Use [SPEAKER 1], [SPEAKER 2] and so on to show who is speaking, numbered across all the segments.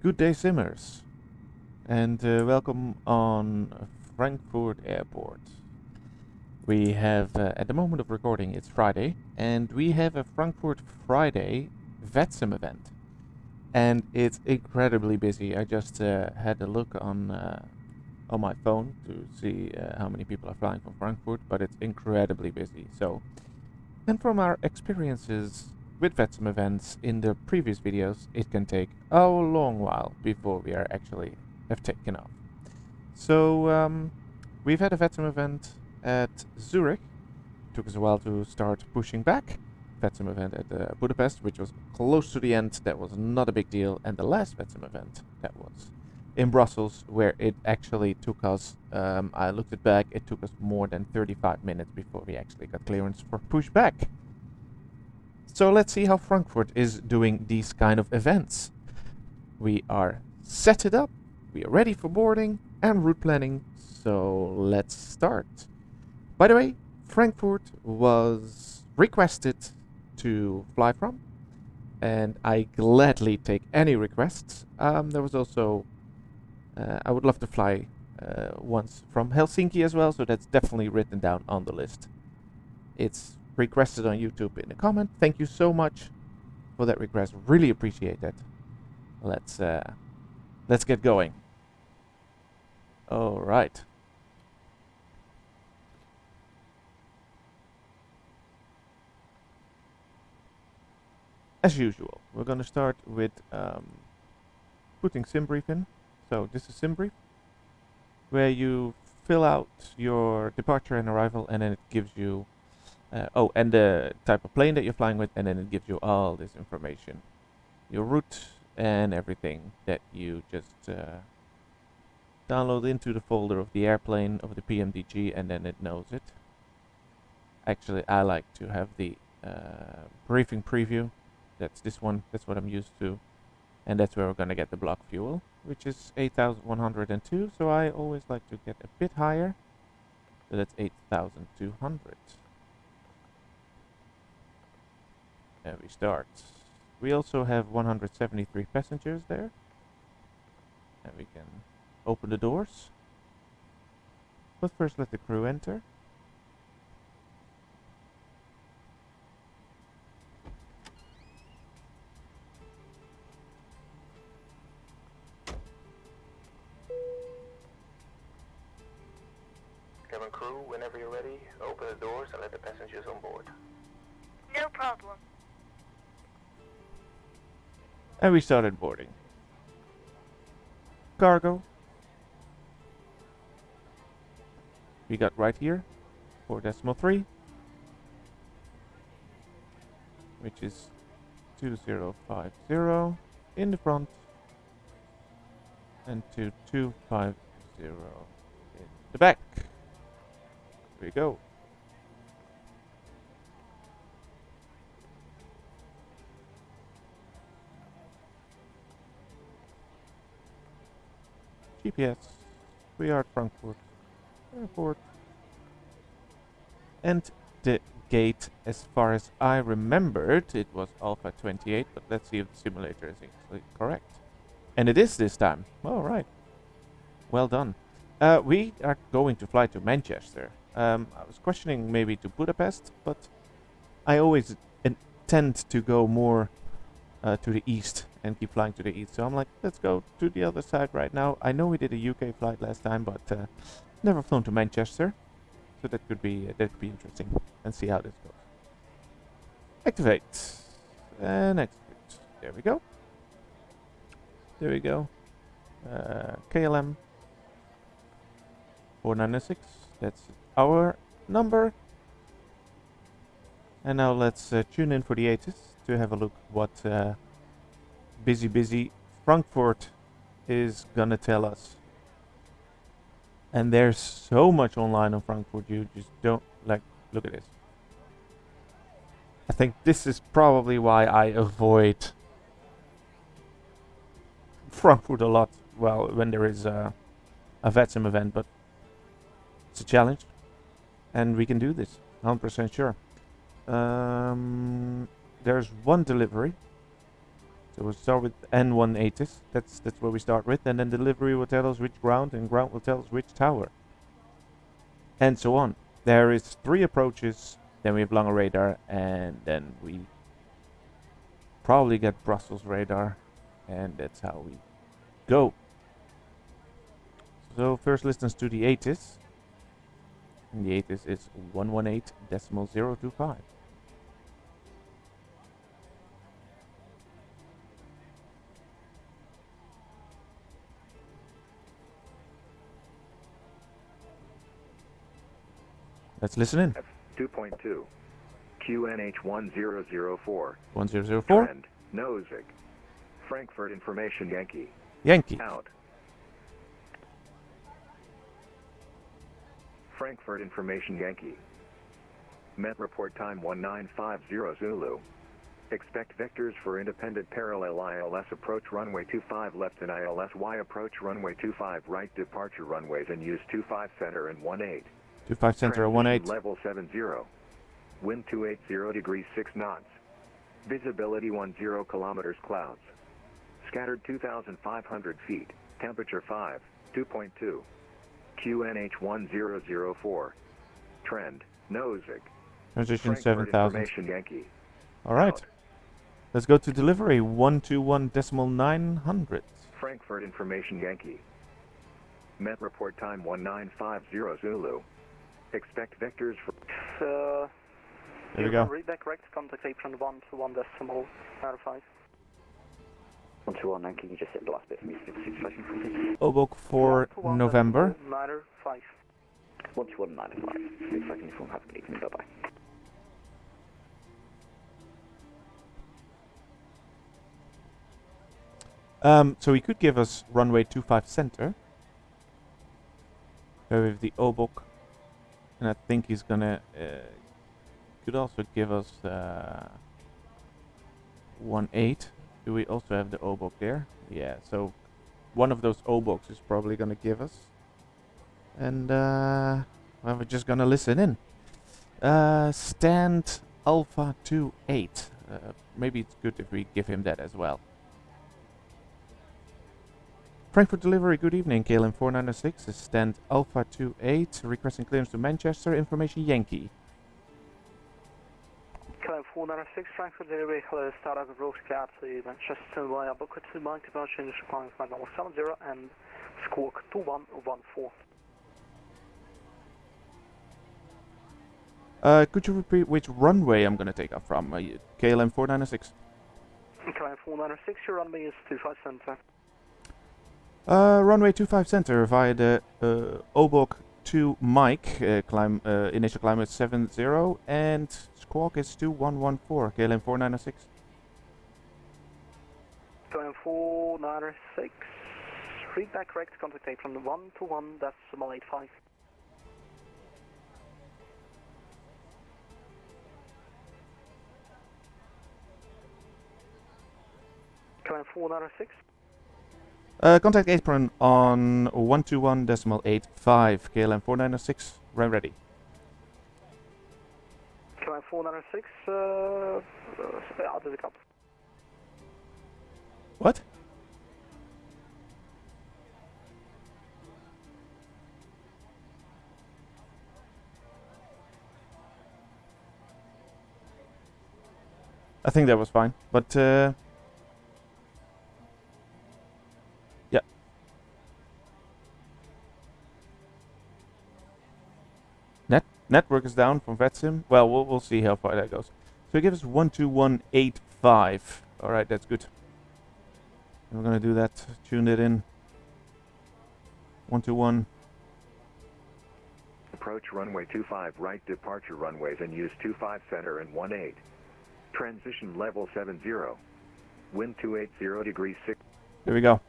[SPEAKER 1] Good day, Simmers, and welcome on Frankfurt Airport. We have, at the moment of recording, it's Friday, and we have a Frankfurt Friday Vatsim event, and it's incredibly busy. I just had a look on my phone to see how many people are flying from Frankfurt, but it's incredibly busy. So, and from our experiences with Vatsim events in the previous videos, it can take a long while before we are actually have taken off. So we've had a Vatsim event at Zurich. Took us a while to start pushing back. Vatsim event at Budapest, which was close to the end. That was not a big deal. And the last Vatsim event, that was in Brussels, where it actually took us, I looked it back, it took us more than 35 minutes before we actually got clearance for pushback. So let's see how Frankfurt is doing these kind of events. We are set it up, we are ready for boarding and route planning, so let's start. By the way, Frankfurt was requested to fly from, and I gladly take any requests. There was also, I would love to fly once from Helsinki as well, so that's definitely written down on the list. It's requested on YouTube in a comment. Thank you so much for that request. Really appreciate that. Let's get going. All right. As usual, we're going to start with putting SimBrief in. So this is SimBrief, where you fill out your departure and arrival, and then it gives you and the type of plane that you're flying with, and then it gives you all this information, your route and everything that you just download into the folder of the airplane of the PMDG, and then it knows it. Actually, I like to have the briefing preview. That's this one. That's what I'm used to, and that's where we're gonna get the block fuel, which is 8,102. So I always like to get a bit higher. So that's 8,200. And we start. We also have 173 passengers there. And we can open the doors. But first let the crew enter.
[SPEAKER 2] Cabin crew, whenever you're ready, open the doors and let the passengers on board.
[SPEAKER 3] No problem.
[SPEAKER 1] And we started boarding. Cargo. We got right here 4.3, which is 2050 in the front and 2250 in the back. Here we go. GPS, we are at Frankfurt Airport, and the gate, as far as I remembered, it was Alpha 28, but let's see if the simulator is actually correct. And it is this time. All right. Well done. We are going to fly to Manchester. I was questioning maybe to Budapest, but I always tend to go more to the east and keep flying to the east. So I'm like, let's go to the other side right now. I know we did a UK flight last time, but never flown to Manchester. So that could be interesting, and see how this goes. Activate and execute. There we go. There we go. KLM 4906. That's our number. And now let's tune in for the ATIS to have a look what busy Frankfurt is gonna tell us. And there's so much online on Frankfurt, you just don't like. Look at this. I think this is probably why I avoid Frankfurt a lot. Well, when there is a Vatsim event, but it's a challenge, and we can do this. 100% sure. There's one delivery So we'll start with N180s. That's where we start with, and then delivery will tell us which ground, and ground will tell us which tower, and so on. There is 3 approaches. Then we have longer radar, and then we probably get Brussels radar, and that's how we go. So first listens to the ATIS, and the ATIS is 118.025. Let's listen in.
[SPEAKER 4] 2.2. QNH 1004.
[SPEAKER 1] 1004.
[SPEAKER 4] Trend. Nozick. Frankfurt Information Yankee.
[SPEAKER 1] Yankee.
[SPEAKER 4] Out. Frankfurt Information Yankee. Met report time 1950 Zulu. Expect vectors for independent parallel ILS approach runway 25 left and ILS Y approach runway 25 right departure runways and use 25 center and 18.
[SPEAKER 1] 25 center at 18.
[SPEAKER 4] Level 70. Wind 280 degrees 6 knots. Visibility 10 kilometers clouds. Scattered 2,500 feet. Temperature 5, 2.2. QNH 1004. Trend, Nozick.
[SPEAKER 1] Transition
[SPEAKER 4] Frankfurt
[SPEAKER 1] 7000.
[SPEAKER 4] Information Yankee.
[SPEAKER 1] Alright.
[SPEAKER 4] Out.
[SPEAKER 1] Let's go to delivery 121.900.
[SPEAKER 4] Frankfurt Information Yankee. Met report time 1950 Zulu. Expect vectors for...
[SPEAKER 1] There we go.
[SPEAKER 5] Read that correct. Contact apron 121.95. 121, can you just hit the last bit for me? 6
[SPEAKER 1] Obok for November.
[SPEAKER 5] 95. 121.95. 6 seconds from half gate. Bye bye.
[SPEAKER 1] So he could give us runway 25 center. So with the Obok, and I think he's gonna could also give us 18. Do we also have the Obok there? Yeah, so one of those Oboks is probably gonna give us. And well, we're just gonna listen in. Stand Alpha 28. Maybe it's good if we give him that as well. Frankfurt delivery, good evening. KLM 496 is stand Alpha 28, requesting clearance to Manchester, information Yankee.
[SPEAKER 5] KLM 496, Frankfurt delivery, hello, start out of road clear to Manchester via Booker to Mike, departure English requirements 970 and squawk 2114.
[SPEAKER 1] Could you repeat which runway I'm gonna take off from? KLM 496.
[SPEAKER 5] KLM 496, your runway is 25 center.
[SPEAKER 1] Runway 25 center via the Obok to Mike. Initial climb is 70 and squawk is 2114. KLM 496.
[SPEAKER 5] KLM 496, read that correct. Contact apron 121.85. KLM 496.
[SPEAKER 1] Contact apron on 121.85. KLM 496. When ready.
[SPEAKER 5] KLM 496. Out of the cup.
[SPEAKER 1] What? I think that was fine, but yeah. Network is down from Vatsim. Well, we'll see how far that goes. So it gives us 12185. All right, that's good. And we're gonna do that. Tune it in. 121.
[SPEAKER 4] Approach runway 25 right departure runways and use 25 center and 18. Transition level 70. Wind 280 degrees 6.
[SPEAKER 1] There we go.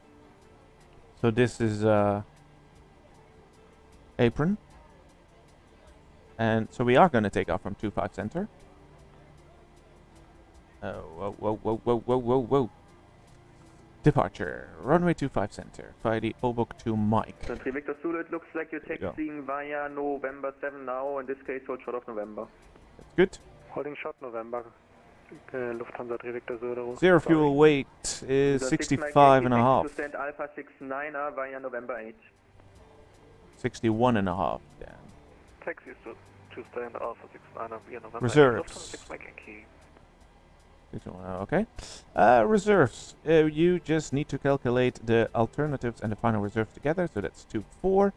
[SPEAKER 1] So this is apron. And so we are going to take off from 25 center. Whoa. Departure. Runway 25 center. Via the Obok to Mike.
[SPEAKER 6] Century Victor Zulu, it looks like you're taxiing via November 7 now. In this case, hold short of November.
[SPEAKER 1] That's good.
[SPEAKER 2] Holding short November.
[SPEAKER 5] Lufthansa 3 Victor Zulu.
[SPEAKER 1] Zero fuel weight is 65 and a half.
[SPEAKER 6] To stand Alpha 69er via November 8.
[SPEAKER 1] 61 and a half, Dan.
[SPEAKER 5] Taxis to stand Alpha 69 via November.
[SPEAKER 1] Reserves.
[SPEAKER 5] Lufthansa 6 making key.
[SPEAKER 1] Okay. Reserves. You just need to calculate the alternatives and the final reserves together. So that's 2.4,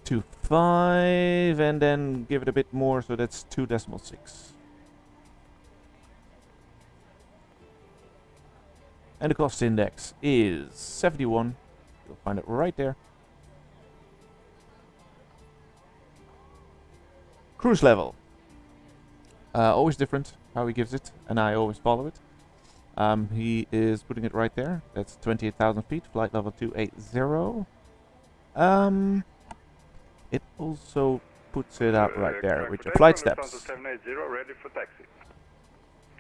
[SPEAKER 1] 2.5, and then give it a bit more. So that's 2.6. And the cost index is 71. You'll find it right there. Cruise level. Always different how he gives it, and I always follow it. He is putting it right there. That's 28,000 feet, flight level 280. It also puts it out right there with your flight steps.
[SPEAKER 7] 780, ready for taxi.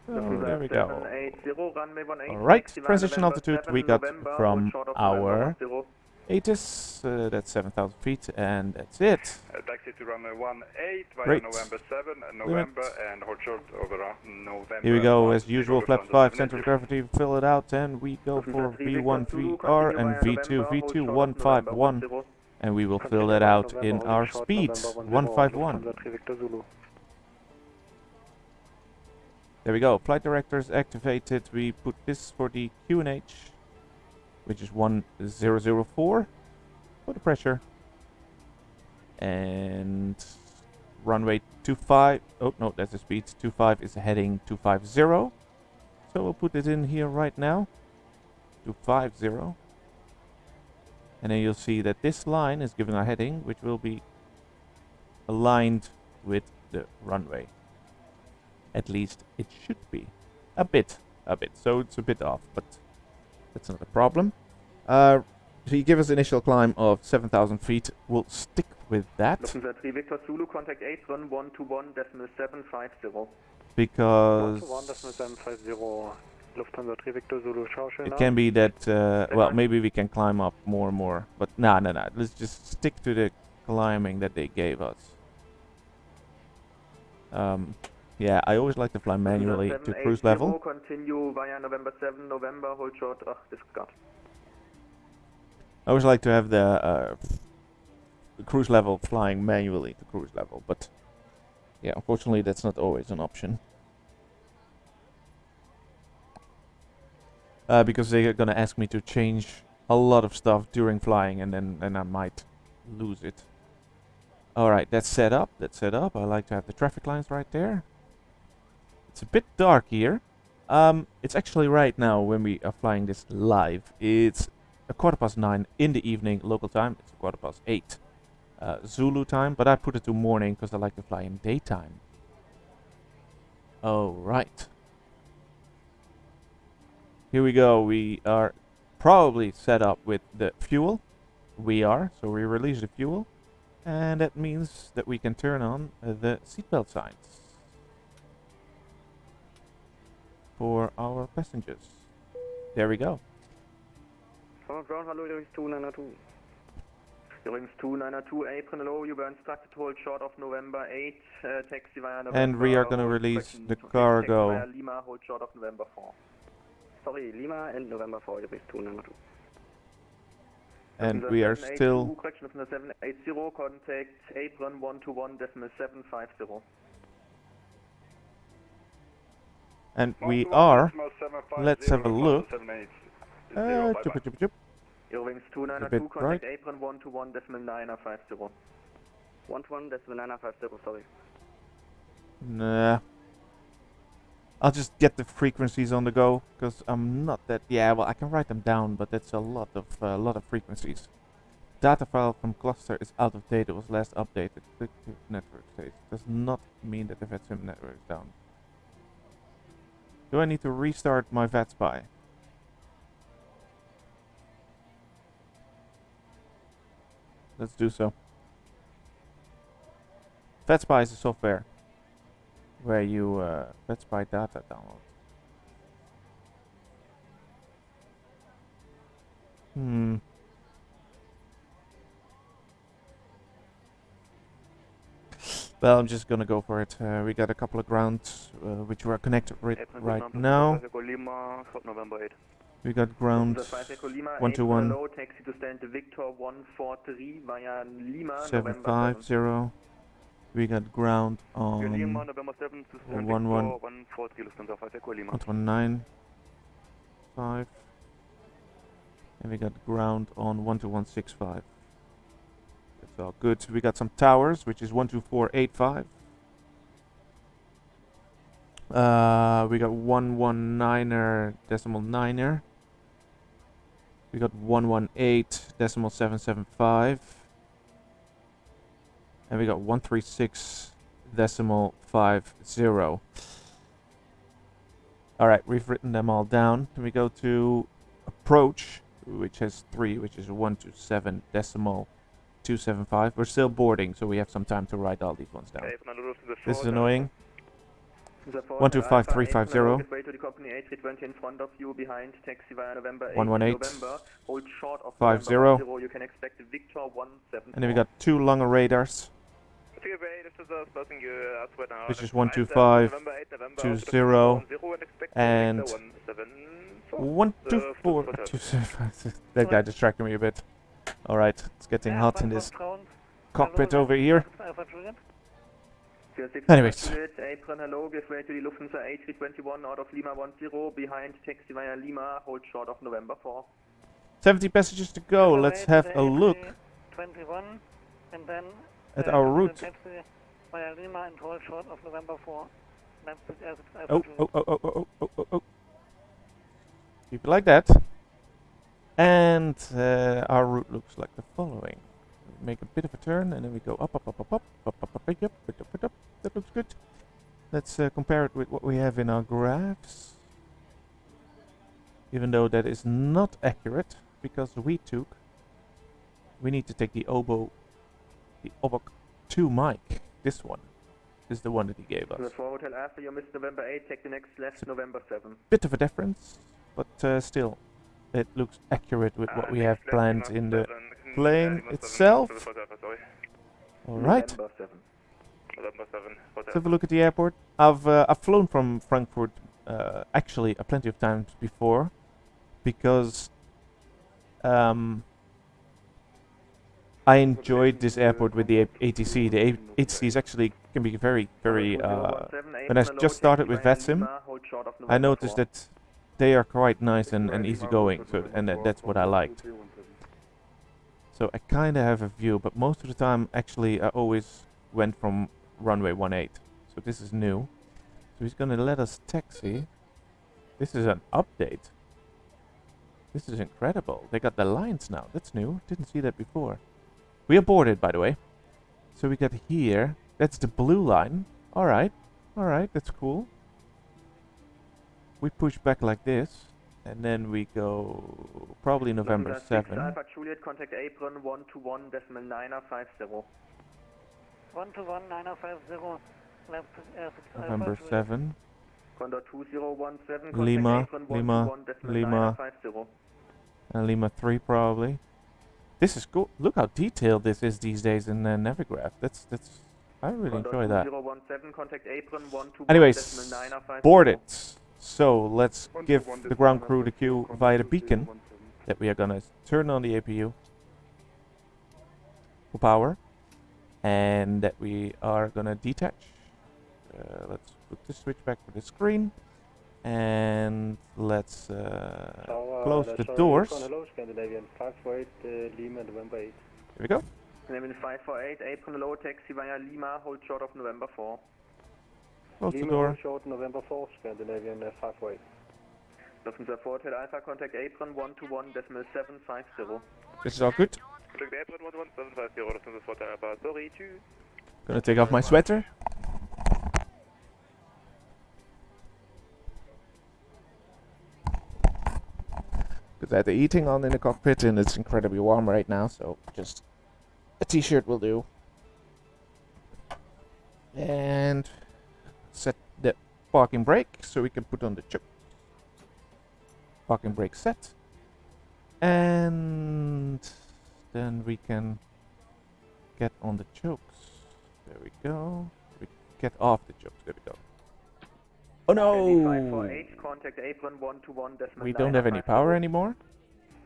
[SPEAKER 1] Oh, there we go.
[SPEAKER 6] 780, runway 18.
[SPEAKER 1] Alright,
[SPEAKER 6] taxi via
[SPEAKER 1] transition
[SPEAKER 6] November
[SPEAKER 1] altitude
[SPEAKER 6] 7,
[SPEAKER 1] we got
[SPEAKER 6] November,
[SPEAKER 1] from
[SPEAKER 6] hold short of
[SPEAKER 1] our
[SPEAKER 6] November 10.
[SPEAKER 1] ATIS. That's 7,000 feet, and that's it.
[SPEAKER 7] Taxi to runway 18 via
[SPEAKER 1] Great.
[SPEAKER 7] November 7, November, and hold short over November.
[SPEAKER 1] Here we go,
[SPEAKER 7] 1,
[SPEAKER 1] as usual,
[SPEAKER 7] Lufthansa
[SPEAKER 1] flap 5,
[SPEAKER 7] 780.
[SPEAKER 1] center of gravity, fill it out, and we go for V1, VR, and V2, V2, 151. And we will fill that out in our speeds, 151. There we go, flight directors activated. We put this for the QNH, which is 1004 for the pressure. And runway 25, oh no, that's the speed, 25 is heading 250. So we'll put it in here right now, 250. And then you'll see that this line is giving our heading, which will be aligned with the runway. At least it should be. A bit. So it's a bit off, but that's not a problem. So you give us initial climb of 7,000 feet. We'll stick with that.
[SPEAKER 6] Lufthansa 3 Victor Zulu, contact 8, run 121.750.
[SPEAKER 1] Because
[SPEAKER 5] 121.750. Lufthansa 3 Victor Zulu,
[SPEAKER 1] it can be that, well, maybe we can climb up more and more. But no. Let's just stick to the climbing that they gave us. Yeah, I always like to fly manually to cruise level.
[SPEAKER 6] Continue via November 7, November, hold short, disregard.
[SPEAKER 1] I always like to have the cruise level flying manually to cruise level, but yeah, unfortunately that's not always an option. Because they're gonna ask me to change a lot of stuff during flying, and then I might lose it. Alright, that's set up. I like to have the traffic lines right there. It's a bit dark here. It's actually right now when we are flying this live. It's 9:15 in the evening local time. It's 8:15 Zulu time, but I put it to morning because I like to fly in daytime. Alright. Here we go. We are probably set up with the fuel. We are, so we release the fuel. And that means that we can turn on the seatbelt signs for our passengers. There we go.
[SPEAKER 6] Ground, hello, Eurings 292. Eurings 292, apron low, you were instructed to hold short of November 8, taxi via November.
[SPEAKER 1] And we are going to release the cargo.
[SPEAKER 6] Taxi via Lima, hold short of November 4. Sorry, Lima and November 4, Eurings 292.
[SPEAKER 1] And we are still...
[SPEAKER 6] Correction of the 780, contact apron 121.750.
[SPEAKER 1] And we are... Let's have a look.
[SPEAKER 6] Eurowings 292, contact apron 121.950. 121.950, sorry.
[SPEAKER 1] Nah. I'll just get the frequencies on the go, because I'm not that... Yeah, well, I can write them down, but that's a lot of frequencies. Data file from cluster is out of date. It was last updated. Click to network state. Does not mean that the Vatsim network is down. Do I need to restart my VATSPI? Let's do so. VATSPI is a software where you VATSPI data download. Well, I'm just gonna go for it. We got a couple of grounds which we're connected with right now.
[SPEAKER 6] Lima, short November 8.
[SPEAKER 1] We got ground 121
[SPEAKER 6] Hello, taxi to stand Victor 143 via Lima,
[SPEAKER 1] 750. We got ground on
[SPEAKER 6] Lima, November 7 to stand
[SPEAKER 1] 11
[SPEAKER 6] Victor 143 Lufthansa 5 Echo Lima.
[SPEAKER 1] 1195. And we got ground on 12165. That's all good. We got some towers, which is 12485. We got 119er decimal 9er. We got 118 decimal 775. And we got 136 decimal 50. Alright, we've written them all down. Then we go to approach, which has 3, which is 127 decimal 275. We're still boarding, so we have some time to write all these ones down. This is annoying. 125,350. 118. 50. And then we got 2 longer radars, which is 125, 20, and 124, 275. That guy distracted me a bit. Alright, it's getting hot in this cockpit over here. Anyways.
[SPEAKER 6] Hello, give way to the Lufthansa A321 out of Lima 10, behind taxi via Lima, hold short of November 4.
[SPEAKER 1] 70 passengers to go. Let's have a look
[SPEAKER 5] 21 and then
[SPEAKER 1] at our route.
[SPEAKER 5] taxi via Lima and hold short of November 4.
[SPEAKER 1] Oh. Keep it like that. And our route looks like the following. Make a bit of a turn and then we go up. That looks good. Let's compare it with what we have in our graphs. Even though that is not accurate, because we need to take the OBOK 2 mic. This one. This is the one that he gave us.
[SPEAKER 6] Hotel after you missed November 8, take the next left, November 7.
[SPEAKER 1] Bit of a difference, but still, it looks accurate with what we have planned in the plane itself. Alright. Let's have a look at the airport. I've flown from Frankfurt actually plenty of times before, because I enjoyed this airport with the ATC. The ATCs actually can be very, very... when I just started with Vatsim, I noticed that they are quite nice and easygoing, so, and that's what I liked. So I kind of have a view, but most of the time, actually, I always went from runway 18. So this is new. So he's gonna let us taxi. This is an update. This is incredible. They got the lines now. That's new. Didn't see that before. We are boarded, by the way. So we got here. That's the blue line. Alright. Alright, that's cool. We push back like this. And then we go probably November 7.
[SPEAKER 6] Alpha Juliet, contact apron 121.950.
[SPEAKER 5] 121.950. Left
[SPEAKER 1] November 7.
[SPEAKER 6] Condor 2017,
[SPEAKER 1] Lima,
[SPEAKER 6] contact apron
[SPEAKER 1] Lima,
[SPEAKER 6] 121.950.
[SPEAKER 1] And Lima 3 probably. This is cool. Look how detailed this is these days in Navigraph. That's I really enjoy that.
[SPEAKER 6] 2017, contact apron 121.950.
[SPEAKER 1] Anyways, boarded. So let's give the ground crew the cue via the beacon that we are gonna turn on the APU for power, and that we are gonna detach. Let's put the switch back for the screen, and let's close the doors.
[SPEAKER 8] Hello, Scandinavian 548 Lima, November 8.
[SPEAKER 1] Here we go.
[SPEAKER 6] Scandinavian 548, apron low, taxi via Lima, hold short of November 4.
[SPEAKER 1] Close the
[SPEAKER 8] Lima,
[SPEAKER 1] door.
[SPEAKER 8] hold short November 4, Scandinavian 548.
[SPEAKER 6] Lufthansa 4 Hotel Alpha, contact apron 121.750.
[SPEAKER 1] This is all good.
[SPEAKER 7] Contact apron 11750, Lufthansa 4 Hotel Alpha, sorry, tschüss.
[SPEAKER 1] Gonna take off my sweater. Because I had the heating on in the cockpit and it's incredibly warm right now, so just a t-shirt will do. And set the parking brake so we can put on the choke. Parking brake set. And then we can get on the chokes. There we go. We get off the chokes. There we go. Oh
[SPEAKER 6] Andy
[SPEAKER 1] no!
[SPEAKER 6] 548, contact apron 121 decimal
[SPEAKER 1] We don't have any power anymore.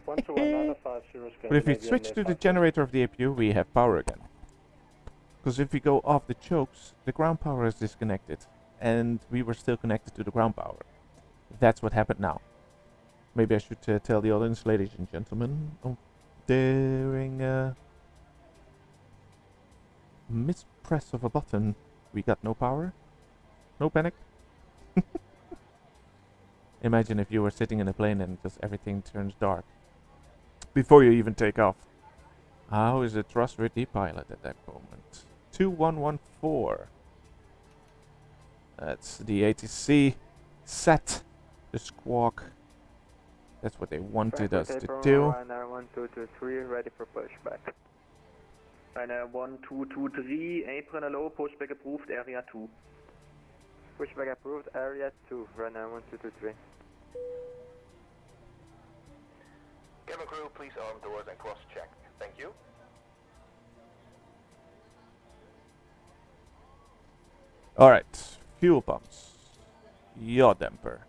[SPEAKER 8] 12150
[SPEAKER 1] But if we switch to the generator of the APU, we have power again. Because if we go off the chokes, the ground power is disconnected. And we were still connected to the ground power. That's what happened now. Maybe I should tell the audience, ladies and gentlemen, during mispress of a button, we got no power. No panic. Imagine if you were sitting in a plane and just everything turns dark before you even take off. How is a trustworthy pilot at that moment? 2114. That's the ATC set. The squawk. That's what they wanted us to do.
[SPEAKER 2] Ryanair 1223, ready for pushback.
[SPEAKER 6] Ryanair 1223, apron hello, pushback approved, area 2.
[SPEAKER 2] Pushback approved, area 2, Ryanair 1223.
[SPEAKER 4] Cabin crew, please arm doors and cross-check. Thank you.
[SPEAKER 1] Alright, fuel pumps. Yaw damper.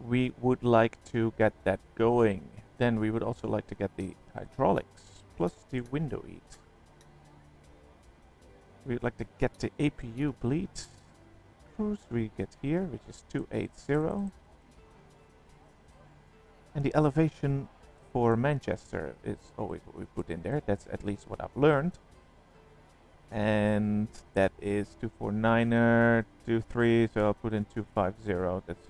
[SPEAKER 1] We would like to get that going. Then we would also like to get the hydraulics, plus the window heat. We'd like to get the APU bleed. Cruise we get here, which is 280. And the elevation for Manchester is always what we put in there. That's at least what I've learned. And that is 249er, 23, so I'll put in 250. That's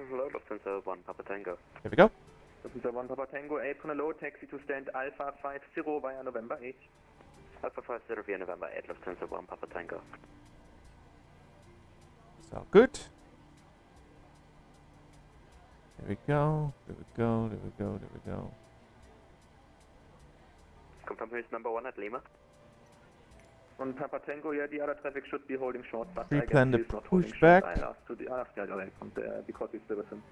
[SPEAKER 2] Hello, Lufthansa 1 Papa Tango.
[SPEAKER 1] there we go.
[SPEAKER 6] Lufthansa 1 Papa Tango, apron hello, taxi to stand Alpha 50 via November 8.
[SPEAKER 2] Alpha 50 via November 8, Lufthansa 1 Papa Tango.
[SPEAKER 1] It's all good. There we go, there we go, there we go, there we go.
[SPEAKER 2] Confirmation number 1 at Lima.
[SPEAKER 6] On Papa Tango, yeah, the other traffic should be holding short, but I guess
[SPEAKER 1] Pre-plan the
[SPEAKER 6] he is not holding
[SPEAKER 1] pushback.
[SPEAKER 6] short. I asked to the other because he's still with him.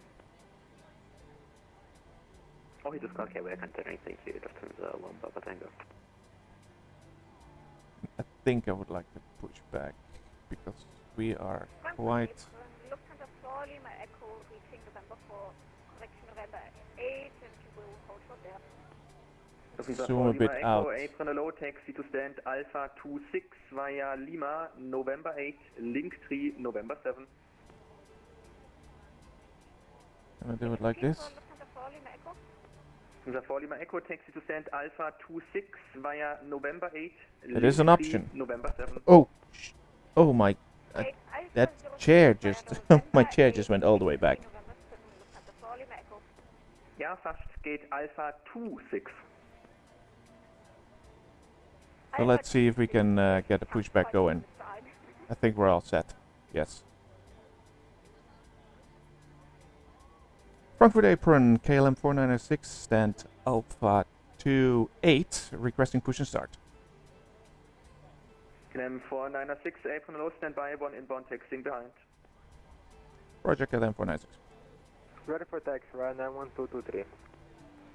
[SPEAKER 2] Oh, he just got okay, we're considering, thank you, Lufthansa 1 Papa Tango.
[SPEAKER 1] I think I would like to push back because we are quite...
[SPEAKER 3] Lufthansa 4 Lima Echo reaching November 4, correction November 8, and you will hold short there.
[SPEAKER 6] Lufthansa
[SPEAKER 1] Zoom
[SPEAKER 6] 4
[SPEAKER 1] a
[SPEAKER 6] Lima
[SPEAKER 1] bit
[SPEAKER 6] Echo,
[SPEAKER 1] out.
[SPEAKER 6] apron hello, taxi to stand Alpha 26 via Lima, November 8, link 3, November 7.
[SPEAKER 1] Can I do it like this?
[SPEAKER 3] Lufthansa 4 Lima Echo.
[SPEAKER 6] Lufthansa 4 Lima Echo, taxi to stand Alpha 26 via November 8,
[SPEAKER 1] It is an
[SPEAKER 6] link 3,
[SPEAKER 1] option.
[SPEAKER 6] November 7.
[SPEAKER 1] Oh, oh my... that chair just... my chair just went all the way back.
[SPEAKER 6] Ja, fast Gate Alpha 26.
[SPEAKER 1] So let's see if we can get a pushback going. I think we're all set. Yes. Frankfurt apron, KLM 4906, stand Alpha 28, requesting push and start.
[SPEAKER 6] KLM 4906, apron hello, stand by, 1 inbound taxiing behind.
[SPEAKER 1] Roger, KLM 496.
[SPEAKER 2] Ready for taxi, Ryanair 1223.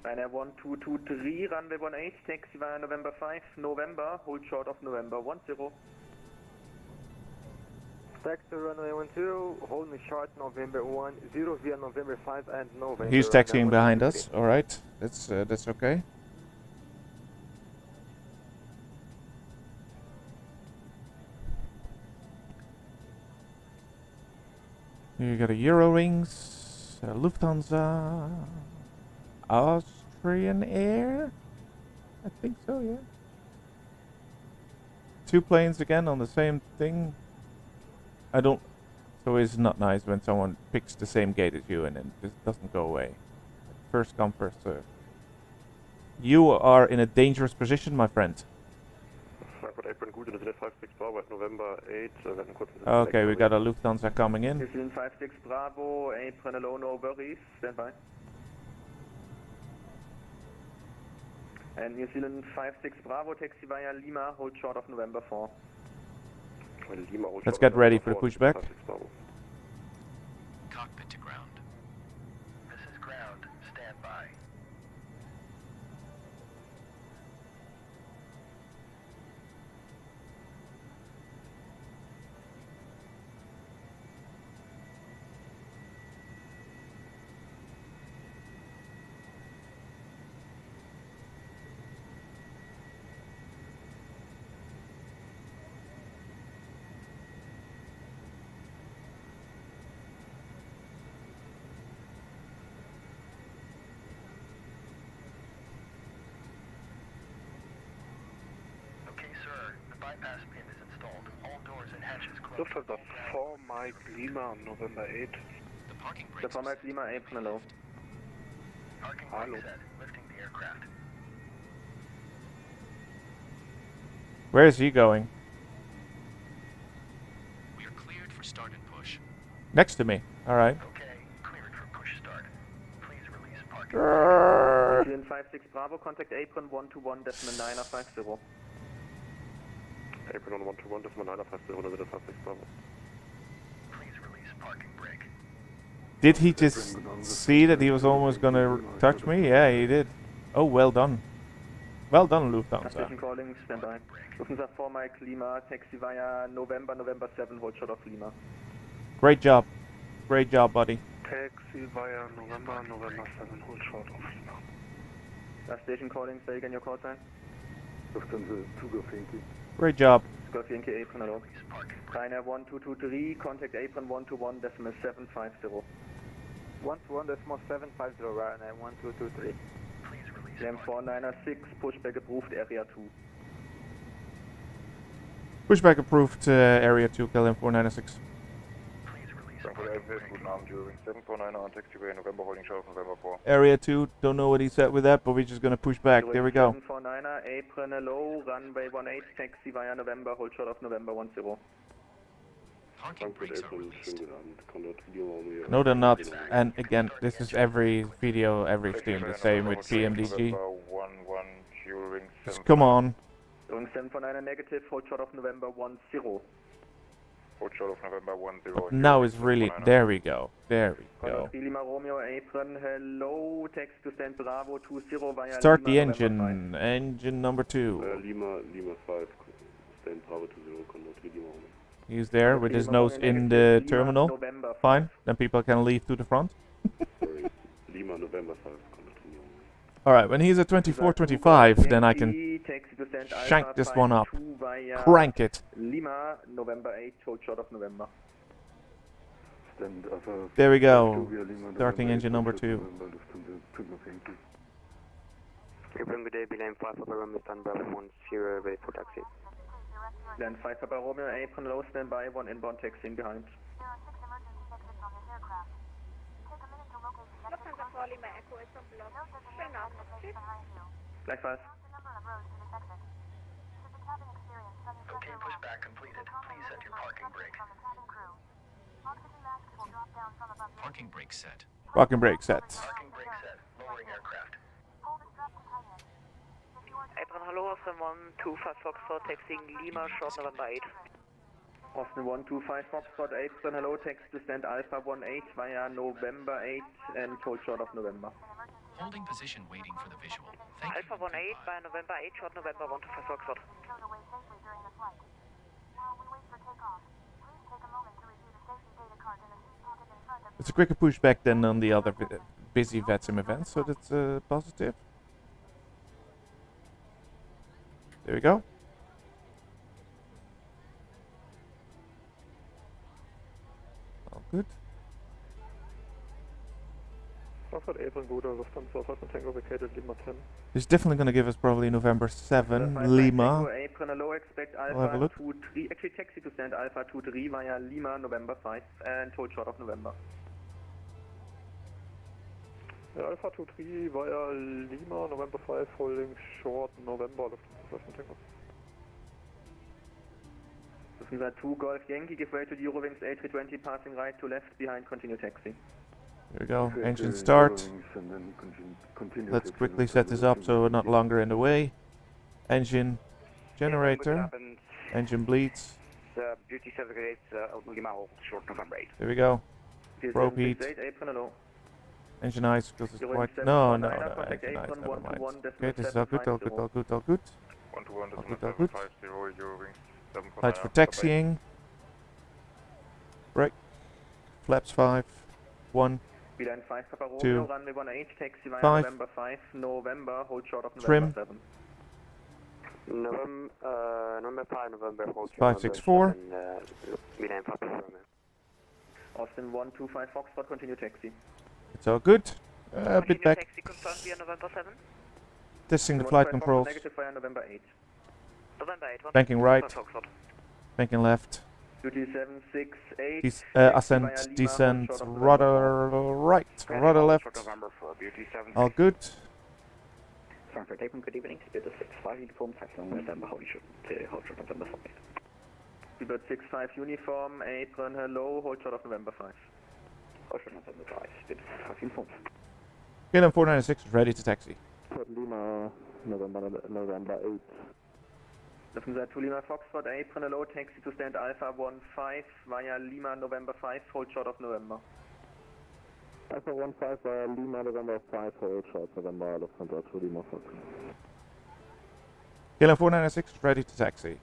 [SPEAKER 6] Ryanair 1223, runway 18, taxi via November 5, November, hold short of November 10.
[SPEAKER 2] Taxi runway 12, hold me short November 10 via November 5 and November.
[SPEAKER 1] He's taxiing behind us. All right, that's okay. You got a Eurowings, Lufthansa, Austrian Air. I think so, yeah. 2 planes again on the same thing. I don't. It's always not nice when someone picks the same gate as you and then just doesn't go away. First come, first serve. You are in a dangerous position, my friend.
[SPEAKER 7] November 8.
[SPEAKER 1] Okay, we got a Lufthansa coming in.
[SPEAKER 6] New Zealand 56 Bravo, apron hello, no worries, stand by. And New Zealand 56 Bravo, taxi via Lima, hold short of November 4.
[SPEAKER 1] Let's get ready for the pushback.
[SPEAKER 4] Cockpit to ground. This is ground. Stand by.
[SPEAKER 8] Lufthansa 4 Mike Lima, November 8.
[SPEAKER 6] The 4 Mike Lima, apron hello.
[SPEAKER 8] Hallo.
[SPEAKER 1] Where is he going?
[SPEAKER 9] We are cleared for start and push.
[SPEAKER 1] Next to me. Alright.
[SPEAKER 9] Okay, cleared for push start. Please release parking.
[SPEAKER 6] Clean 56 Bravo, contact apron 121.950.
[SPEAKER 8] Apron on 121.950, oder wird das 56 Bravo?
[SPEAKER 9] Please release parking brake.
[SPEAKER 1] Did he just see that he was almost gonna touch me? Yeah, he did. Oh, well done. Well done, Lufthansa.
[SPEAKER 6] Station calling, stand by. Lufthansa 4 Mike Lima, taxi via November 7, hold short of Lima.
[SPEAKER 1] Great job. Great job, buddy.
[SPEAKER 8] Taxi via November 7, hold short of Lima.
[SPEAKER 6] Last station calling, say again your call sign.
[SPEAKER 8] Lufthansa 2 Golf Yankee.
[SPEAKER 1] Great job.
[SPEAKER 6] Golf Yankee apron, hello. Ryanair 1223, contact apron 121.750.
[SPEAKER 2] 121.750, Ryanair 1223.
[SPEAKER 6] Claim 496, pushback approved, area 2.
[SPEAKER 1] Pushback approved, area 2, KLM 496.
[SPEAKER 7] Frankfurt Airfield, guten Abend, Jury 749 on taxiway, November holding short of November 4.
[SPEAKER 1] Area 2, don't know what he said with that, but we're just gonna push back. There we go.
[SPEAKER 6] 749er, apron hello, runway 18, taxi via November, hold short of November 10.
[SPEAKER 9] Parking brakes are released.
[SPEAKER 1] No, they're not. And again, this is every video, every stream. The same with PMDG. Just come on.
[SPEAKER 6] Going 749er negative, hold short of November 10.
[SPEAKER 7] Hold short of November 10.
[SPEAKER 1] Now it's really... There we go. There we go.
[SPEAKER 6] Lima Romeo, apron hello, text to stand Bravo 20 via
[SPEAKER 1] Start
[SPEAKER 6] Lima,
[SPEAKER 1] the
[SPEAKER 6] November
[SPEAKER 1] engine. Engine number 2.
[SPEAKER 8] Lima 5, stand Bravo 20, contact Lima Romeo.
[SPEAKER 1] He's there with his nose in the terminal. Fine. Then people can leave to the front.
[SPEAKER 8] Sorry, Lima November 5, contact Lima Romeo.
[SPEAKER 1] Alright, when he's at 2425, then I can shank this one up. Crank it.
[SPEAKER 6] Lima, November 8, hold short of November.
[SPEAKER 8] Stand Alpha
[SPEAKER 1] There we go.
[SPEAKER 8] Lima,
[SPEAKER 1] Starting
[SPEAKER 8] November
[SPEAKER 1] engine
[SPEAKER 8] 8,
[SPEAKER 1] number
[SPEAKER 8] hold
[SPEAKER 1] 2.
[SPEAKER 8] November, Lufthansa 2 Golf Yankee.
[SPEAKER 2] April good day, Bilane 5 Papa Romeo, stand Bravo 10, ready for taxi.
[SPEAKER 6] Then 5 Papa Romeo, apron low, stand by, 1 inbound taxiing behind.
[SPEAKER 3] Lufthansa 4 Lima Echo is on block. Schönen Abend. Tschüss.
[SPEAKER 6] Likewise.
[SPEAKER 9] Okay, pushback completed. Please set your parking brake. Parking brake set.
[SPEAKER 1] Parking brake set.
[SPEAKER 9] Parking brake set. Lowering aircraft.
[SPEAKER 5] Apron hello, Austin 125 Foxtrot, taxiing Lima, short November 8.
[SPEAKER 6] Austin 125 Foxtrot, apron hello, text to stand Alpha 18 via November 8 and hold short of November.
[SPEAKER 9] Holding position waiting for the visual. Thank
[SPEAKER 5] Alpha 18 via November 8, short November 125 Foxtrot.
[SPEAKER 1] It's a quicker pushback than on the other busy Vatsim events, so that's positive. There we go. All good.
[SPEAKER 8] Frankfurt apron, good, Lufthansa 5 Tango vacated, Lima 10.
[SPEAKER 1] It's definitely going to give us probably November 7, Lima.
[SPEAKER 6] Apron hello, expect
[SPEAKER 1] I'll have a
[SPEAKER 6] Alpha
[SPEAKER 1] look.
[SPEAKER 6] 23, actually taxi to stand Alpha 23 via Lima, November 5 and hold short of November.
[SPEAKER 8] Alpha 23 via Lima, November 5, holding short November, Lufthansa 5 Tango.
[SPEAKER 6] Lufthansa 2 Golf Yankee, give way to the Eurowings A320, passing right to left, behind, continue taxi.
[SPEAKER 1] There we go. Engine start. Let's quickly set this up so we're not longer in the way. Engine generator. Engine bleeds.
[SPEAKER 2] Duty certificate, Lima, short November 8.
[SPEAKER 1] There we go. Probe heat.
[SPEAKER 6] Apron hello.
[SPEAKER 1] Engine ice because it's quite... No, engine ice, never mind. Okay, this is all good, all good, all good, all good.
[SPEAKER 7] 121.750, Eurowings 749.
[SPEAKER 1] Lights for taxiing. Brake. Flaps 5. 1.
[SPEAKER 6] Beeline 5 Papa Romeo,
[SPEAKER 1] 2.
[SPEAKER 6] runway 18, taxi via
[SPEAKER 1] 5.
[SPEAKER 6] November 5, November, hold short of
[SPEAKER 1] Trim.
[SPEAKER 6] November 7.
[SPEAKER 2] November 5, November, hold
[SPEAKER 1] 564.
[SPEAKER 2] Beeline 5 Papa Romeo.
[SPEAKER 6] Austin 125 Foxtrot, continue taxi.
[SPEAKER 1] It's all good. A bit back.
[SPEAKER 5] Taxi confirmed via November 7.
[SPEAKER 1] Testing the flight controls.
[SPEAKER 6] Negative via November 8. November 8, 1.
[SPEAKER 1] Banking right. Banking left.
[SPEAKER 6] Duty 768.
[SPEAKER 1] Ascent, descent, rudder right, rudder left.
[SPEAKER 7] November 4, Beauty 7.
[SPEAKER 1] All good.
[SPEAKER 10] Frankfurt Apron, good evening. Speedbird 65 uniform, taxi on November, hold short to hold short November 5.
[SPEAKER 6] Speedbird 65 uniform, apron, hello, hold short of November 5.
[SPEAKER 10] Hold short November 5, Speedbird 65 uniform.
[SPEAKER 1] KLM 496 is ready to taxi.
[SPEAKER 8] Lima, November 8.
[SPEAKER 6] Lufthansa 2 Lima Foxtrot, apron, hello, taxi to stand Alpha 15 via Lima November 5, hold short of November.
[SPEAKER 8] Alpha 15 via Lima November 5, hold short November, Lufthansa 2 Lima Foxtrot.
[SPEAKER 1] KLM 496 is ready to taxi.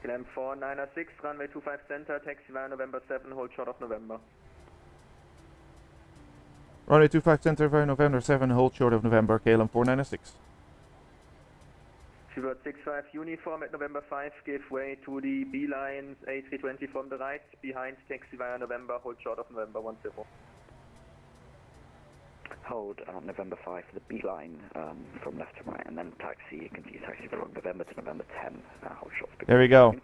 [SPEAKER 6] KLM 496, runway 25 center, taxi via November 7, hold short of November.
[SPEAKER 1] Runway 25 center via November 7, hold short of November, KLM 496.
[SPEAKER 6] Speedbird 65 uniform at November 5, give way to the B line A320 from the right, behind taxi via November, hold short of November 10.
[SPEAKER 10] Hold November 5 for the B line from left to right, and then taxi, continue taxi from November to November 10, hold short.
[SPEAKER 1] There we go.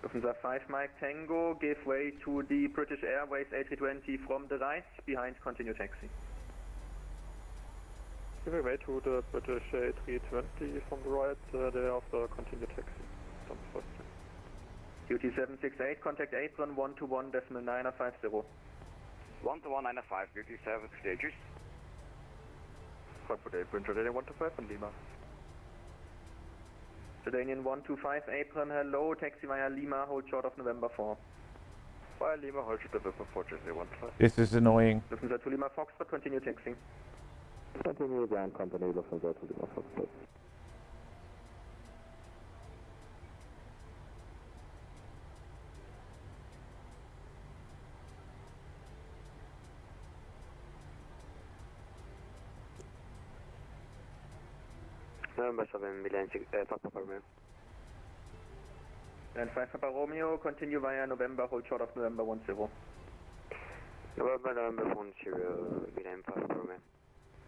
[SPEAKER 6] Lufthansa 5 Mike Tango, give way to the British Airways A320 from the right, behind continue taxi.
[SPEAKER 8] Give away to the British A320 from the right, thereafter continue taxi.
[SPEAKER 6] Duty 768, contact apron 121.950.
[SPEAKER 7] 12195, Beauty 7 stages.
[SPEAKER 8] Frankfurt Apron, Jordanian 125 and Lima.
[SPEAKER 6] Jordanian 125, apron, hello, taxi via Lima, hold short of November 4.
[SPEAKER 8] Via Lima, hold short November 4, Jordanian 125.
[SPEAKER 1] This is annoying.
[SPEAKER 6] Lufthansa 2 Lima Foxtrot, continue taxi.
[SPEAKER 8] Continue ground company, Lufthansa 2 Lima Foxtrot.
[SPEAKER 6] November 7, Milan, Papa Romeo. And 5 Papa Romeo, continue via November, hold short of November 10.
[SPEAKER 2] November 10, Milan, Papa Romeo.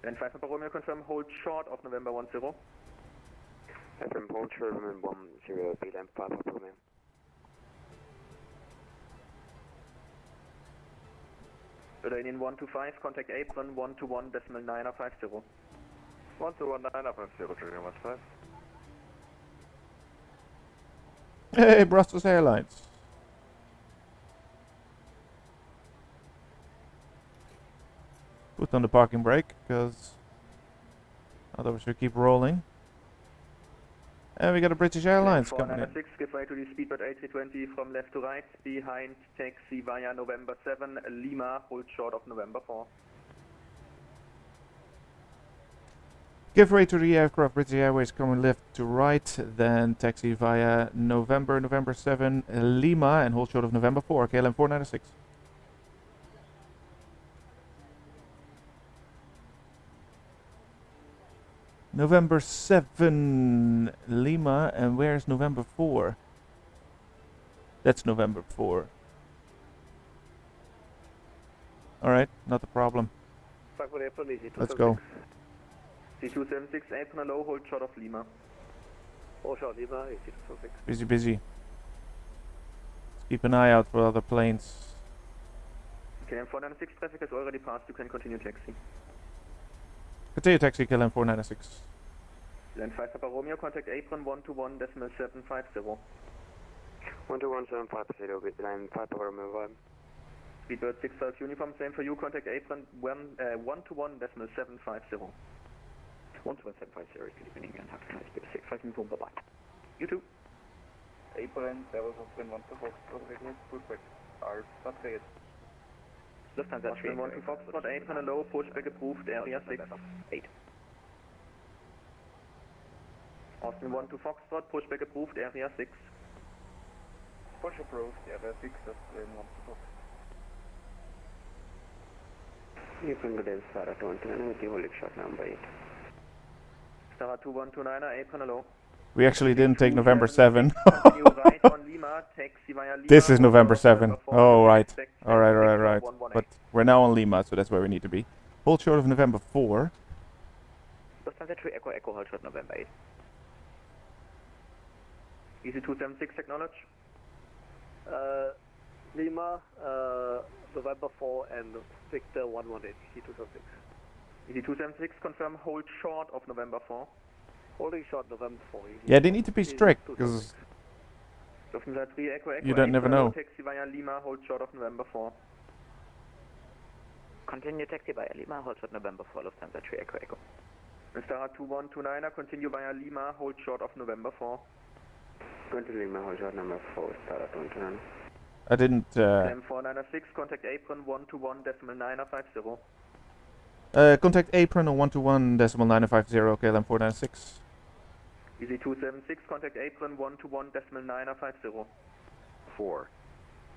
[SPEAKER 6] And 5 Papa Romeo, confirm hold short of November 10.
[SPEAKER 2] FM hold short of November 10, Milan, Papa Romeo.
[SPEAKER 6] Jordanian 125, contact apron 121.950.
[SPEAKER 8] 121.950, Jordanian 125.
[SPEAKER 1] Hey, Brussels Airlines. Put on the parking brake, because otherwise we keep rolling. And we got a British Airlines coming in.
[SPEAKER 6] 496, give way to the Speedbird A320 from left to right, behind taxi via November 7, Lima, hold short of November 4.
[SPEAKER 1] Give way to the aircraft, British Airways coming left to right, then taxi via November 7, Lima, and hold short of November 4, KLM 496. November 7, Lima, and where's November 4? That's November 4. Alright, not a problem. Let's go.
[SPEAKER 6] C276, apron low, hold short of Lima.
[SPEAKER 2] Hold short Lima, C276.
[SPEAKER 1] Busy, busy. Let's keep an eye out for other planes.
[SPEAKER 6] KLM 496 traffic has already passed, you can continue taxi.
[SPEAKER 1] Continue taxi, KLM 496.
[SPEAKER 6] Land 5 Papa Romeo, contact apron 121.750.
[SPEAKER 2] 121.750, line 5 Papa Romeo 1.
[SPEAKER 6] Speedbird 65 uniform, same for you, contact apron 121.750.
[SPEAKER 10] 121.750, good evening and have a nice bit of 65 uniform, bye bye.
[SPEAKER 6] You too.
[SPEAKER 8] Apron, Servus of 1 Foxtrot, Regnet, pushback, Alpha 3.
[SPEAKER 6] Lufthansa 3 1 Foxtrot, apron low, pushback approved, area 6.
[SPEAKER 10] 8.
[SPEAKER 6] Austin 1 to Foxtrot, pushback approved, area 6.
[SPEAKER 8] Push approved, area 6, that's in 1 to Foxtrot.
[SPEAKER 2] You can go to Sarah 219 with the holding short number 8.
[SPEAKER 6] Sarah 2129, apron low.
[SPEAKER 1] We actually didn't take November 7.
[SPEAKER 6] Right on Lima, taxi via Lima.
[SPEAKER 1] This is November 7. Oh, right. Alright. But we're now on Lima, so that's where we need to be. Hold short of November 4.
[SPEAKER 10] Lufthansa 3 Echo Echo, hold short November 8.
[SPEAKER 6] Easy 276, acknowledge.
[SPEAKER 2] Lima, November 4 and Victor 118, EC276.
[SPEAKER 6] Easy 276, confirm hold short of November 4.
[SPEAKER 2] Holding short November 4.
[SPEAKER 1] Yeah, they need to be strict, because
[SPEAKER 6] Lufthansa 3 Echo Echo,
[SPEAKER 1] you don't never know.
[SPEAKER 6] taxi via Lima, hold short of November 4.
[SPEAKER 10] Continue taxi via Lima, hold short November 4, Lufthansa 3 Echo Echo.
[SPEAKER 6] Mr. 2129er, continue via Lima, hold short of November 4.
[SPEAKER 2] Continue Lima, hold short number 4, Star 29.
[SPEAKER 1] I didn't...
[SPEAKER 6] Climb 496, contact apron 121.950.
[SPEAKER 1] contact apron on 121.950, KLM 496.
[SPEAKER 6] Easy 276, contact apron 121.950.
[SPEAKER 4] 4.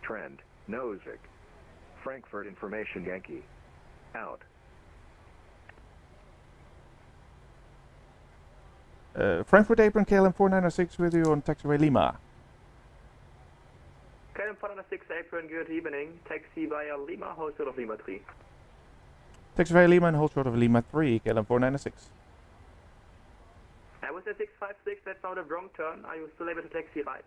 [SPEAKER 4] Trend, Nozick. Frankfurt information Yankee. Out.
[SPEAKER 1] Frankfurt apron, KLM 496 with you on taxiway Lima.
[SPEAKER 6] KLM 496, apron, good evening. Taxi via Lima, hold short of Lima 3.
[SPEAKER 1] Taxiway Lima and hold short of Lima 3, KLM 496.
[SPEAKER 6] I was at 656, that found a wrong turn. Are you still able to taxi right?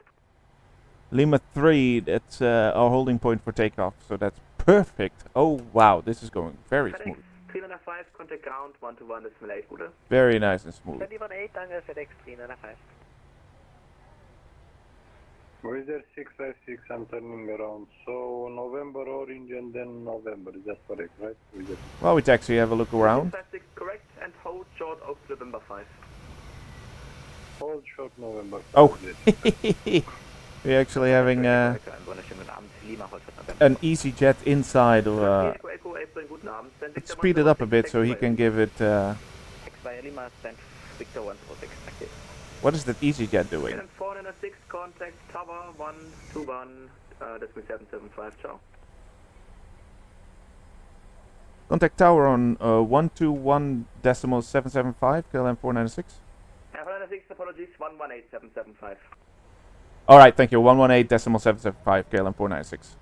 [SPEAKER 1] Lima 3, that's our holding point for takeoff, so that's perfect. Oh wow, this is going very
[SPEAKER 6] FedEx
[SPEAKER 1] smooth.
[SPEAKER 6] 395, contact ground 121.8 route.
[SPEAKER 1] Very nice and smooth.
[SPEAKER 2] 218, danke FedEx 395.
[SPEAKER 8] Wizard 656, I'm turning around. So November orange and then November, is that correct, right?
[SPEAKER 1] While we taxi, have a look around.
[SPEAKER 6] 656, correct, and hold short of November 5.
[SPEAKER 8] Hold short November 5.
[SPEAKER 1] Oh, we're actually having an EasyJet inside. Let's speed it up a bit so he can give it... What is that EasyJet doing?
[SPEAKER 6] 406, contact tower 121.775, ciao.
[SPEAKER 1] Contact tower on 121.775, KLM 496.
[SPEAKER 6] 406, apologies, 118.775.
[SPEAKER 1] Alright, thank you, 118.775, KLM 496.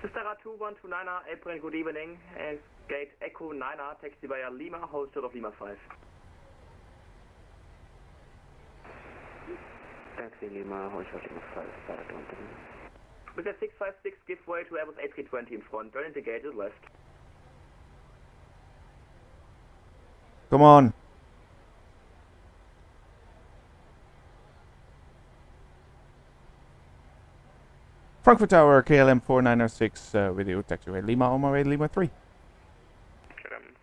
[SPEAKER 6] Mr. 2129er, April, good evening. And Gate Echo 9er, taxi via Lima, hold short of Lima 5.
[SPEAKER 2] Taxi Lima, hold short Lima 5, Star 29.
[SPEAKER 6] With a 656, give way to Airbus A320 in front, turn indicated left.
[SPEAKER 1] Come on. Frankfurt Tower, KLM 496 with you, taxiway Lima, on my way to Lima 3.
[SPEAKER 11] KLM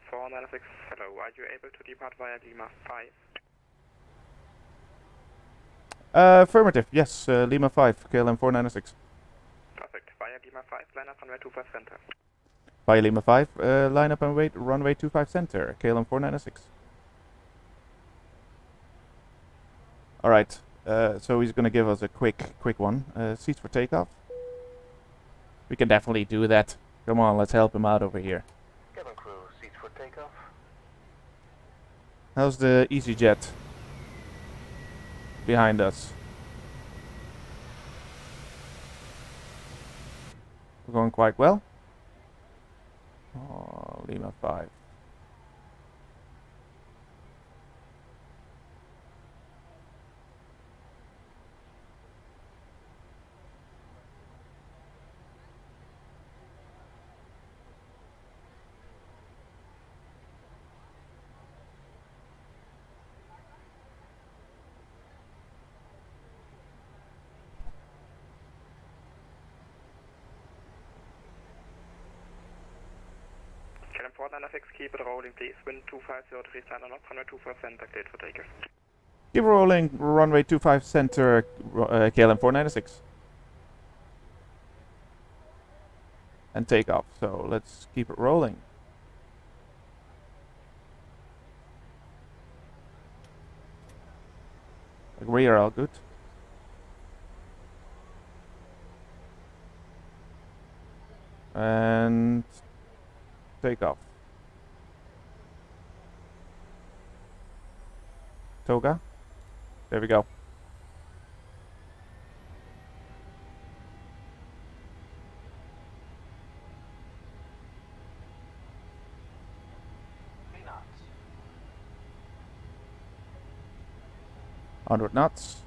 [SPEAKER 11] 496, hello, are you able to depart via Lima 5?
[SPEAKER 1] Affirmative, yes, Lima 5, KLM 496.
[SPEAKER 11] Perfect, via Lima 5, line up runway 25 center.
[SPEAKER 1] Via Lima 5, line up and wait, runway 25 center, KLM 496. Alright, so he's gonna give us a quick one. Seats for takeoff. We can definitely do that. Come on, let's help him out over here.
[SPEAKER 9] Cabin crew, seats for takeoff.
[SPEAKER 1] How's the EasyJet behind us? We're going quite well. Oh, Lima 5.
[SPEAKER 11] KLM 496, keep it rolling please, wind 250, sign on up, runway 24 center, cleared for takeoff.
[SPEAKER 1] Keep rolling, runway 25 center, KLM 496. And take off, so let's keep it rolling. We are all good. And take off. Toga. There we go. 100 knots.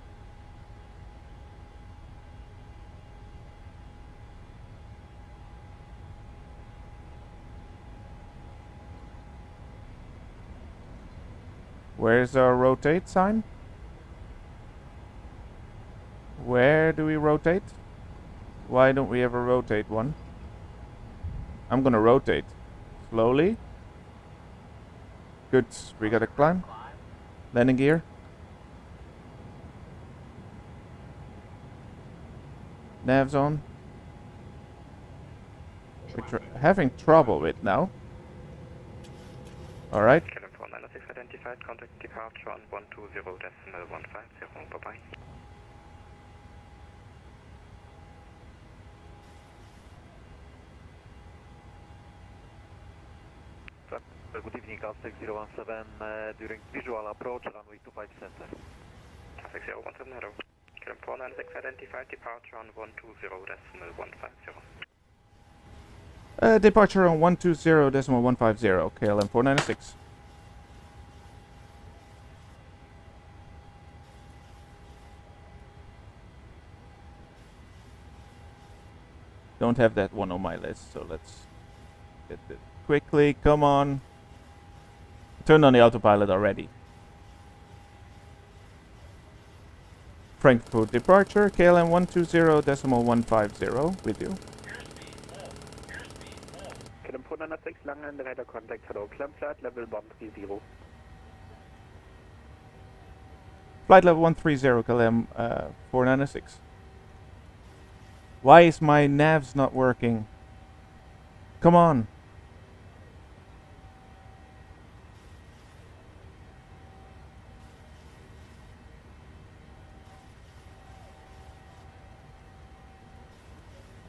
[SPEAKER 1] Where's our rotate sign? Where do we rotate? Why don't we ever rotate one? I'm gonna rotate. Slowly. Good, we gotta climb. Landing gear. Nav's on. We're having trouble with now. Alright.
[SPEAKER 11] KLM 496 identified, contact departure on 120.150, bye-bye.
[SPEAKER 12] Good evening, Aztec 017, during visual approach, runway 25 center.
[SPEAKER 11] Aztec 017, hello. KLM 496 identified, departure on 120.150.
[SPEAKER 1] Departure on 120.150, KLM 496. Don't have that one on my list, so let's get it quickly. Come on. Turn on the autopilot already. Frankfurt departure, KLM 120.150 with you.
[SPEAKER 5] KLM 496, Langen, radar contact, hello, climb flight level 130.
[SPEAKER 1] Flight level 130, KLM 496. Why is my navs not working? Come on.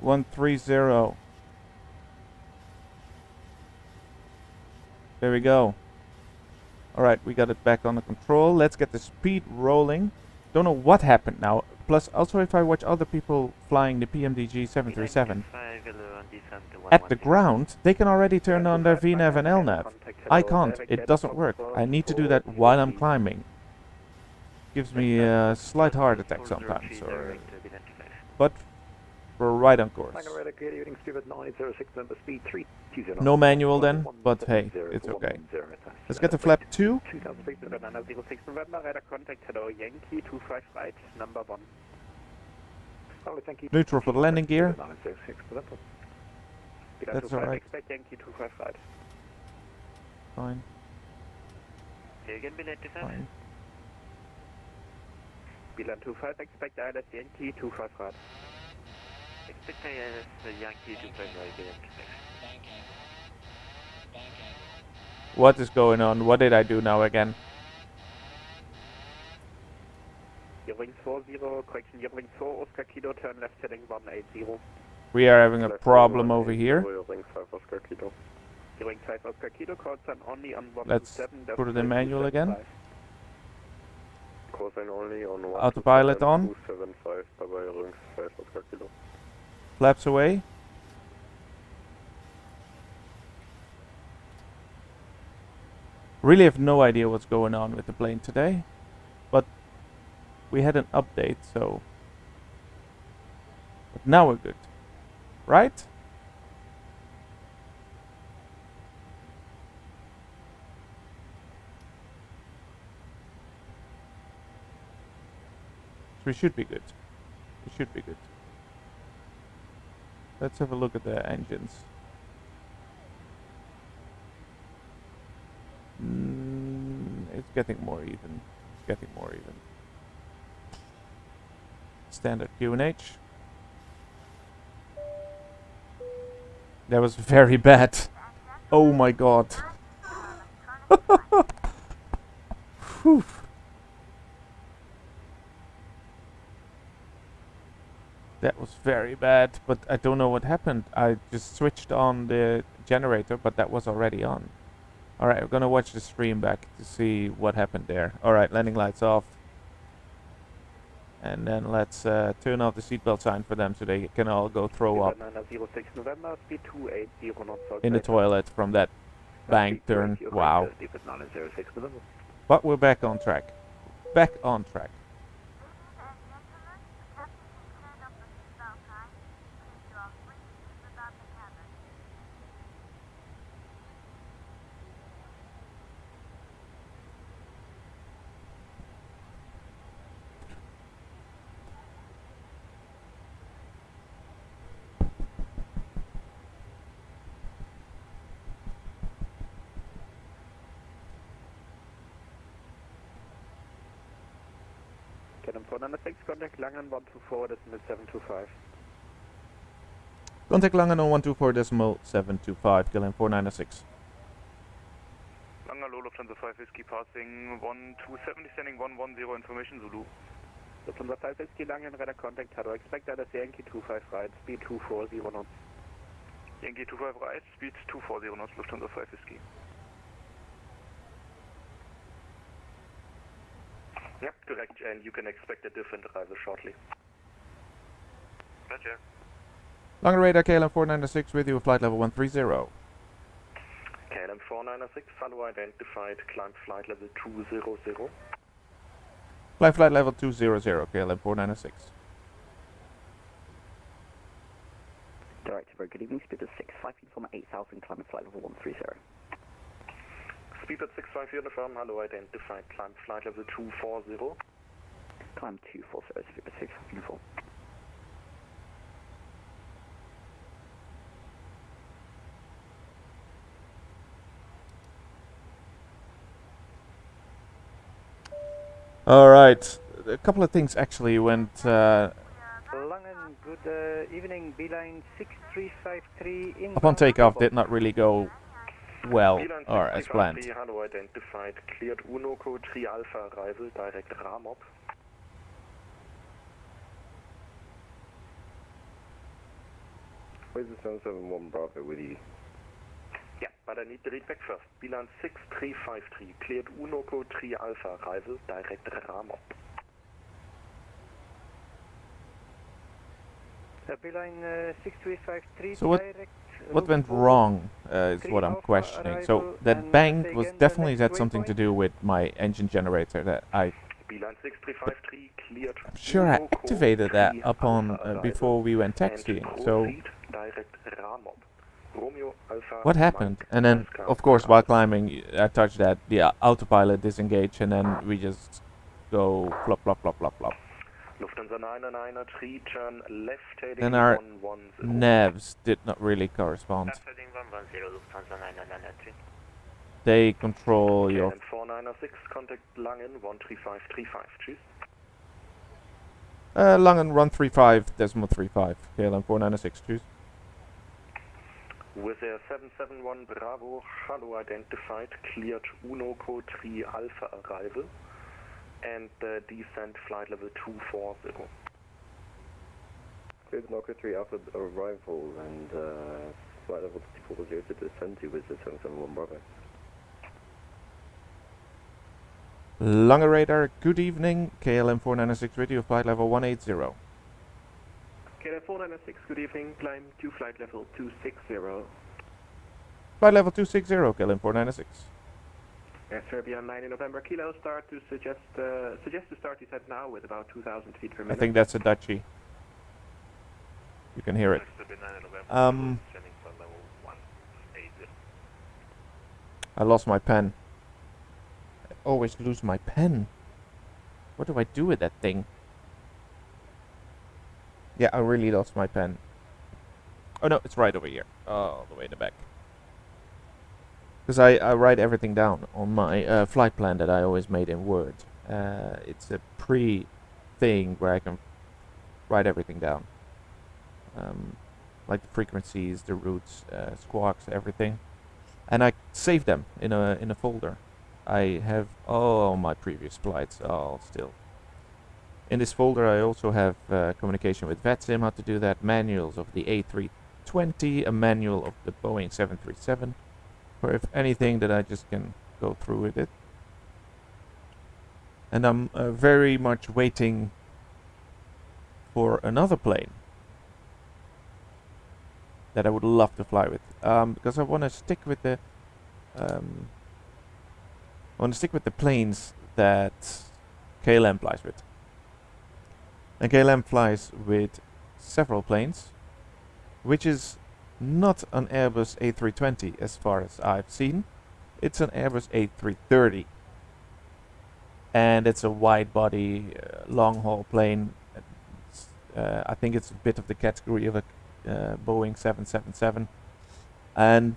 [SPEAKER 1] One 130. There we go. Alright, we got it back under control. Let's get the speed rolling. Don't know what happened now. Plus, also if I watch other people flying the PMDG 737 at the ground, they can already turn on their VNAV and LNAV. I can't. It doesn't work. I need to do that while I'm climbing. Gives me a slight heart attack sometimes. But we're right on course. No manual then, but hey, it's okay. Let's get to flap 2. Neutral for the landing gear. That's alright. Fine. Fine.
[SPEAKER 5] Bilan 25, expect ILS Yankee 25 right.
[SPEAKER 12] Expect ILS Yankee 25 right,
[SPEAKER 1] What is going on? What did I do now again?
[SPEAKER 5] Eurowings 40, correction, Eurowings 4, Oscar Kilo, turn left heading 180.
[SPEAKER 1] We are having a problem over here.
[SPEAKER 5] Eurowings 5, Oscar Kilo. Eurowings 5, Oscar Kilo, call sign only on 127.
[SPEAKER 1] Let's put it in manual again.
[SPEAKER 8] Call sign only on
[SPEAKER 1] Autopilot on.
[SPEAKER 8] 275, bye-bye, Eurowings 5, Oscar Kilo.
[SPEAKER 1] Flaps away. Really have no idea what's going on with the plane today, but we had an update, so but now we're good, right? We should be good. We should be good. Let's have a look at the engines. It's getting more even. It's getting more even. Standard QNH. That was very bad. Oh my god. Whew. That was very bad, but I don't know what happened. I just switched on the generator, but that was already on. Alright, we're gonna watch the stream back to see what happened there. Alright, landing lights off. And then let's turn off the seatbelt sign for them so they can all go throw up in the toilet from that bank turn. Wow. But we're back on track. Back on track.
[SPEAKER 8] KLM 496, contact Langen 124 decimal 725.
[SPEAKER 1] Contact Langen on 124.725, KLM 496.
[SPEAKER 7] Langer Low, Lufthansa 5 Whiskey passing 127, descending 110, information Zulu.
[SPEAKER 8] Lufthansa 5 Whiskey Langen, radar contact, how do I expect that as Yankee 25 right, speed 240 knots.
[SPEAKER 7] Yankee 25 right, speed 240 knots, Lufthansa 5 Whiskey.
[SPEAKER 6] Yep, correct, and you can expect a different arrival shortly.
[SPEAKER 7] Roger.
[SPEAKER 1] Langer radar KLM 496 with you, flight level 130.
[SPEAKER 6] KLM 496, follow identified, climb flight level 200.
[SPEAKER 1] Flight level 200, KLM 496.
[SPEAKER 10] Director, good evening, speed of 65, inform 8000, climb flight level 130.
[SPEAKER 6] Speed at 65 uniform, hello identified, climb flight level 240.
[SPEAKER 10] Climb 240, speed at 65 uniform.
[SPEAKER 1] Alright, a couple of things actually went
[SPEAKER 13] Langen, good evening, Beeline 6353 in.
[SPEAKER 1] upon takeoff did not really go well or as planned.
[SPEAKER 6] Hello identified, cleared Uno code 3 Alpha arrival, direct Ramop.
[SPEAKER 14] Where's the 771 Bravo with you?
[SPEAKER 6] Yeah, but I need the read back first. Beeline 6353, cleared Uno code 3 Alpha arrival, direct Ramop.
[SPEAKER 13] Beeline 6353
[SPEAKER 1] So what went wrong is what I'm questioning. So that bang was definitely had something to do with my engine generator that I'm sure I activated that upon before we went taxiing. So what happened? And then of course while climbing I touched that the autopilot disengaged and then we just go flop flop flop flop flop.
[SPEAKER 6] Lufthansa 993, turn left heading
[SPEAKER 1] Then our
[SPEAKER 6] 110.
[SPEAKER 1] navs did not really correspond.
[SPEAKER 15] Left heading 110, Lufthansa 993.
[SPEAKER 1] They control your...
[SPEAKER 6] KLM 496, contact Langen 13535, tschüss.
[SPEAKER 1] Langen 135.35, KLM 496, tschüss.
[SPEAKER 6] With a 771 Bravo, hello identified, cleared Uno code 3 Alpha arrival. And descent flight level 240.
[SPEAKER 14] Cleared Nokia 3 Alpha arrival and flight level 240 to descend to with the 771 Bravo.
[SPEAKER 1] Langer radar, good evening, KLM 496 radio, flight level 180.
[SPEAKER 16] KLM 496, good evening, climb to flight level 260.
[SPEAKER 1] Flight level 260, KLM 496.
[SPEAKER 16] Serbia 9 in November, Kilo, start to suggest to start descent now with about 2,000 feet per minute.
[SPEAKER 1] I think that's a Dutchie. You can hear it. I lost my pen. I always lose my pen. What do I do with that thing? Yeah, I really lost my pen. Oh no, it's right over here. All the way in the back. Because I write everything down on my flight plan that I always made in Word. It's a pre-thing where I can write everything down. Like the frequencies, the routes, squawks, everything. And I save them in a folder. I have all my previous flights all still. In this folder I also have communication with Vatsim, how to do that, manuals of the A320, a manual of the Boeing 737. Or if anything that I just can go through with it. And I'm very much waiting for another plane that I would love to fly with, because I want to stick with the planes that KLM flies with. And KLM flies with several planes, which is not an Airbus A320 as far as I've seen. It's an Airbus A330. And it's a wide body, long haul plane. I think it's a bit of the category of a Boeing 777. And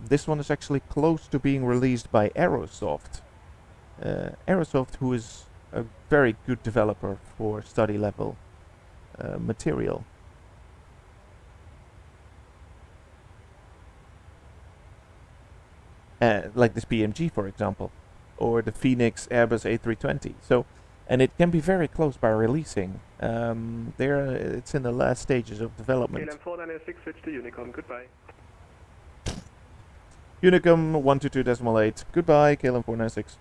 [SPEAKER 1] this one is actually close to being released by Aerosoft. Aerosoft, who is a very good developer for study level material. Like this PMG, for example, or the Phoenix Airbus A320. So, and it can be very close by releasing. It's in the last stages of development.
[SPEAKER 16] KLM 496, switch to Unicom. Goodbye.
[SPEAKER 1] Unicom 122.8. Goodbye, KLM 496.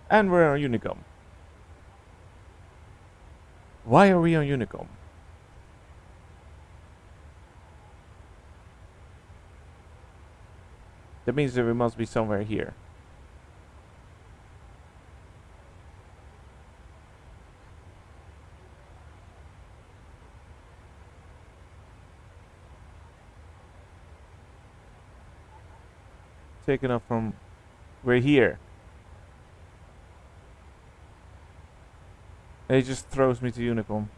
[SPEAKER 1] And we're on Unicom. Why are we on Unicom? That means that we must be somewhere here. Taken off from... We're here. It just throws me to Unicom.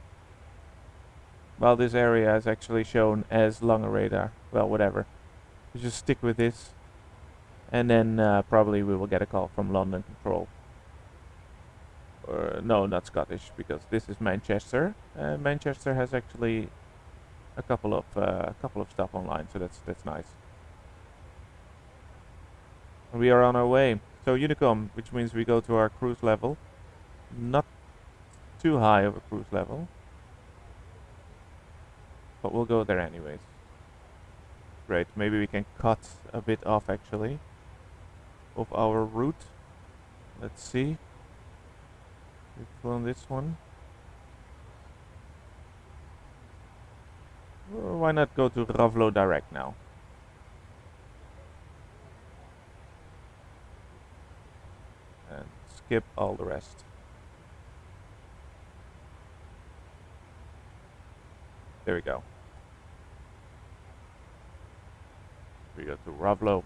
[SPEAKER 1] Well, this area is actually shown as Lange radar. Well, whatever. We just stick with this. And then probably we will get a call from London Control. No, not Scottish, because this is Manchester. Manchester has actually a couple of stuff online, so that's nice. We are on our way. So Unicom, which means we go to our cruise level. Not too high of a cruise level, but we'll go there anyways. Great, maybe we can cut a bit off actually of our route. Let's see. We've flown this one. Well, why not go to Ravlo direct now? And skip all the rest. There we go. We go to Ravlo.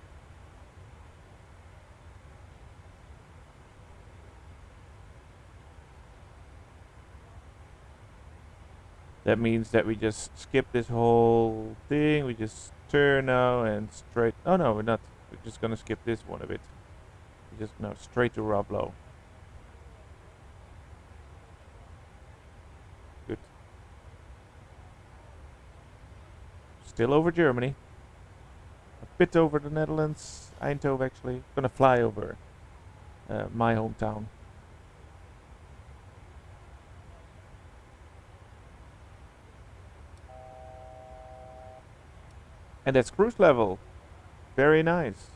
[SPEAKER 1] That means that we just skip this whole thing. We just turn now and straight. Oh no, we're not. We're just gonna skip this one a bit. We just now straight to Ravlo. Good. Still over Germany. A bit over the Netherlands. Eindhoven actually. Gonna fly over my hometown. And that's cruise level. Very nice.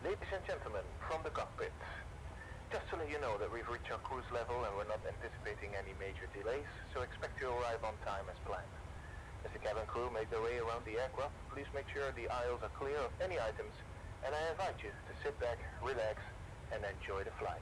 [SPEAKER 9] Ladies and gentlemen, from the cockpit. Just to let you know that we've reached our cruise level and we're not anticipating any major delays, so expect to arrive on time as planned. As the cabin crew make their way around the aircraft, please make sure the aisles are clear of any items, and I invite you to sit back, relax, and enjoy the flight.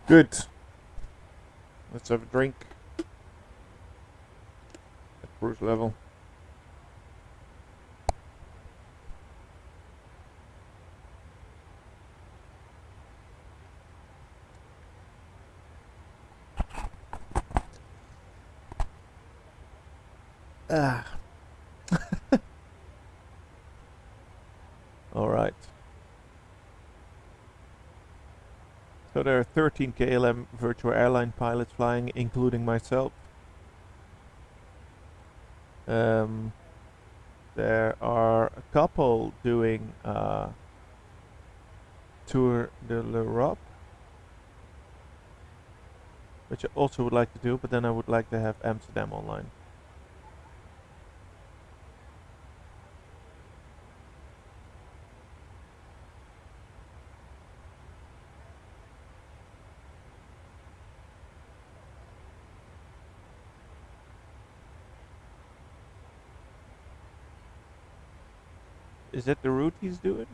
[SPEAKER 1] Good. Let's have a drink. At cruise level. Ah. All right. So there are 13 KLM virtual airline pilots flying, including myself. There are a couple doing Tour de l'Europe, which I also would like to do, but then I would like to have Amsterdam online. Is that the route he's doing?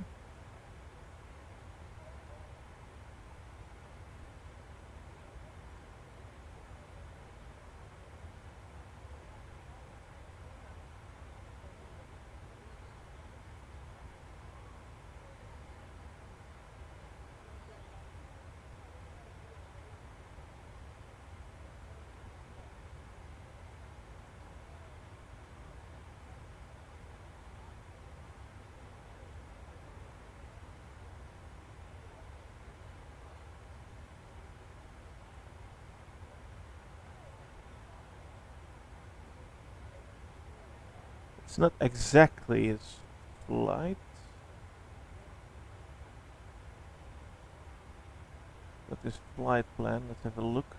[SPEAKER 1] It's not exactly his flight, but his flight plan. Let's have a look.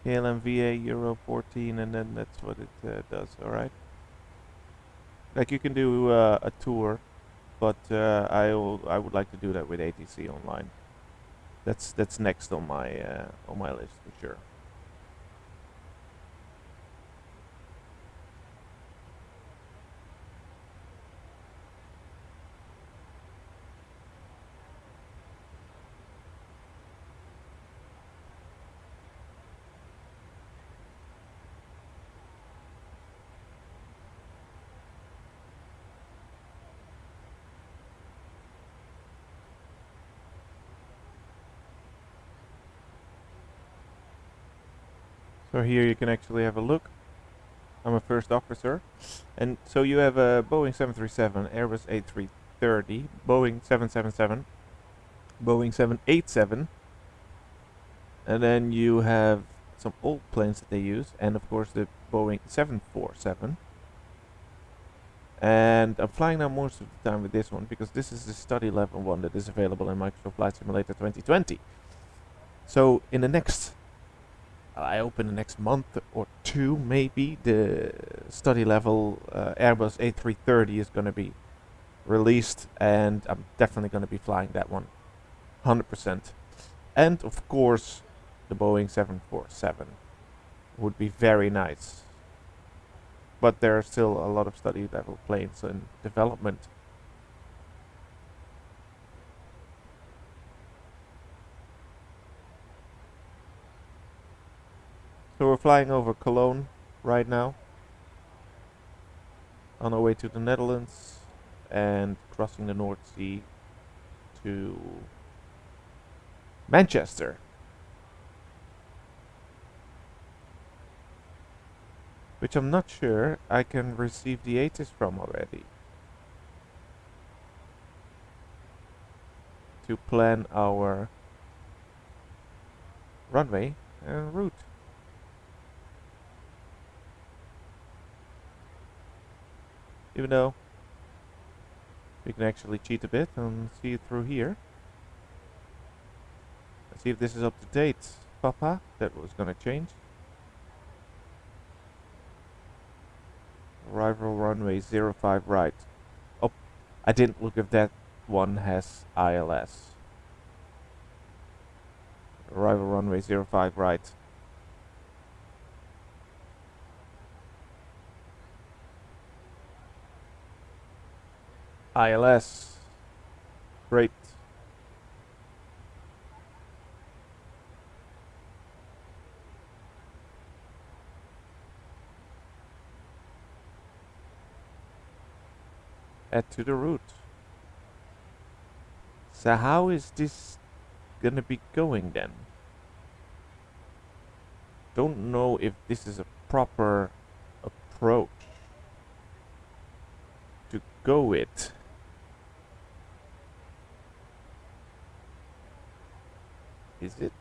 [SPEAKER 1] KLM VA Euro 14, and then that's what it does. All right. Like you can do a tour, but I would like to do that with ATC online. That's next on my list for sure. So here you can actually have a look. I'm a first officer. And so you have a Boeing 737, Airbus A330, Boeing 777, Boeing 787, and then you have some old planes that they use, and of course the Boeing 747. And I'm flying now most of the time with this one because this is the study level one that is available in Microsoft Flight Simulator 2020. So in the next, I hope in the next month or two, maybe, the study level Airbus A330 is going to be released, and I'm definitely going to be flying that one, 100%. And of course, the Boeing 747 would be very nice. But there are still a lot of study level planes in development. So we're flying over Cologne right now, on our way to the Netherlands, and crossing the North Sea to Manchester. Which I'm not sure I can receive the ATIS from already. To plan our runway and route. Even though we can actually cheat a bit and see it through here. Let's see if this is up to date. Papa, that was gonna change. Arrival runway 05 right. Oh, I didn't look if that one has ILS. Arrival runway 05 right. ILS. Great. Add to the route. So how is this gonna be going then? Don't know if this is a proper approach to go with. Is it?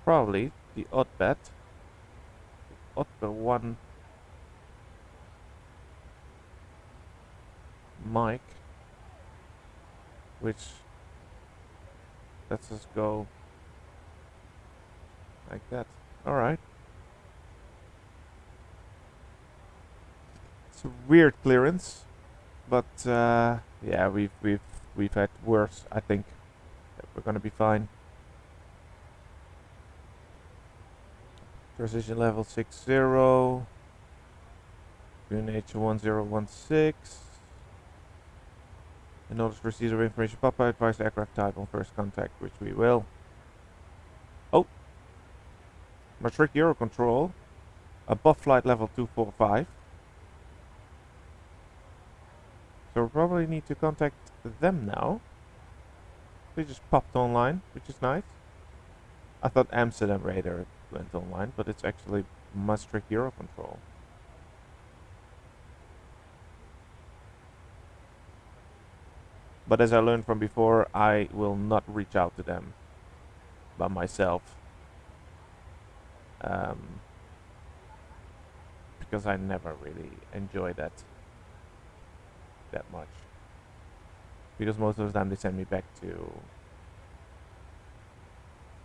[SPEAKER 1] Probably the odd bet. Odd bet one mic, which lets us go like that. All right. It's a weird clearance, but yeah, we've had worse. I think we're gonna be fine. Precision level 60. UNH 1016. In notice receipt of information Papa advise aircraft type on first contact, which we will. Oh! Maastricht Eurocontrol. Above flight level 245. So we probably need to contact them now. They just popped online, which is nice. I thought Amsterdam radar went online, but it's actually Maastricht Eurocontrol. But as I learned from before, I will not reach out to them by myself. Because I never really enjoy that much. Because most of the time they send me back to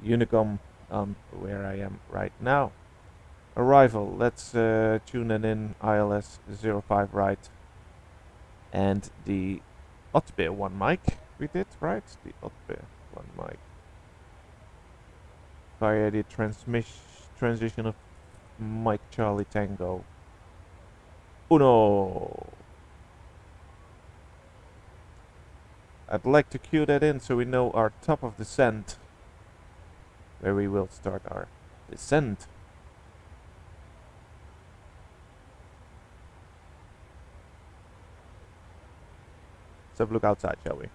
[SPEAKER 1] Unicom, where I am right now. Arrival, let's tune it in, ILS 05 right. And the Otbe 1 mic, we did, right? The Otbe 1 mic. Via the transition of Mike Charlie Tango. Uno! I'd like to cue that in so we know our top of descent, where we will start our descent. Let's have a look outside, shall we?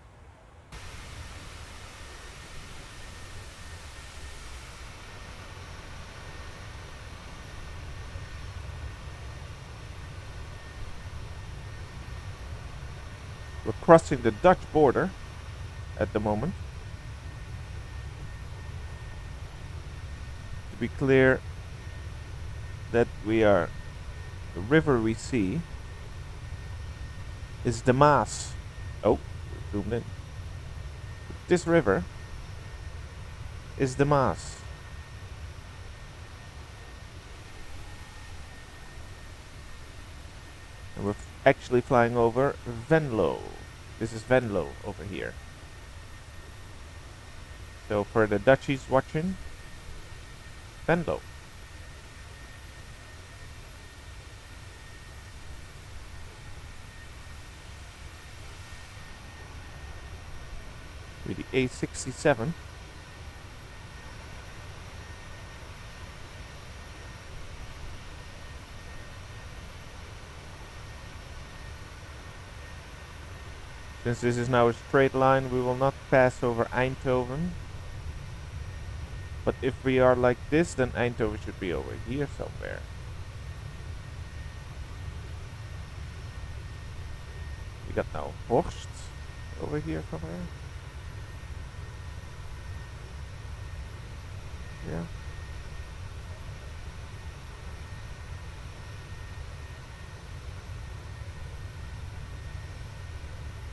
[SPEAKER 1] We're crossing the Dutch border at the moment. To be clear, that the river we see is the Maas. Oh, zoomed in. This river is the Maas. And we're actually flying over Venlo. This is Venlo over here. So for the Dutchies watching, Venlo. With the A67. Since this is now a straight line, we will not pass over Eindhoven. But if we are like this, then Eindhoven should be over here somewhere. We got now Horst over here somewhere. Yeah.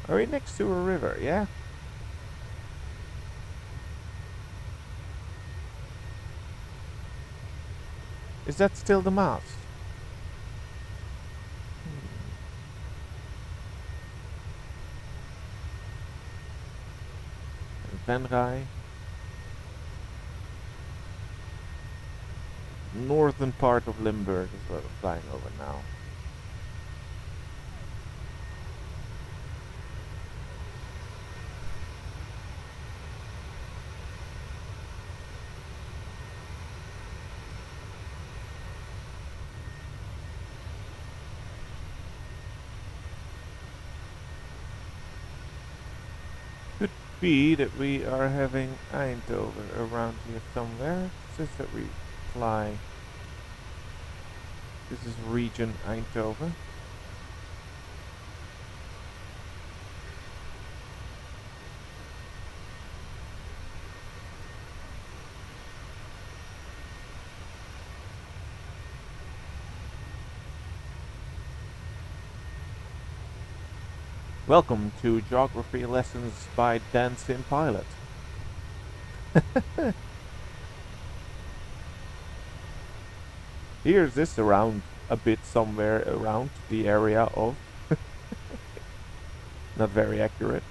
[SPEAKER 1] Are we next to a river? Yeah. Is that still the Maas? And Venray. Northern part of Limburg is where we're flying over now. be that we are having Eindhoven around here somewhere. It says that we fly. This is region Eindhoven. Welcome to Geography Lessons by Dancing Pilot. Here's this around a bit somewhere around the area of. Not very accurate.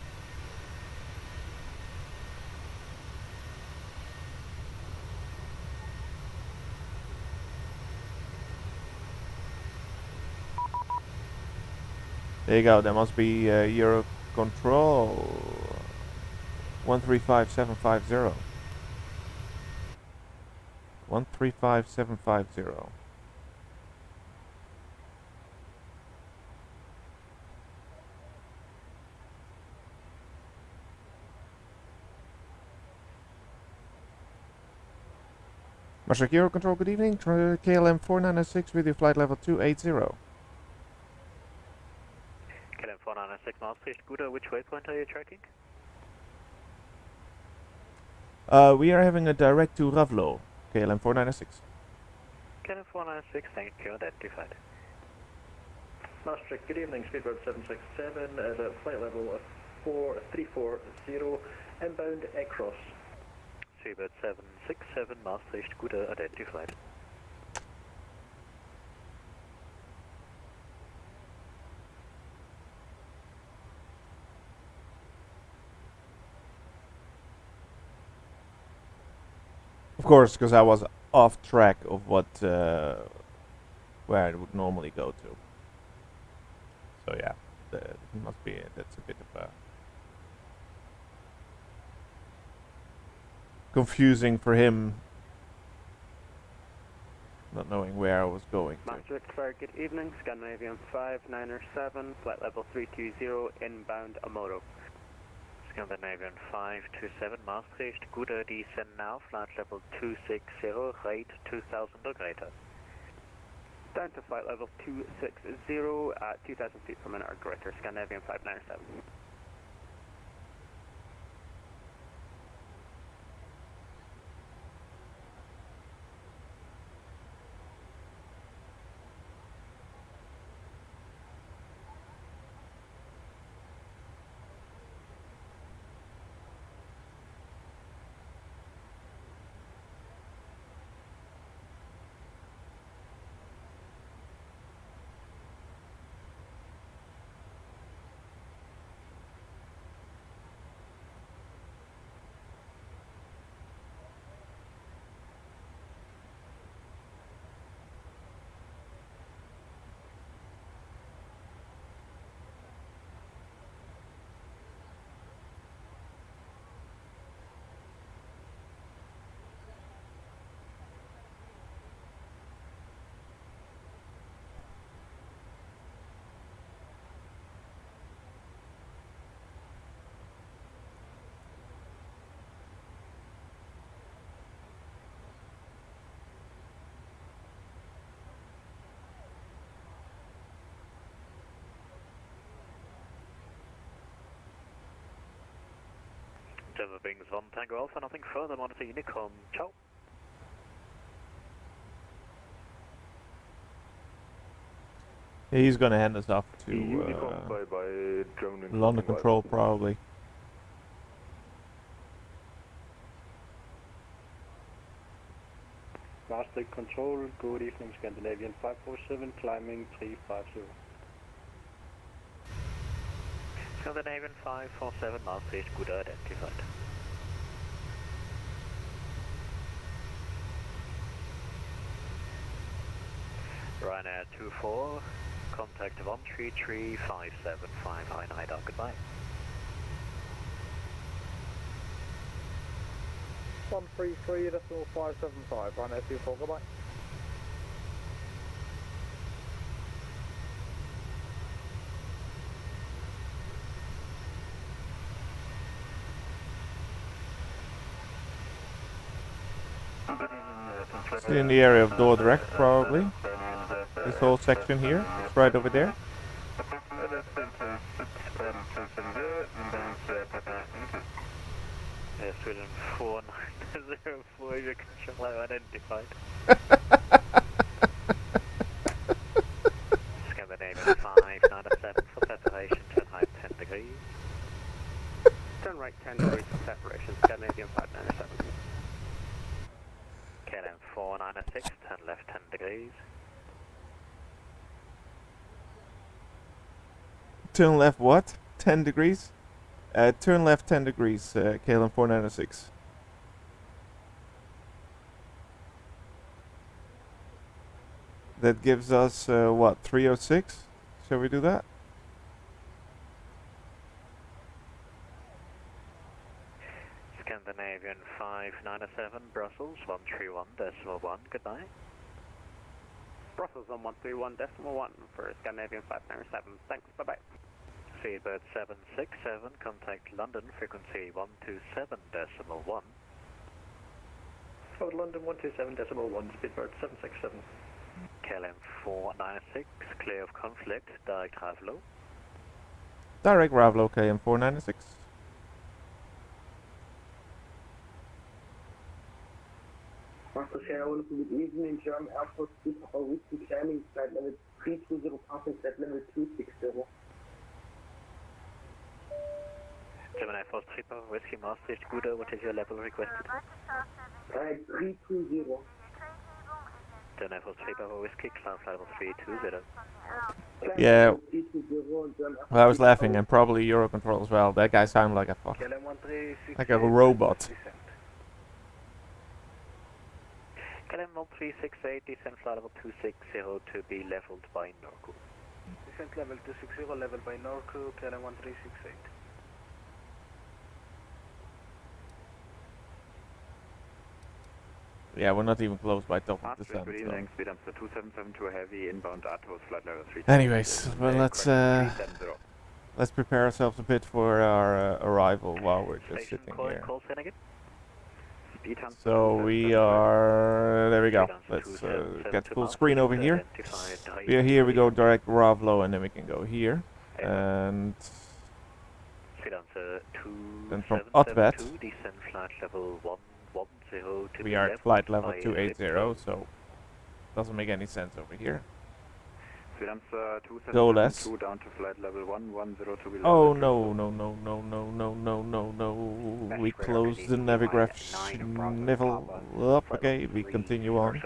[SPEAKER 1] There you go, that must be Euro Control 135750. 135750. Master Euro Control, good evening. KLM 4996 with your flight level 280.
[SPEAKER 12] KLM 496 Maastricht, Gouda, which waypoint are you tracking?
[SPEAKER 1] We are having a direct to Ravlo, KLM 496.
[SPEAKER 12] KLM 496, thank you, identified.
[SPEAKER 14] Maastricht, good evening, speedbird 767 at a flight level of 4340, inbound across.
[SPEAKER 12] Speedbird 767, Maastricht, Gouda, identified.
[SPEAKER 1] Of course, because I was off track of what where it would normally go to. So yeah, must be that's a bit of a confusing for him, not knowing where I was going to.
[SPEAKER 17] Maastricht, very good evening. Scandinavian 597, flight level 320, inbound Amoro.
[SPEAKER 12] Scandinavian 527, Maastricht, Gouda, descend now, flight level 260, rate 2000 or greater.
[SPEAKER 17] Down to flight level 260 at 2000 feet per minute or greater, Scandinavian 597.
[SPEAKER 12] Denver Bings 1 Tango Alpha, nothing further, monitor Unicorn, ciao.
[SPEAKER 1] Yeah, he's gonna hand us off to
[SPEAKER 8] Unicorn by drone
[SPEAKER 1] London Control probably.
[SPEAKER 18] Maastricht Control, good evening, Scandinavian 547, climbing 350.
[SPEAKER 12] Scandinavian 547, Maastricht, Gouda, identified. Ryanair 24, contact 1335755, High goodbye.
[SPEAKER 8] 133.575, Ryanair 24, goodbye.
[SPEAKER 1] It's in the area of Dordrecht, probably. This whole section here. It's right over there.
[SPEAKER 12] Sweden 4904, your control unidentified. Scandinavian 597 for separation, turn right 10 degrees.
[SPEAKER 17] Turn right 10 degrees for separation, Scandinavian 597.
[SPEAKER 12] KLM 496, turn left 10 degrees.
[SPEAKER 1] Turn left what? 10 degrees? Turn left 10 degrees, KLM 496. That gives us, what, 306? Shall we do that?
[SPEAKER 12] Scandinavian 597, Brussels 131.1, goodbye.
[SPEAKER 17] Brussels on 131.1 for Scandinavian 597. Thanks, bye-bye.
[SPEAKER 12] Speedbird 767, contact London, frequency 127.1.
[SPEAKER 8] South London 127.1, Speedbird 767.
[SPEAKER 12] KLM 496, clear of conflict, direct Ravlo.
[SPEAKER 1] Direct Ravlo, KLM 496.
[SPEAKER 19] Master Sierra 1 good evening, German Airport, Papa Whiskey climbing, flight level 320, passing flight level 260.
[SPEAKER 12] German Air Force 3 Papa Whiskey Maastricht, Guda, what is your level requested?
[SPEAKER 19] 320.
[SPEAKER 12] German Air Force 3 Papa Whiskey, climb flight level 320.
[SPEAKER 1] Yeah. Well, I was laughing, and probably Eurocontrol as well. That guy sounded like a fucking... like a robot.
[SPEAKER 12] KLM 1368, descent flight level 260 to be leveled by Norco.
[SPEAKER 13] Descent level 260, leveled by Norco, KLM 1368.
[SPEAKER 1] Yeah, we're not even close by top of the sun.
[SPEAKER 20] Good evening, speed up to 2772 heavy, inbound Atos, flight level 3.
[SPEAKER 1] Anyways, well, let's prepare ourselves a bit for our arrival while we're just sitting here. So we are, there we go. Let's get full screen over here. We are here, we go direct Ravlo, and then we can go here. And then from Otvet,
[SPEAKER 12] descent flight level 110 to
[SPEAKER 1] we are at flight level 280, so doesn't make any sense over here. Go less.
[SPEAKER 20] Down to flight level 110 to be
[SPEAKER 1] oh no, no, no, no, no, no, no, no, no. We close the navigation level up. Okay, we continue on.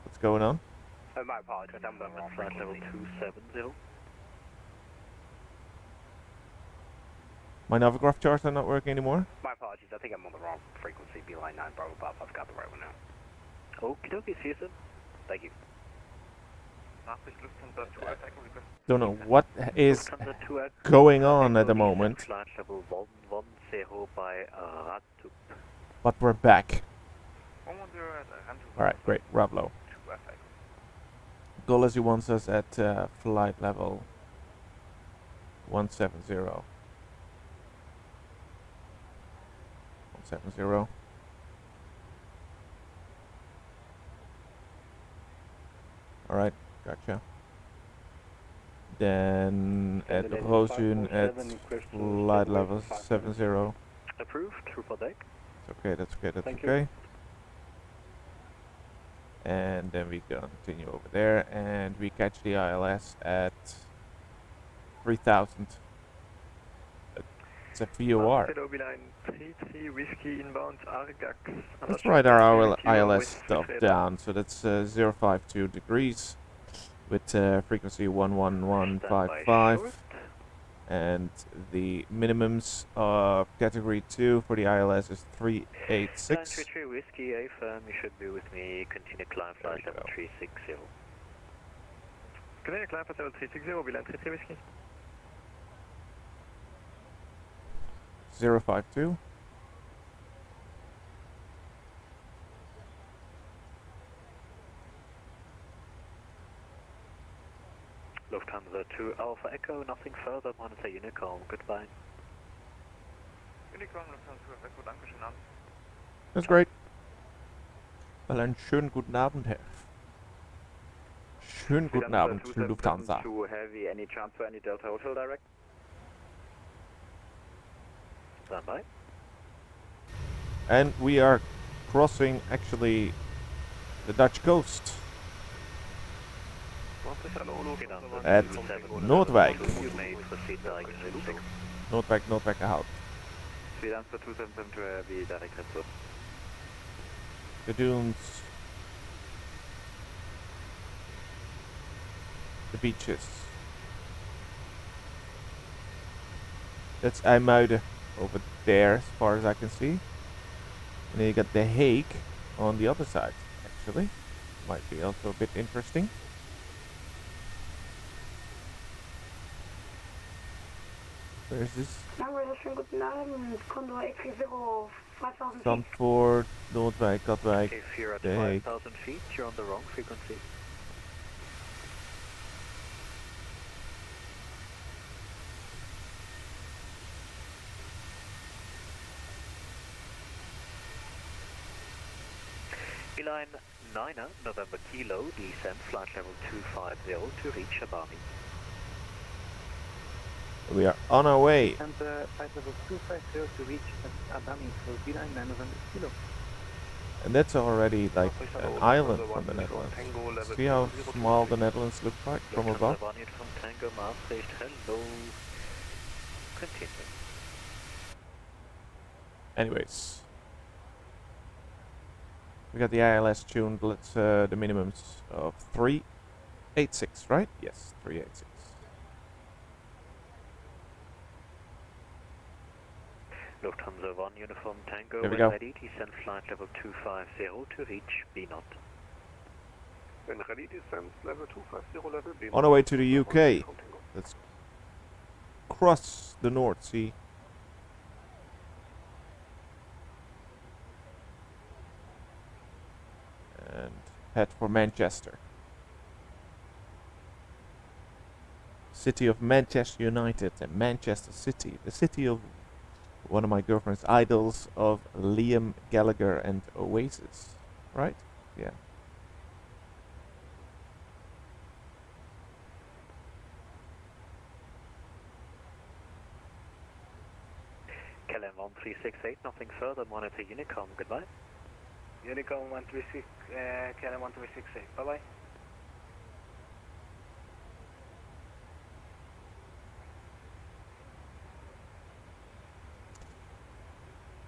[SPEAKER 1] What's going on?
[SPEAKER 17] My apologies, I'm on
[SPEAKER 12] flight level 270.
[SPEAKER 1] My Navigraph charts are not working anymore?
[SPEAKER 17] My apologies, I think I'm on the wrong frequency, beeline 9 Bravo Pop, I've got the right one now.
[SPEAKER 12] Okie dokie, see you soon. Thank you.
[SPEAKER 1] Don't know what is going on at the moment.
[SPEAKER 12] Flight level 110 by
[SPEAKER 1] But we're back. Alright, great. Ravlo. Golazi wants us at flight level 170. 170. Alright, gotcha. Then at Rosun at flight level 70.
[SPEAKER 12] Approved, triple deck.
[SPEAKER 1] It's okay, that's okay, that's okay. And then we continue over there, and we catch the ILS at 3000. It's a VOR. Let's write our ILS stuff down. So that's 052 degrees with frequency 11155. And the minimums of category 2 for the ILS is 386.
[SPEAKER 12] 933 Whiskey, A firm, you should be with me. Continue climb flight level 360.
[SPEAKER 8] Continue climb flight level 360, Beeline 33 Whiskey.
[SPEAKER 1] 052.
[SPEAKER 12] Lufthansa 2 Alpha Echo, nothing further, monitor Unicom, goodbye.
[SPEAKER 1] That's great. Well, einen schönen guten Abend, Herr. Schönen guten Abend, Lufthansa.
[SPEAKER 20] Too heavy, any chance for any Delta Hotel direct?
[SPEAKER 12] Stand by.
[SPEAKER 1] And we are crossing actually the Dutch coast at Noordwijk. Noordwijk out.
[SPEAKER 20] Speed answer 277 to heavy, direct report.
[SPEAKER 1] The dunes. The beaches. That's IJmuiden over there as far as I can see. And then you got The Hague on the other side, actually. Might be also a bit interesting. Where is this? Zandvoort, Noordwijk, Katwijk,
[SPEAKER 12] If you're at
[SPEAKER 1] The Hague.
[SPEAKER 12] 5,000 feet, you're on the wrong frequency. Line 9er, November Kilo, descend flight level 250 to reach Abami.
[SPEAKER 1] We are on our way.
[SPEAKER 13] And flight level 250 to reach Abami for B9 November Kilo.
[SPEAKER 1] And that's already like an island from the Netherlands. See how small the Netherlands looks like from above?
[SPEAKER 12] From Tango Maastricht, hello. Continue.
[SPEAKER 1] Anyways. We got the ILS tuned. Let's the minimums of 386, right? Yes, 386.
[SPEAKER 12] Lufthansa 1 Uniform Tango,
[SPEAKER 1] There we
[SPEAKER 12] when
[SPEAKER 1] go.
[SPEAKER 12] ready, descend flight level 250 to reach B0.
[SPEAKER 8] When ready, descend level 250, level B0.
[SPEAKER 1] On our way to the UK. Let's cross the North Sea. And head for Manchester. City of Manchester United and Manchester City. The city of one of my girlfriend's idols of Liam Gallagher and Oasis. Right? Yeah.
[SPEAKER 12] KLM 1368, nothing further, monitor Unicom, goodbye.
[SPEAKER 13] Unicom 136, KLM 1368, bye bye.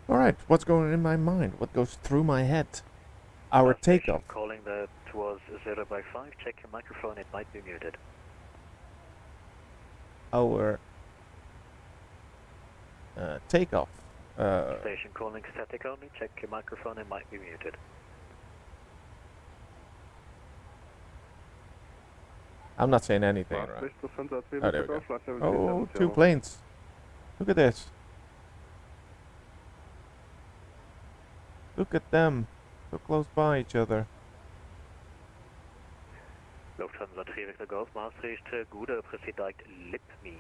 [SPEAKER 1] Alright, what's going on in my mind? What goes through my head? Our takeoff.
[SPEAKER 12] Calling that was 0 by 5, check your microphone, it might be muted.
[SPEAKER 1] Our takeoff.
[SPEAKER 12] Station calling static only, check your microphone, it might be muted.
[SPEAKER 1] I'm not saying anything, right? Oh, there we go. Oh, two planes. Look at this. Look at them. So close by each other.
[SPEAKER 12] Lufthansa 3 Victor Golf, Maastricht, Gude, proceed direct Lipme.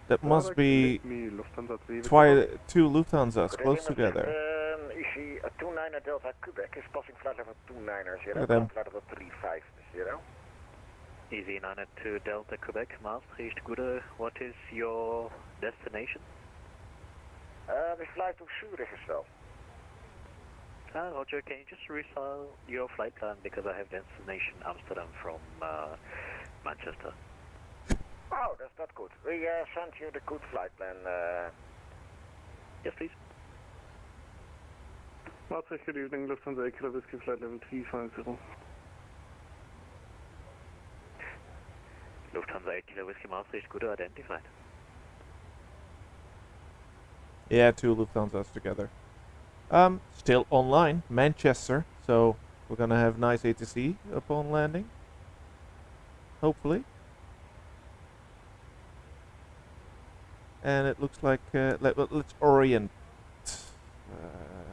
[SPEAKER 1] That must be two Lufthansas close together.
[SPEAKER 9] Easy 29er Delta Quebec is passing flight level 29er 0,
[SPEAKER 1] them.
[SPEAKER 9] flight level 350.
[SPEAKER 12] Easy 902 Delta Quebec, Maastricht, Gude, what is your destination?
[SPEAKER 9] We fly to Zurich as well.
[SPEAKER 12] Roger, can you just restyle your flight plan because I have destination Amsterdam from Manchester.
[SPEAKER 9] Oh, that's not good. We sent you the good flight plan.
[SPEAKER 12] Yes, please.
[SPEAKER 8] Maastricht, good evening, Lufthansa Kilo Whiskey flight level 350.
[SPEAKER 12] Lufthansa 8 Kilo Whiskey Maastricht, good identified.
[SPEAKER 1] Yeah, two Lufthansas together. Still online, Manchester, so we're gonna have nice ATC upon landing. Hopefully. And it looks like, let's orient,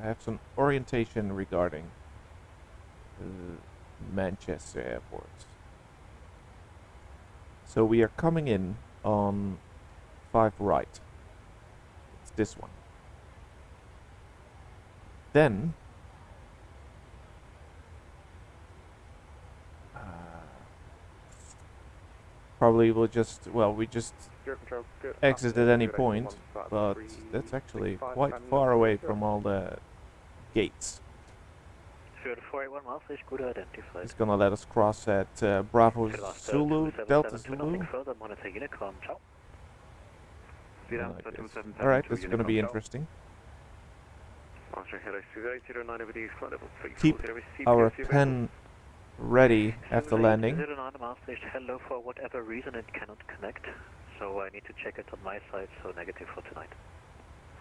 [SPEAKER 1] have some orientation regarding Manchester Airport. So we are coming in on 5 right. It's this one. Then probably we'll just, well, we just exit at any point, but that's actually quite far away from all the gates.
[SPEAKER 12] 481 miles, is good identified.
[SPEAKER 1] It's gonna let us cross at Bravo Zulu, Delta Zulu.
[SPEAKER 12] Nothing further, monitor Unicom, ciao.
[SPEAKER 1] Alright, this is gonna be interesting. Keep our pen ready after landing.
[SPEAKER 12] 09 miles, hello, for whatever reason it cannot connect, so I need to check it on my side, so negative for tonight.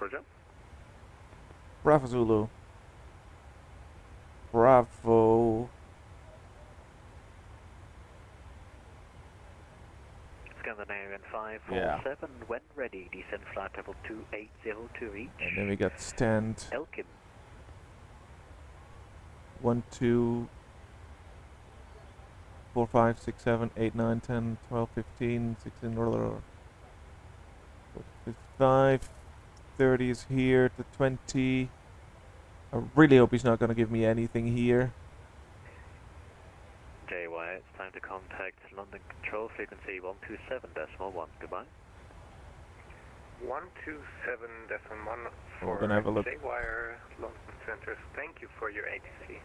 [SPEAKER 7] Roger.
[SPEAKER 1] Bravo Zulu. Bravo.
[SPEAKER 12] Scandinavian 547, when ready, descend flight level 280 to reach.
[SPEAKER 1] And then we got stand
[SPEAKER 12] Elkim.
[SPEAKER 1] 1, 2, 4, 5, 6, 7, 8, 9, 10, 12, 15, 16, 55, 30 is here to 20. I really hope he's not going to give me anything here.
[SPEAKER 12] JY, it's time to contact London Control, frequency 127.1, goodbye.
[SPEAKER 9] 127.1
[SPEAKER 1] We're going to have a look.
[SPEAKER 9] JY London Centers, thank you for your ATC.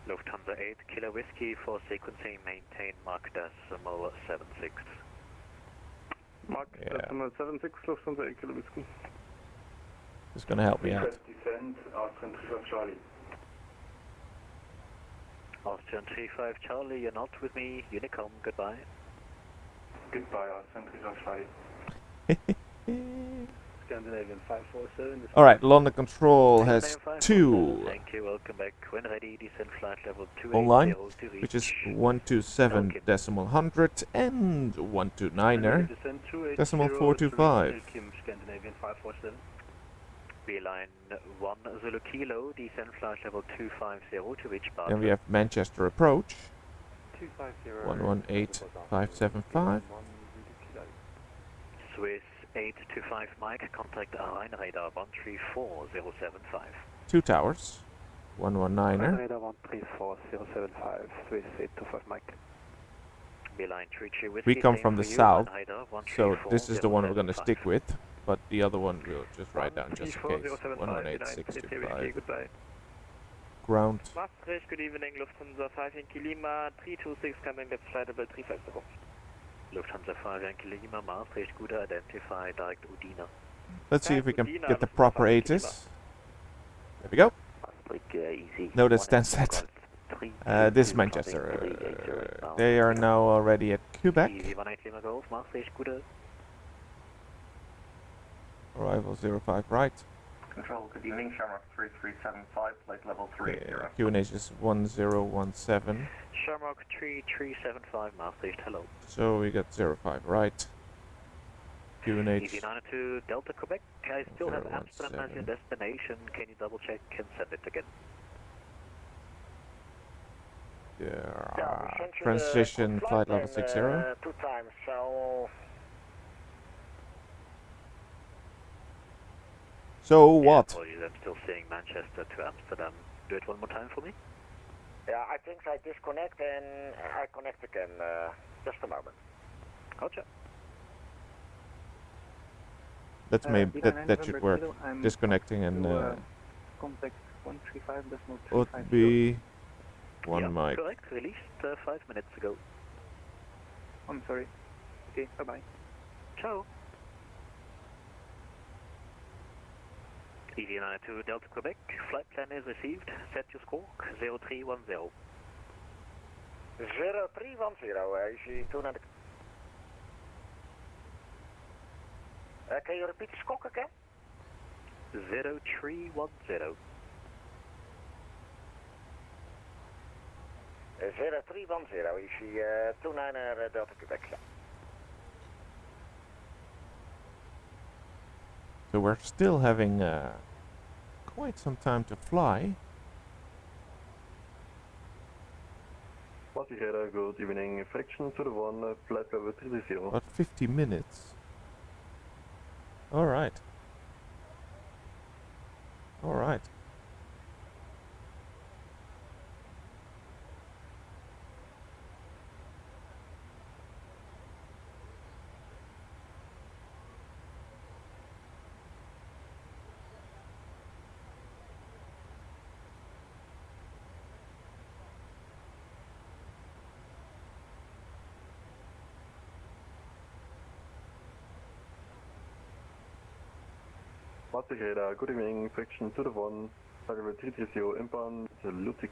[SPEAKER 12] Lufthansa 8, Kilo Whiskey for sequencing, maintain Mark Decimal 76.
[SPEAKER 8] Mark Decimal 76, Lufthansa 8, Kilo Whiskey.
[SPEAKER 1] It's going to help me out.
[SPEAKER 18] Descent, Austrian 35 Charlie.
[SPEAKER 12] Austrian 35 Charlie, you're not with me, Unicom, goodbye.
[SPEAKER 18] Goodbye, Austrian 35 Charlie. Scandinavian 547.
[SPEAKER 1] Alright, London Control has 2
[SPEAKER 12] Thank you, welcome back. When ready, descend flight level 280
[SPEAKER 1] online,
[SPEAKER 12] to reach.
[SPEAKER 1] which is 127.100 and 129er decimal 425.
[SPEAKER 18] Scandinavian 547.
[SPEAKER 12] Beeline 1 Zulu Kilo, descend flight level 250 to reach Bath.
[SPEAKER 1] Then we have Manchester approach
[SPEAKER 18] 250.
[SPEAKER 1] 118575.
[SPEAKER 12] Swiss 825 Mike, contact Rhine radar 134075.
[SPEAKER 1] 2 towers, 119er.
[SPEAKER 17] Radar 134075, Swiss 825 Mike.
[SPEAKER 12] Beeline 33 Whiskey.
[SPEAKER 1] We come from the south, so this is the one we're going to
[SPEAKER 12] 134-075.
[SPEAKER 1] stick with, but the other one we'll just write down just in case. 118625. Ground.
[SPEAKER 11] Maastricht, good evening, Lufthansa 5 Yankee Lima, 326 coming left flight level 350.
[SPEAKER 12] Lufthansa 5 Yankee Lima, Maastricht, good identify, direct Udina.
[SPEAKER 1] Let's see if we can get the proper ATIS. There we go. No, that's Stansted. This is Manchester. They are now already at Quebec. Arrival 05 right.
[SPEAKER 6] Control, good evening, Shamrock 3375, flight level 30.
[SPEAKER 1] QNH is 1017.
[SPEAKER 12] Shamrock 3375, Maastricht, hello.
[SPEAKER 1] So we got 05 right. QNH.
[SPEAKER 12] EV92 Delta Quebec, I still have Amsterdam as your destination. Can you double check and send it again?
[SPEAKER 1] Transition flight level 60.
[SPEAKER 9] 2 times,
[SPEAKER 1] So what?
[SPEAKER 12] Apologies, I'm still seeing Manchester to Amsterdam. Do it one more time for me.
[SPEAKER 9] Yeah, I think I disconnect and I connect again. Just a moment.
[SPEAKER 12] Gotcha.
[SPEAKER 1] That's maybe that should work. Disconnecting and
[SPEAKER 13] contact 135.350.
[SPEAKER 1] would be one mic.
[SPEAKER 12] Correct, released 5 minutes ago.
[SPEAKER 13] I'm sorry. Okay, bye bye.
[SPEAKER 12] Ciao. EV92 Delta Quebec, flight plan is received. Set your score 0310.
[SPEAKER 9] 0310, easy 290. Can you repeat the score again?
[SPEAKER 12] 0310.
[SPEAKER 9] 0310, easy 29 Delta Quebec.
[SPEAKER 1] So we're still having quite some time to fly.
[SPEAKER 8] Was
[SPEAKER 14] Master good evening. Friction to the 1, flight level 330.
[SPEAKER 1] About 50 minutes. Alright. Alright.
[SPEAKER 14] Master good evening. Friction to the 1, flight level 330, inbound Lutic.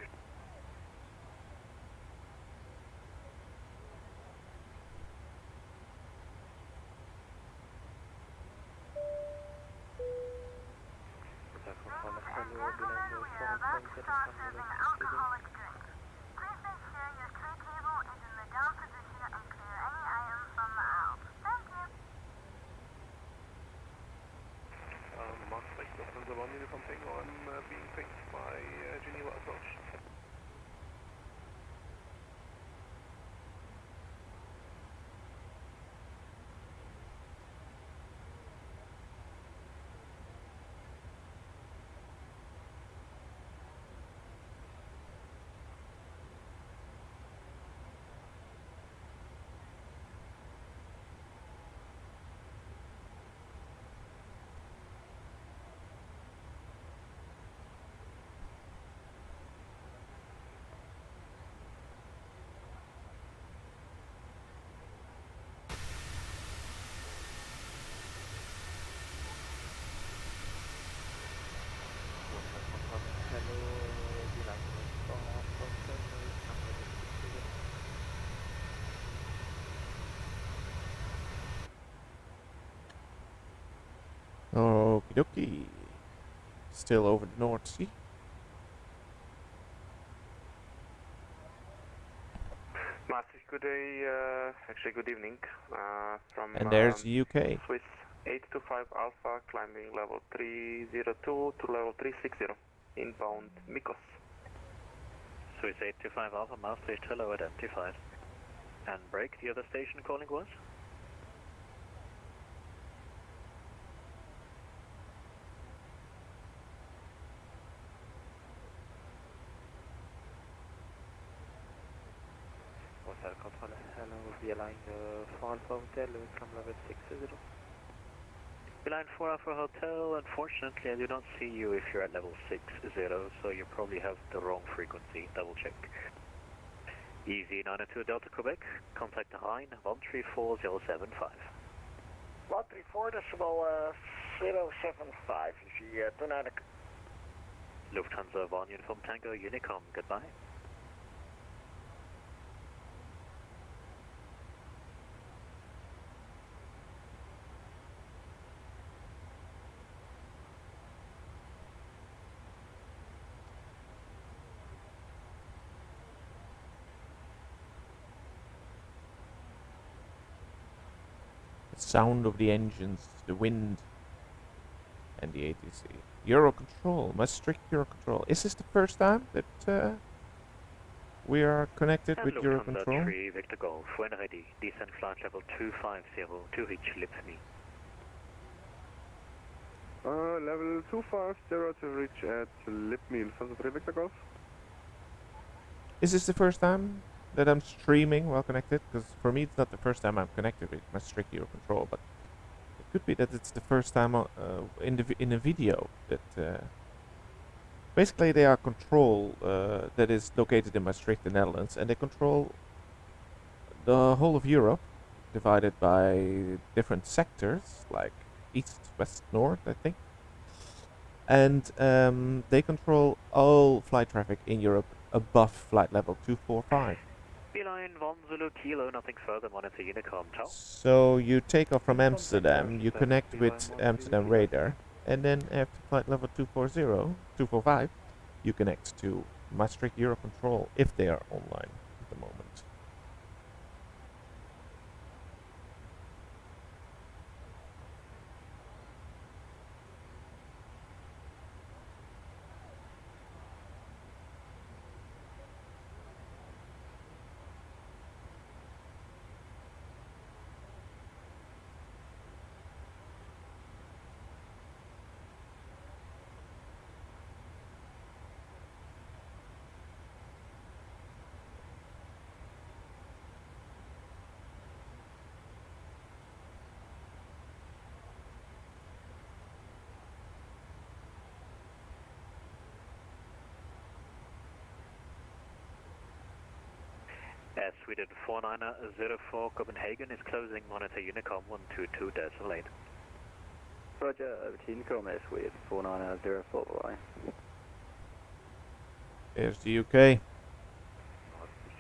[SPEAKER 14] Okie dokie. Still over the North Sea.
[SPEAKER 7] Massive, good day, actually good evening, from
[SPEAKER 1] And there's the UK.
[SPEAKER 7] Swiss 825 Alpha, climbing level 302 to level 360, inbound Mykonos.
[SPEAKER 12] Swiss 825 Alpha, Maastricht, hello, identified. And break, the other station calling was?
[SPEAKER 17] Hotel control, hello, V-Line 4 Alpha Hotel, climb level 60.
[SPEAKER 12] Line 4 Alpha Hotel, unfortunately I do not see you if you're at level 60, so you probably have the wrong frequency, double check. Easy 902 Delta Quebec, contact Rhein 134075.
[SPEAKER 21] 134.075, je toenadelijk.
[SPEAKER 12] Lufthansa 1 Uniform Tango Unicom, goodbye.
[SPEAKER 1] Sound of the engines, the wind, and the ATC. Eurocontrol, Maastricht Eurocontrol. Is this the first time that we are connected
[SPEAKER 12] and
[SPEAKER 1] with
[SPEAKER 12] Lufthansa
[SPEAKER 1] Eurocontrol?
[SPEAKER 12] 3 Victor Golf, when ready, descend flight level 250 to reach Lipny.
[SPEAKER 8] Level 250 to reach at Lipny, Lufthansa 3 Victor Golf.
[SPEAKER 1] Is this the first time that I'm streaming while connected? Because for me it's not the first time I'm connected with Maastricht Eurocontrol, but it could be that it's the first time in a video that basically they are control that is located in Maastricht, the Netherlands, and they control the whole of Europe, divided by different sectors like east, west, north, I think. And they control all flight traffic in Europe above flight level 245.
[SPEAKER 12] Beeline 1 Zulu Kilo, nothing further, monitor Unicom, ciao.
[SPEAKER 1] So you take off from Amsterdam, you connect with Amsterdam radar, and then after flight level 245, you connect to Maastricht Eurocontrol if they are online at the moment.
[SPEAKER 12] Sweden 4904 Copenhagen is closing, monitor Unicom 122.8.
[SPEAKER 10] Roger, over to Unicom, Sweden 4904, bye.
[SPEAKER 1] Here's the UK.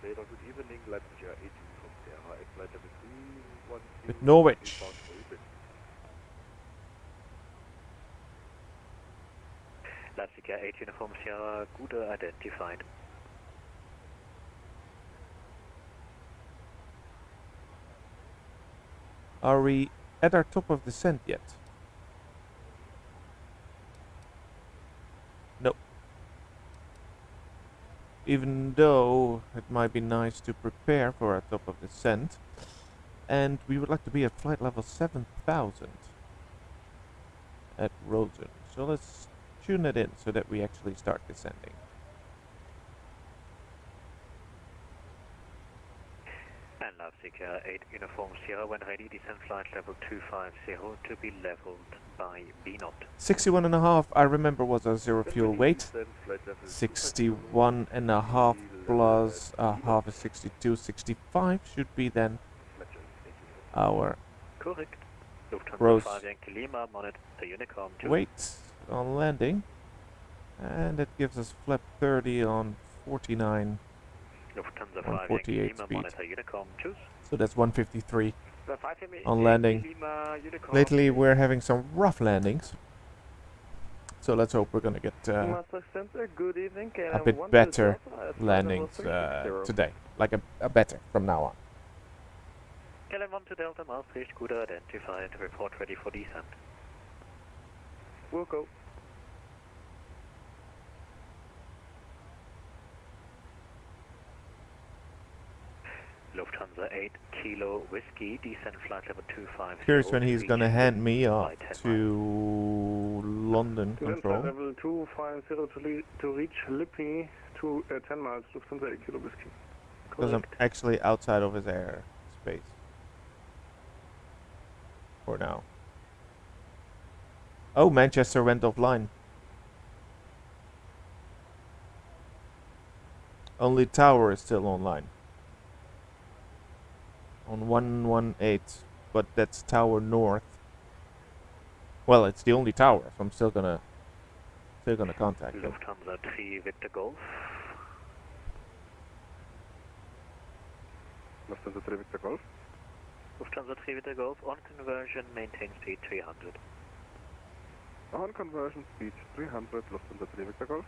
[SPEAKER 20] Good evening, Latvia 18 from Sierra, flight level 310.
[SPEAKER 1] With Norwich.
[SPEAKER 12] Latvia 8 Uniform Sierra, good identified.
[SPEAKER 1] Are we at our top of descent yet? No. Even though it might be nice to prepare for our top of descent, and we would like to be at flight level 7000 at Rosen. So let's tune it in so that we actually start descending.
[SPEAKER 12] And Latvia 8 Uniform Sierra, when ready, descend flight level 250 to be leveled by B0.
[SPEAKER 1] 61.5, I remember, was our zero fuel weight. 61.5 plus half is 62. 65 should be then our
[SPEAKER 12] correct.
[SPEAKER 1] gross
[SPEAKER 12] Lima, monitor Unicom 2.
[SPEAKER 1] weight on landing. And that gives us flap 30 on 49.
[SPEAKER 12] Lufthansa
[SPEAKER 1] on
[SPEAKER 12] 5
[SPEAKER 1] 48
[SPEAKER 12] Lima,
[SPEAKER 1] speed.
[SPEAKER 12] monitor Unicom 2.
[SPEAKER 1] So that's 153 on landing. Lately we're having some rough landings. So let's hope we're gonna get
[SPEAKER 8] Master Center, good evening.
[SPEAKER 1] a bit better landings today. Like a better from now on.
[SPEAKER 12] KLM 1 to Delta, Maastricht, good identified, report ready for descent.
[SPEAKER 8] We'll go.
[SPEAKER 12] Lufthansa 8 Kilo Whiskey, descent flight level 250.
[SPEAKER 1] Curious when he's gonna hand me up to London control.
[SPEAKER 8] Level 250 to reach Lippy to 10 miles, Lufthansa 8 Kilo Whiskey.
[SPEAKER 1] Because I'm actually outside of his air space. For now. Oh, Manchester went offline. Only tower is still online. On 118, but that's tower north. Well, it's the only tower, so I'm still gonna contact him.
[SPEAKER 12] Lufthansa 3 Victor Golf.
[SPEAKER 20] Lufthansa 3 Victor Golf.
[SPEAKER 12] Lufthansa 3 Victor Golf, on conversion, maintain speed 300.
[SPEAKER 20] On conversion, speed 300, Lufthansa 3 Victor Golf.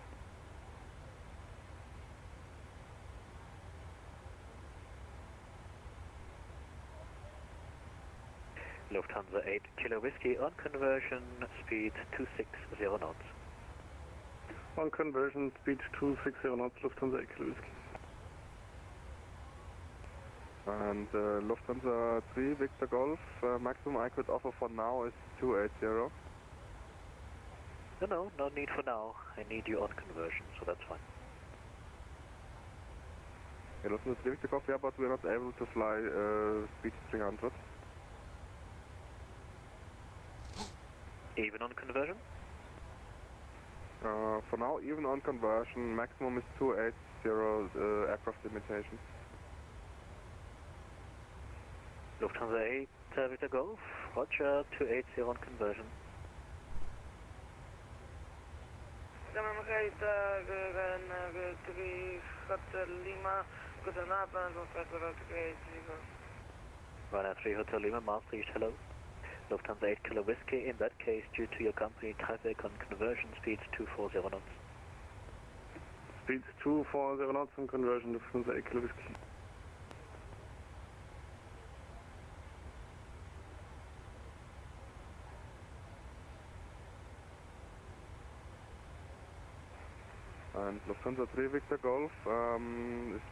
[SPEAKER 12] Lufthansa 8 Kilo Whiskey, on conversion, speed 260 knots.
[SPEAKER 8] On conversion, speed 260 knots, Lufthansa 8 Kilo Whiskey.
[SPEAKER 20] And Lufthansa 3 Victor Golf, maximum I could offer for now is 280.
[SPEAKER 12] No need for now. I need you on conversion, so that's fine.
[SPEAKER 20] Yeah, Lufthansa 3 Victor Golf, yeah, but we're not able to fly speed 300.
[SPEAKER 12] Even on conversion?
[SPEAKER 20] For now, even on conversion, maximum is 280 aircraft limitation.
[SPEAKER 12] Lufthansa 8 Victor Golf, Roger, 280 on conversion.
[SPEAKER 2] Lima,
[SPEAKER 12] Ryanair 3 Hotel Lima, Maastricht, hello. Lufthansa 8 Kilo Whiskey, in that case, due to your company traffic on conversion, speeds 240 knots.
[SPEAKER 8] Speed 240 knots on conversion, Lufthansa 8 Kilo Whiskey.
[SPEAKER 20] And Lufthansa 3 Victor Golf,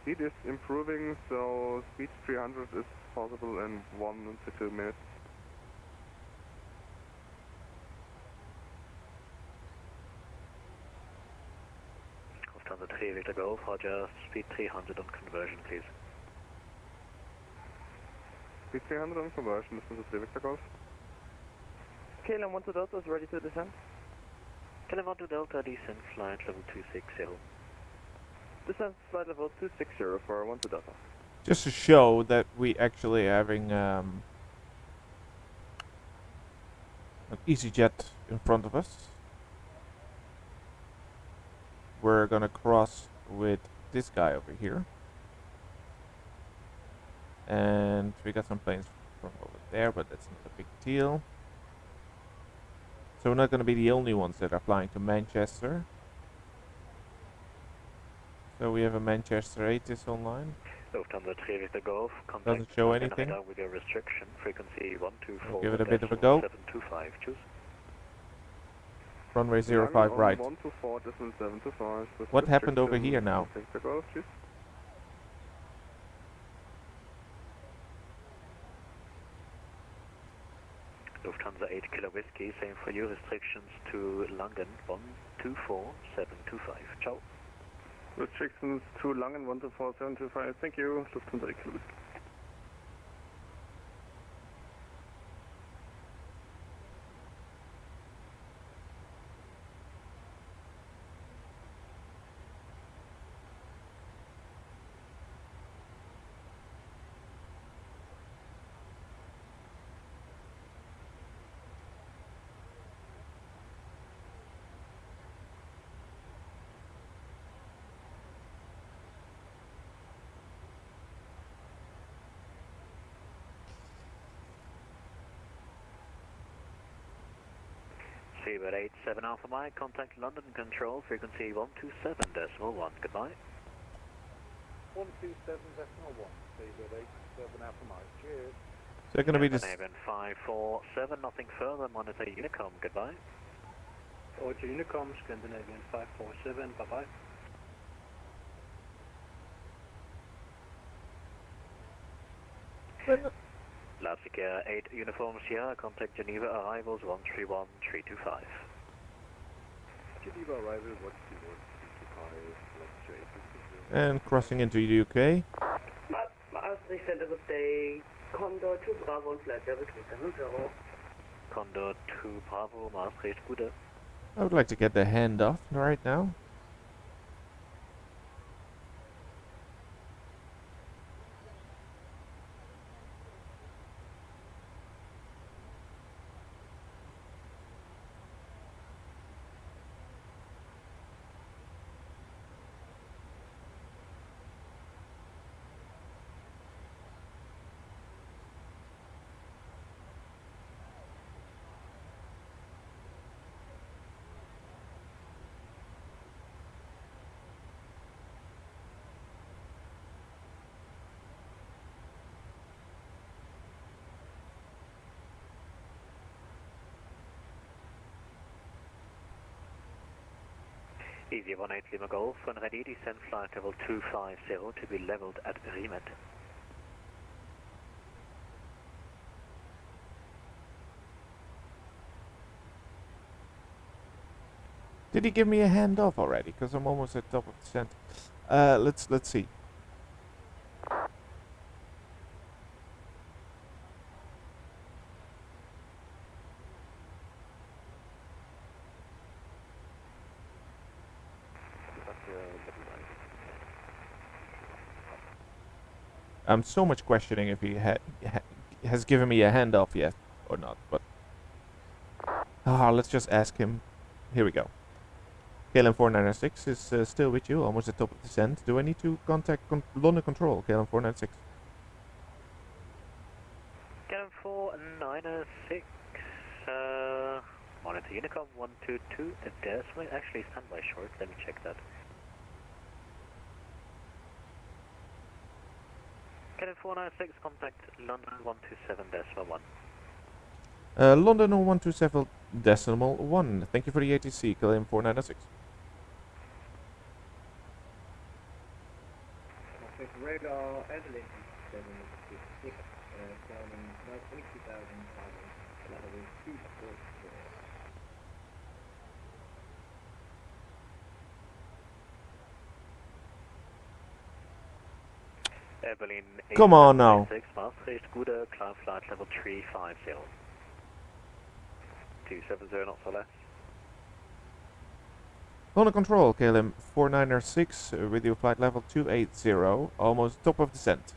[SPEAKER 20] speed is improving, so speed 300 is possible in 1 to 2 minutes.
[SPEAKER 12] Lufthansa 3 Victor Golf, Roger, speed 300 on conversion, please.
[SPEAKER 20] Speed 300 on conversion, Lufthansa 3 Victor Golf.
[SPEAKER 6] KLM 1 to Delta is ready to descend.
[SPEAKER 12] KLM 1 to Delta, descent flight level 260.
[SPEAKER 6] Descent flight level 260 for 1 to Delta.
[SPEAKER 1] Just to show that we actually having an EasyJet in front of us. We're gonna cross with this guy over here. And we got some planes from over there, but that's not a big deal. So we're not gonna be the only ones that are flying to Manchester. So we have a Manchester 8 is online.
[SPEAKER 12] Lufthansa 3 Victor Golf,
[SPEAKER 1] Doesn't show anything.
[SPEAKER 12] radar with your restriction, frequency 124.
[SPEAKER 1] We'll give it a bit of a go.
[SPEAKER 12] 725, choose.
[SPEAKER 1] Runway 05 right.
[SPEAKER 20] 124.725.
[SPEAKER 1] What happened over here now?
[SPEAKER 20] Victor Golf, choose.
[SPEAKER 12] Lufthansa 8 Kilo Whiskey, same for you, restrictions to London 124.725, ciao.
[SPEAKER 20] Restrictions to Langen 124.725, thank you. Lufthansa 8 Kilo Whiskey.
[SPEAKER 12] Seabird 87 Alpha Mike, contact London Control, frequency 127.1, goodbye.
[SPEAKER 18] 127.1, Seabird 87 Alpha Mike, cheers.
[SPEAKER 1] So they're gonna be this.
[SPEAKER 12] Scandinavian 547, nothing further, monitor Unicom, goodbye.
[SPEAKER 18] Order Unicom, Scandinavian 547, bye bye.
[SPEAKER 12] Loudspeaker 8 Uniform Sierra, contact Geneva arrivals 131325.
[SPEAKER 18] Geneva arrivals 131325,
[SPEAKER 1] And crossing into the UK.
[SPEAKER 19] Maastricht Center, good day. Condor 2 Bravo and flight level 370.
[SPEAKER 12] Condor 2 Bravo, Maastricht, Gute.
[SPEAKER 1] I would like to get the hand off right now.
[SPEAKER 12] Easy 18 Lima Golf, when ready, descend flight level 250 to be leveled at Rimet.
[SPEAKER 1] Did he give me a hand off already? Because I'm almost at top of the descent. Let's see. I'm so much questioning if he has given me a handoff yet or not, but let's just ask him. Here we go. KLM 496 is still with you, almost at top of descent. Do I need to contact London Control, KLM 496?
[SPEAKER 12] KLM 496, monitor Unicom 122, there's actually standby short, let me check that. KLM 496, contact London 127.1.
[SPEAKER 1] London 127.1. Thank you for the ATC, KLM 496.
[SPEAKER 13] Radar Adelaide 766, climbing 22,000 level 244.
[SPEAKER 12] Berlin
[SPEAKER 1] Come on now.
[SPEAKER 12] Maastricht, Gouda, climb flight level 350. 270 knots or less.
[SPEAKER 1] London Control, KLM 496, with your flight level 280, almost top of descent.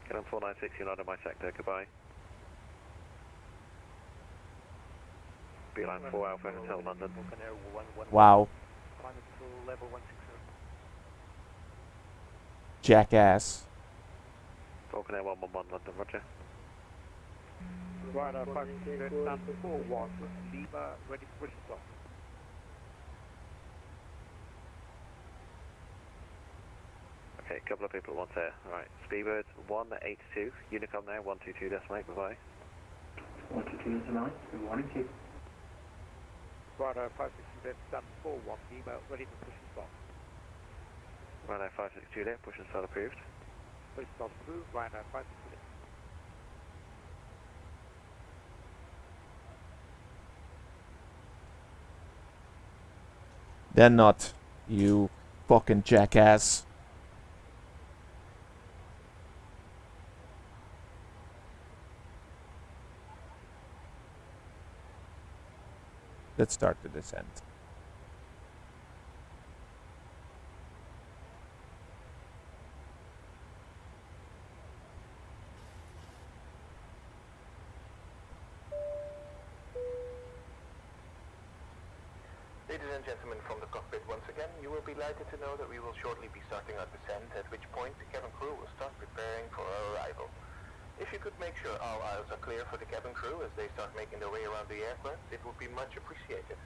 [SPEAKER 12] Get on 496, you're not in my sector, goodbye. Beeline 4 Alpha Hotel London.
[SPEAKER 1] Wow.
[SPEAKER 17] Level 160.
[SPEAKER 1] Jackass.
[SPEAKER 12] Falcon Air 111 London, roger.
[SPEAKER 18] Ryder 560, stand 41, Lima, ready for push stop.
[SPEAKER 12] Okay, a couple of people at once here. Alright, Speedbird 182, Unicom now, 122 decimate, bye-bye.
[SPEAKER 13] 122 decimate, good morning, Chief.
[SPEAKER 18] Ryder 560, stand 41, Lima, ready for push stop.
[SPEAKER 12] Ryder 562 there, push and start approved.
[SPEAKER 18] Push stop approved, Ryder 560.
[SPEAKER 1] They're not, you fucking jackass. Let's start the descent.
[SPEAKER 9] Ladies and gentlemen from the cockpit, once again, you will be delighted to know that we will shortly be starting our descent, at which point the cabin crew will start preparing for our arrival. If you could make sure all aisles are clear for the cabin crew as they start making their way around the aircraft, it would be much appreciated.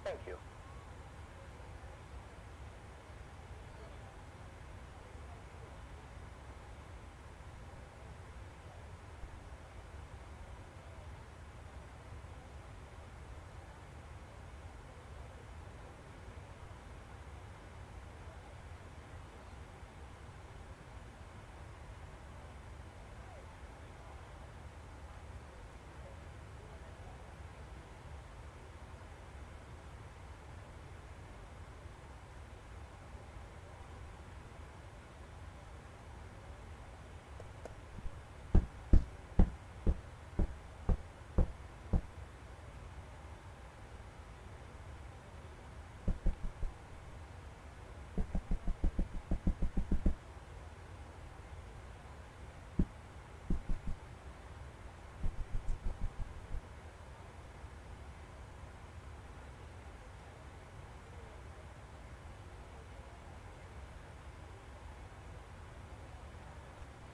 [SPEAKER 9] Thank you.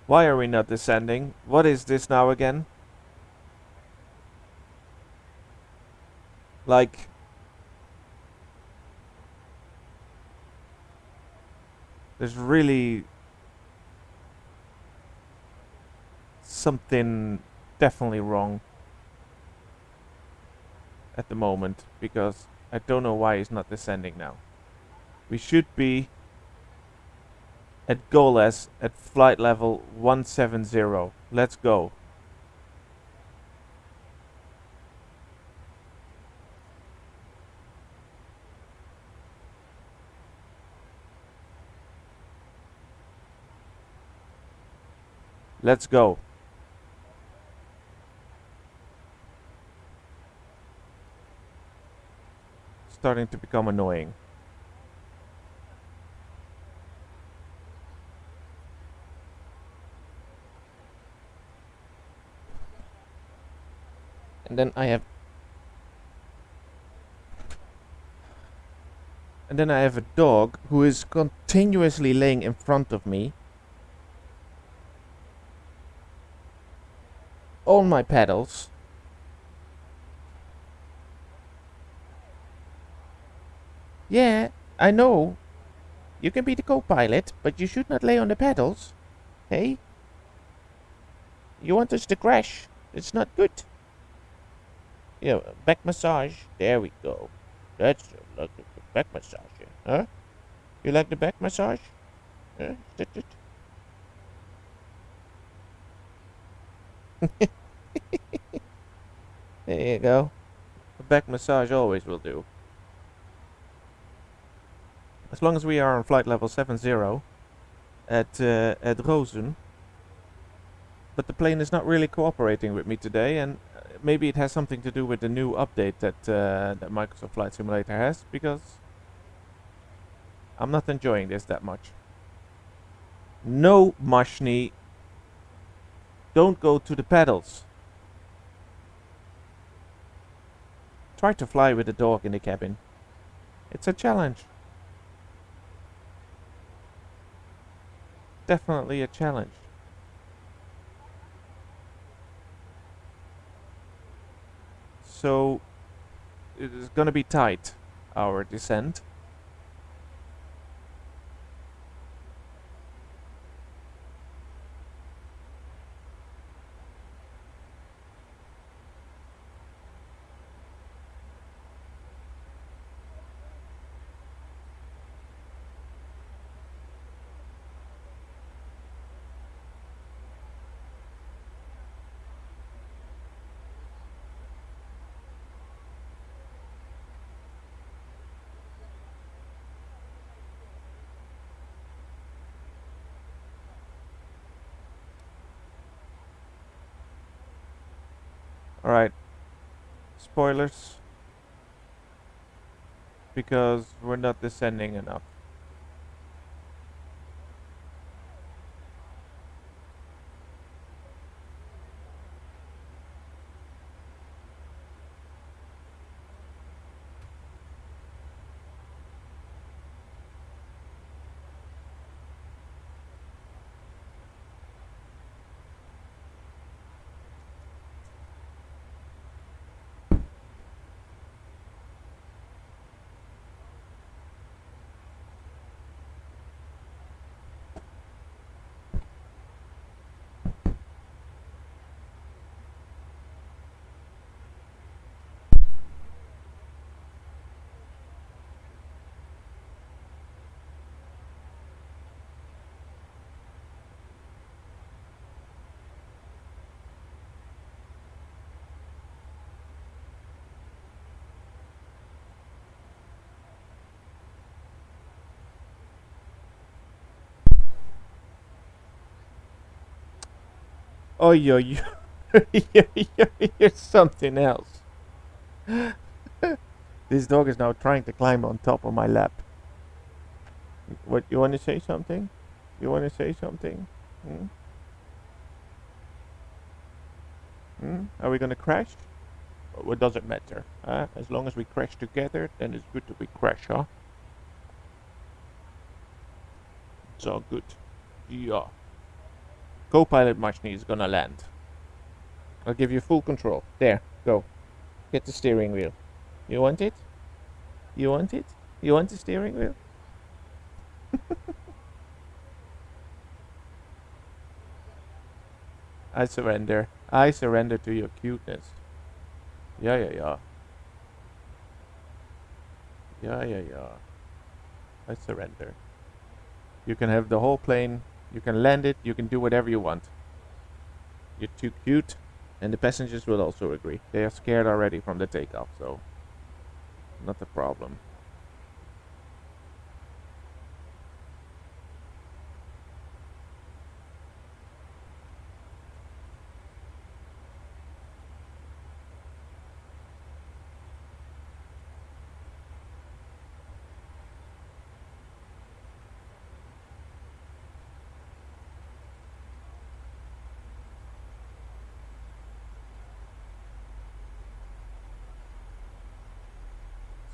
[SPEAKER 1] Why are we not descending? What is this now again? Like... there's really... something definitely wrong at the moment, because I don't know why he's not descending now. We should be at GOLS at flight level 170. Let's go. Let's go. Starting to become annoying. And then I have a dog who is continuously laying in front of me on my pedals. Yeah, I know. You can be the co-pilot, but you should not lay on the pedals. Hey? You want us to crash. It's not good. Yeah, back massage. There we go. That's like the back massage. Huh? You like the back massage? Huh? There you go. The back massage always will do. As long as we are on flight level 70 at Rosen. But the plane is not really cooperating with me today, and maybe it has something to do with the new update that that Microsoft Flight Simulator has, because I'm not enjoying this that much. No, Mashni. don't go to the pedals. Try to fly with a dog in the cabin. It's a challenge. Definitely a challenge. So it is gonna be tight, our descent. Alright, spoilers, because we're not descending enough. Oh, you're something else. This dog is now trying to climb on top of my lap. What, you want to say something? You want to say something? Hmm? Hmm? Are we gonna crash? What does it matter? As long as we crash together, then it's good that we crash, huh? It's all good. Yeah. Co-pilot Machny is gonna land. I'll give you full control. There, go. Get the steering wheel. You want it? You want it? You want the steering wheel? I surrender. I surrender to your cuteness. Yeah. Yeah. I surrender. You can have the whole plane. You can land it. You can do whatever you want. You're too cute. And the passengers will also agree. They are scared already from the takeoff, so not a problem.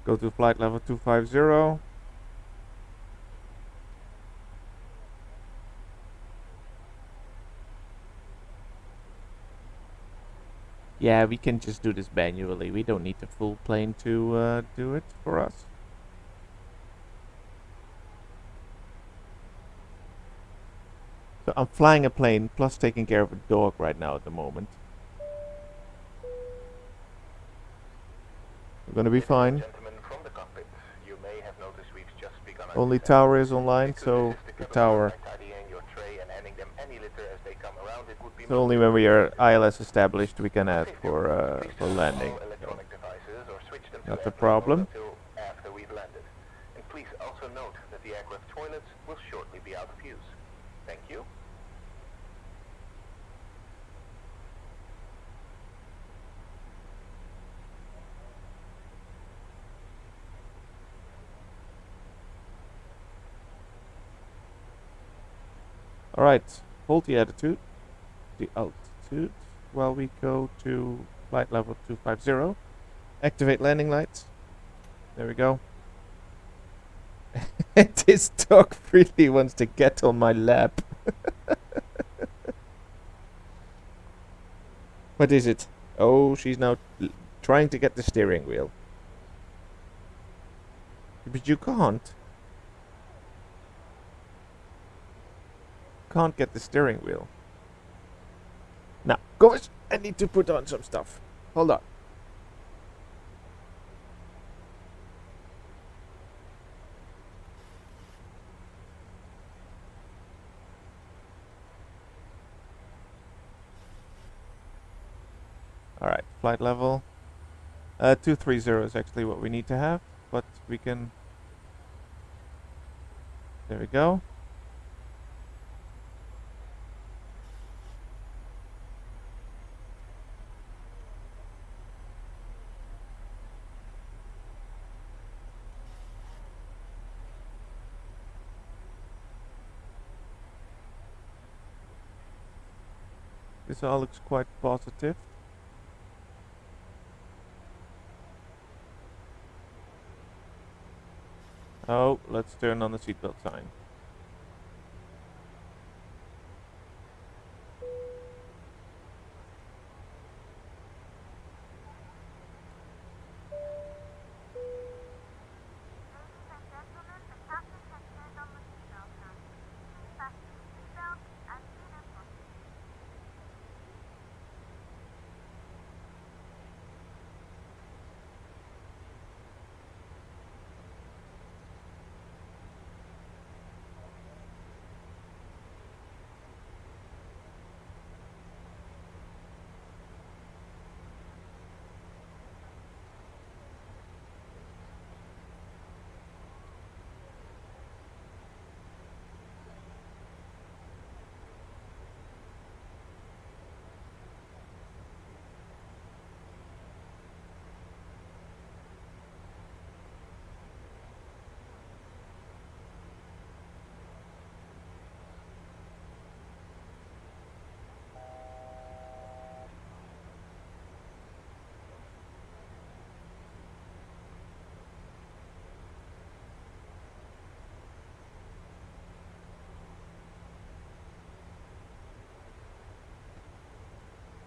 [SPEAKER 1] Go to flight level 250. Yeah, we can just do this manually. We don't need the full plane to do it for us. So I'm flying a plane plus taking care of a dog right now at the moment. We're gonna be fine. Only tower is online, so the tower. So only when we are ILS established we can ask for landing. So not a problem.
[SPEAKER 9] After we've landed. And please also note that the aircraft toilets will shortly be out of use. Thank you.
[SPEAKER 1] Alright, hold the attitude. The altitude. altitude while we go to flight level 250. Activate landing lights. There we go. This dog really wants to get on my lap. What is it? Oh, she's now trying to get the steering wheel. But you can't. Can't get the steering wheel. Now, guys, I need to put on some stuff. Hold on. Alright, flight level. 230 is actually what we need to have, but we can... There we go. This all looks quite positive. Oh, let's turn on the seatbelt sign.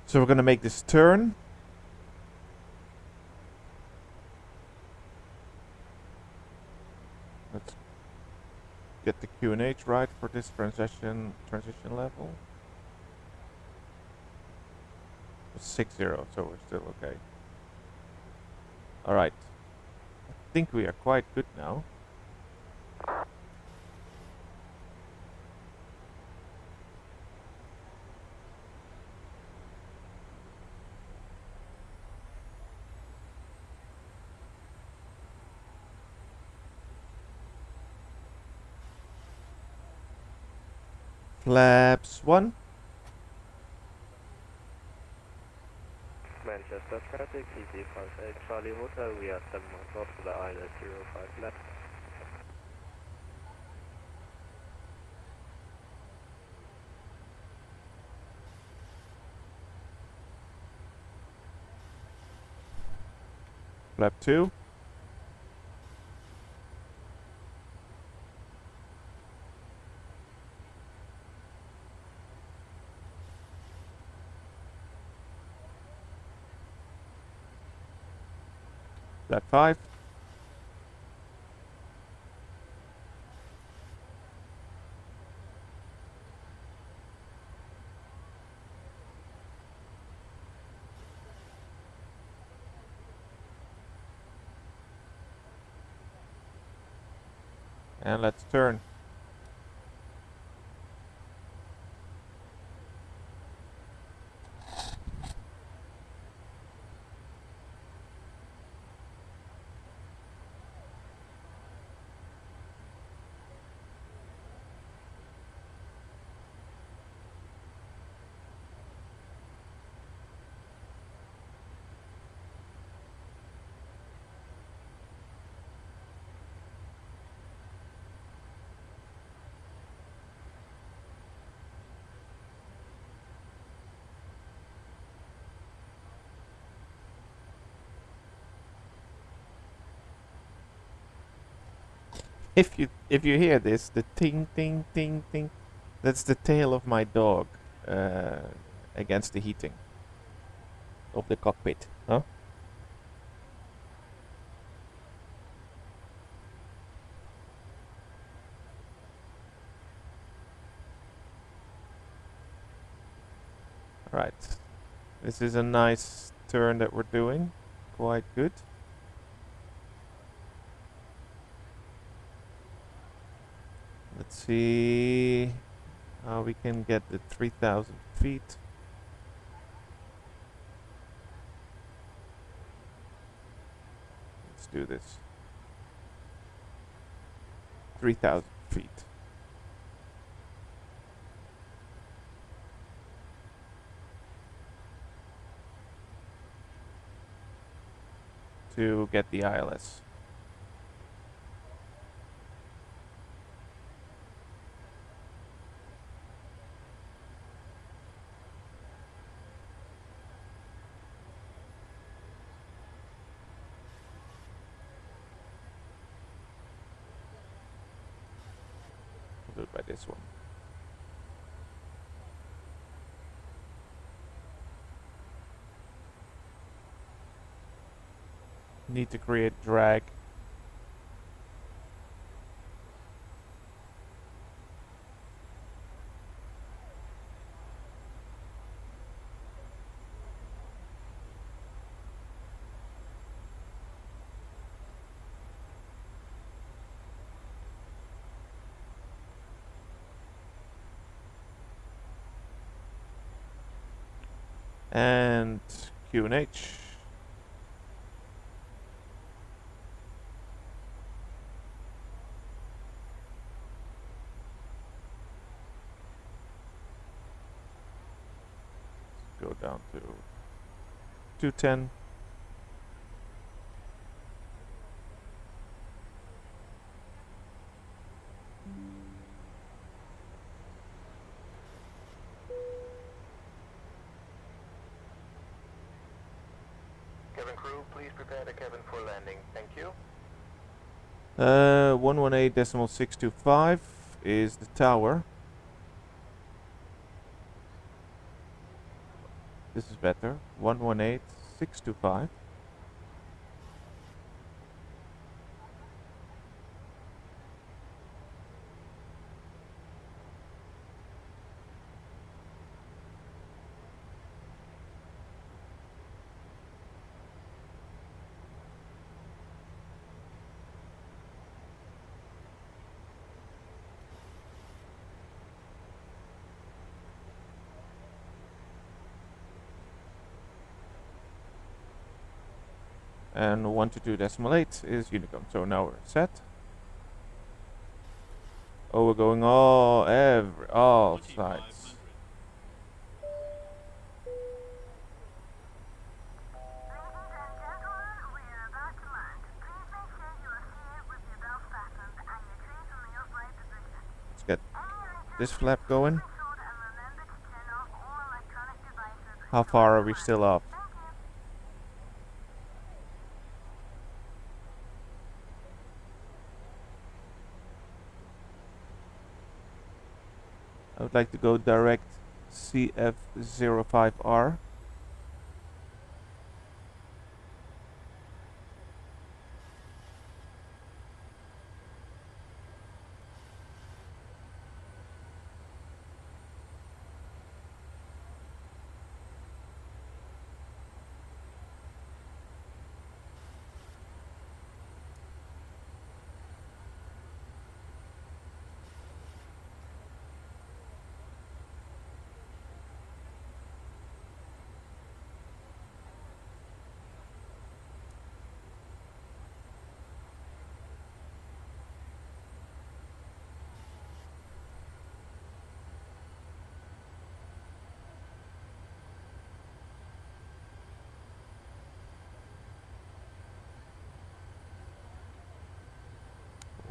[SPEAKER 1] So we're gonna make this turn. Let's get the QNH right for this transition level. 60, so we're still okay. Alright. I think we are quite good now. Flaps 1.
[SPEAKER 12] Manchester traffic, EG58 Charlie Hotel, we are 7 miles north of the island, 05 left.
[SPEAKER 1] Flap 2. Flap 5. And let's turn. if you hear this, the ting ting ting ting, that's the tail of my dog against the heating of the cockpit. Huh? Right. This is a nice turn that we're doing. Quite good. Let's see how we can get the 3,000 feet. Let's do this. 3,000 feet. To get the ILS. Do it by this one. Need to create drag. And Q&H. Go down to 210.
[SPEAKER 9] Cabin crew, please prepare the cabin for landing. Thank you.
[SPEAKER 1] 118.625 is the tower. This is better. 118.625. And 122.8 is Unicom. So now we're set. Oh, we're going all sides. Let's get this flap going. How far are we still off? I would like to go direct CF05R.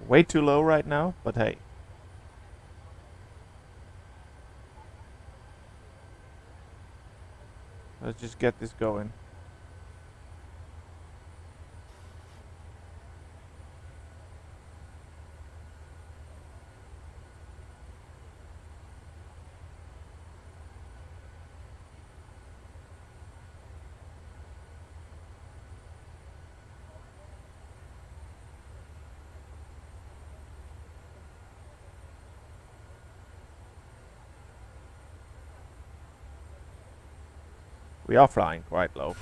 [SPEAKER 1] Way too low right now, but hey. Let's just get this going. We are flying quite low.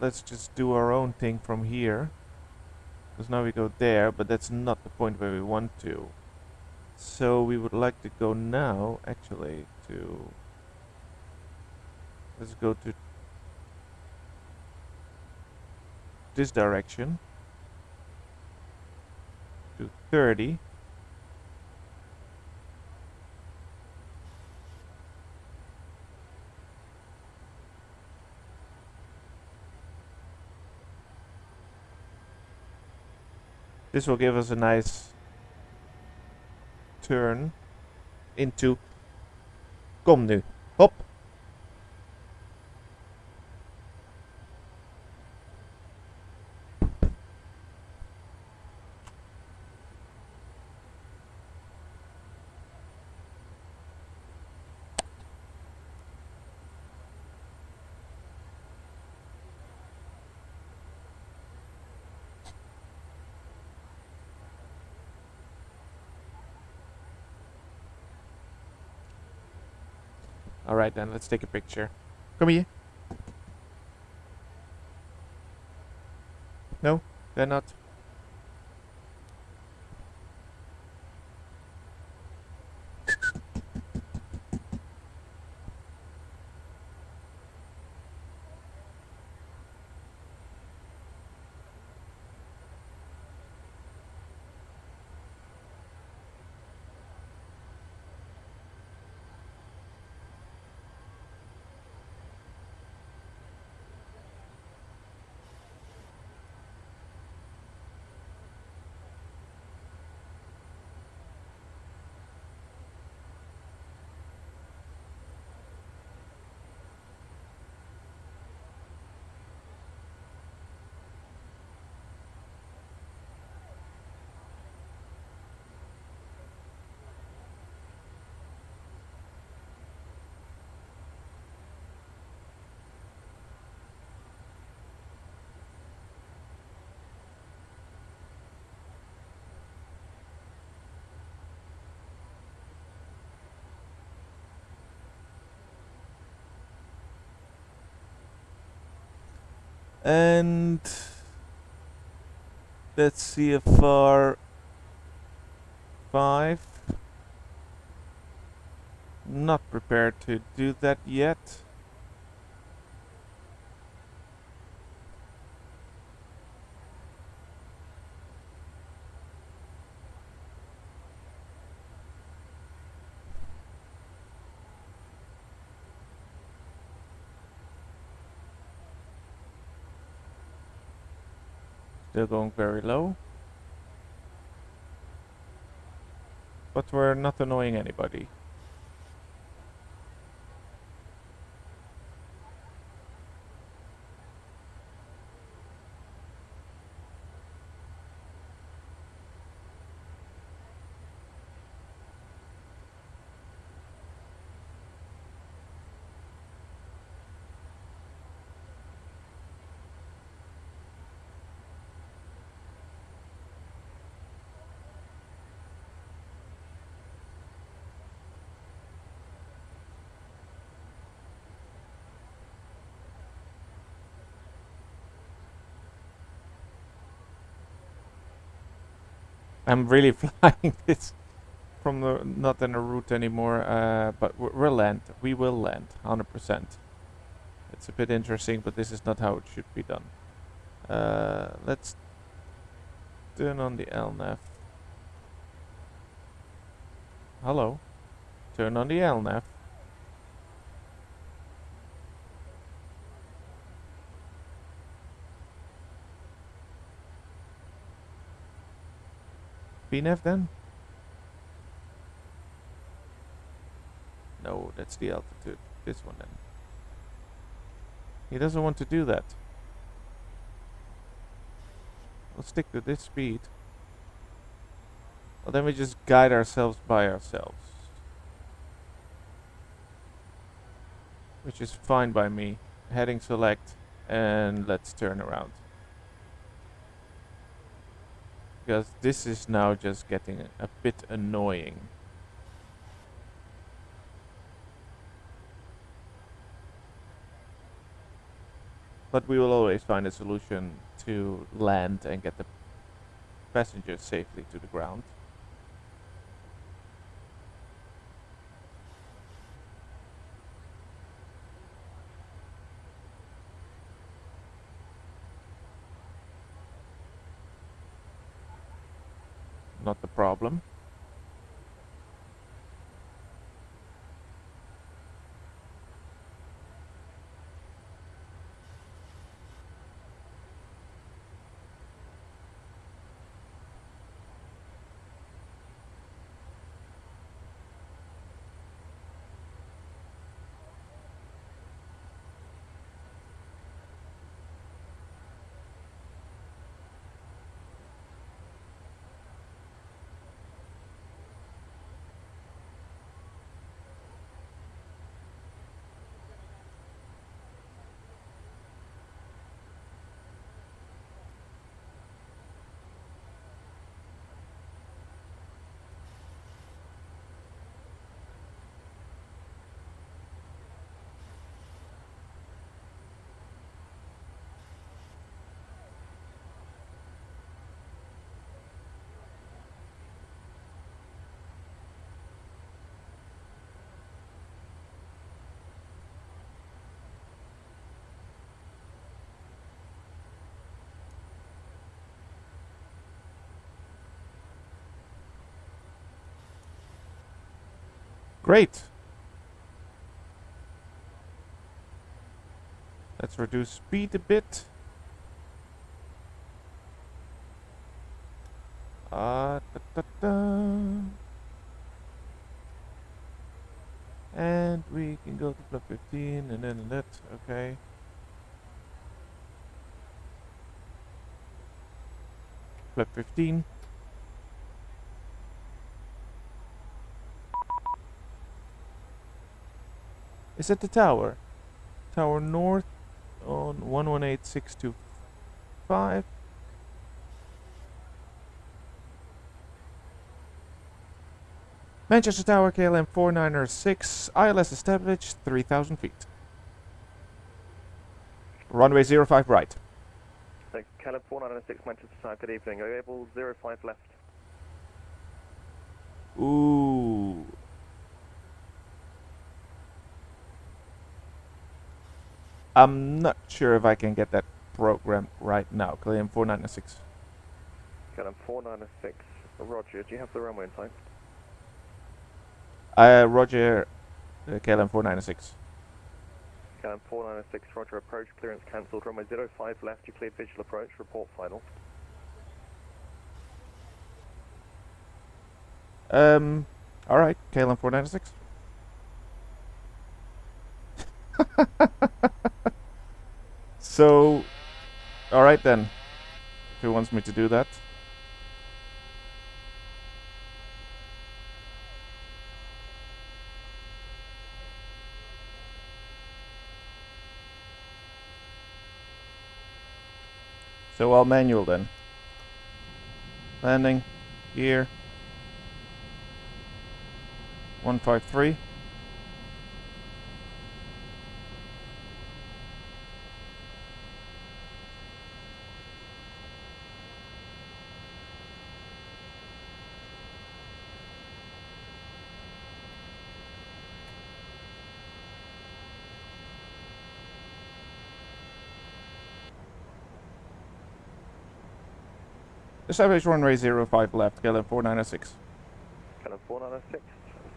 [SPEAKER 1] Let's just do our own thing from here. Because now we go there, but that's not the point where we want to. So we would like to go now, actually, to... Let's go to this direction. To 30. This will give us a nice turn into... Kom nu, hop! Alright then, let's take a picture. Come here. No, they're not. And let's see if our 5 not prepared to do that yet. Still going very low. But we're not annoying anybody. I'm really flying this from the not in a route anymore, but we'll land. We will land, 100%. It's a bit interesting, but this is not how it should be done. Let's turn on the LNAV. Hello. Turn on the LNAV. PNAV then? No, that's the altitude. This one then. He doesn't want to do that. We'll stick to this speed. Well, then we just guide ourselves by ourselves. Which is fine by me. Heading select and let's turn around. Because this is now just getting a bit annoying. But we will always find a solution to land and get the passengers safely to the ground. Not the problem. Great. Let's reduce speed a bit. Da, da, da. And we can go to flap 15 and then that, okay. Flap 15. Is it the tower? Tower north on 118625. Manchester Tower, KLM 496, ILS established, 3000 feet. Runway 05 right.
[SPEAKER 6] KLM 496, Manchester Tower, good evening. Are you able 05 left?
[SPEAKER 1] Ooh. I'm not sure if I can get that program right now. KLM 496.
[SPEAKER 6] KLM 496, roger. Do you have the runway in time?
[SPEAKER 1] Roger, KLM 496.
[SPEAKER 6] KLM 496, roger. Approach clearance cancelled. Runway 05 left. You cleared visual approach. Report final.
[SPEAKER 1] Alright, KLM 496. So, alright then. If he wants me to do that. So I'll manual then. Landing, gear, 153. Establish runway 05 left, KLM 496.
[SPEAKER 6] KLM 496,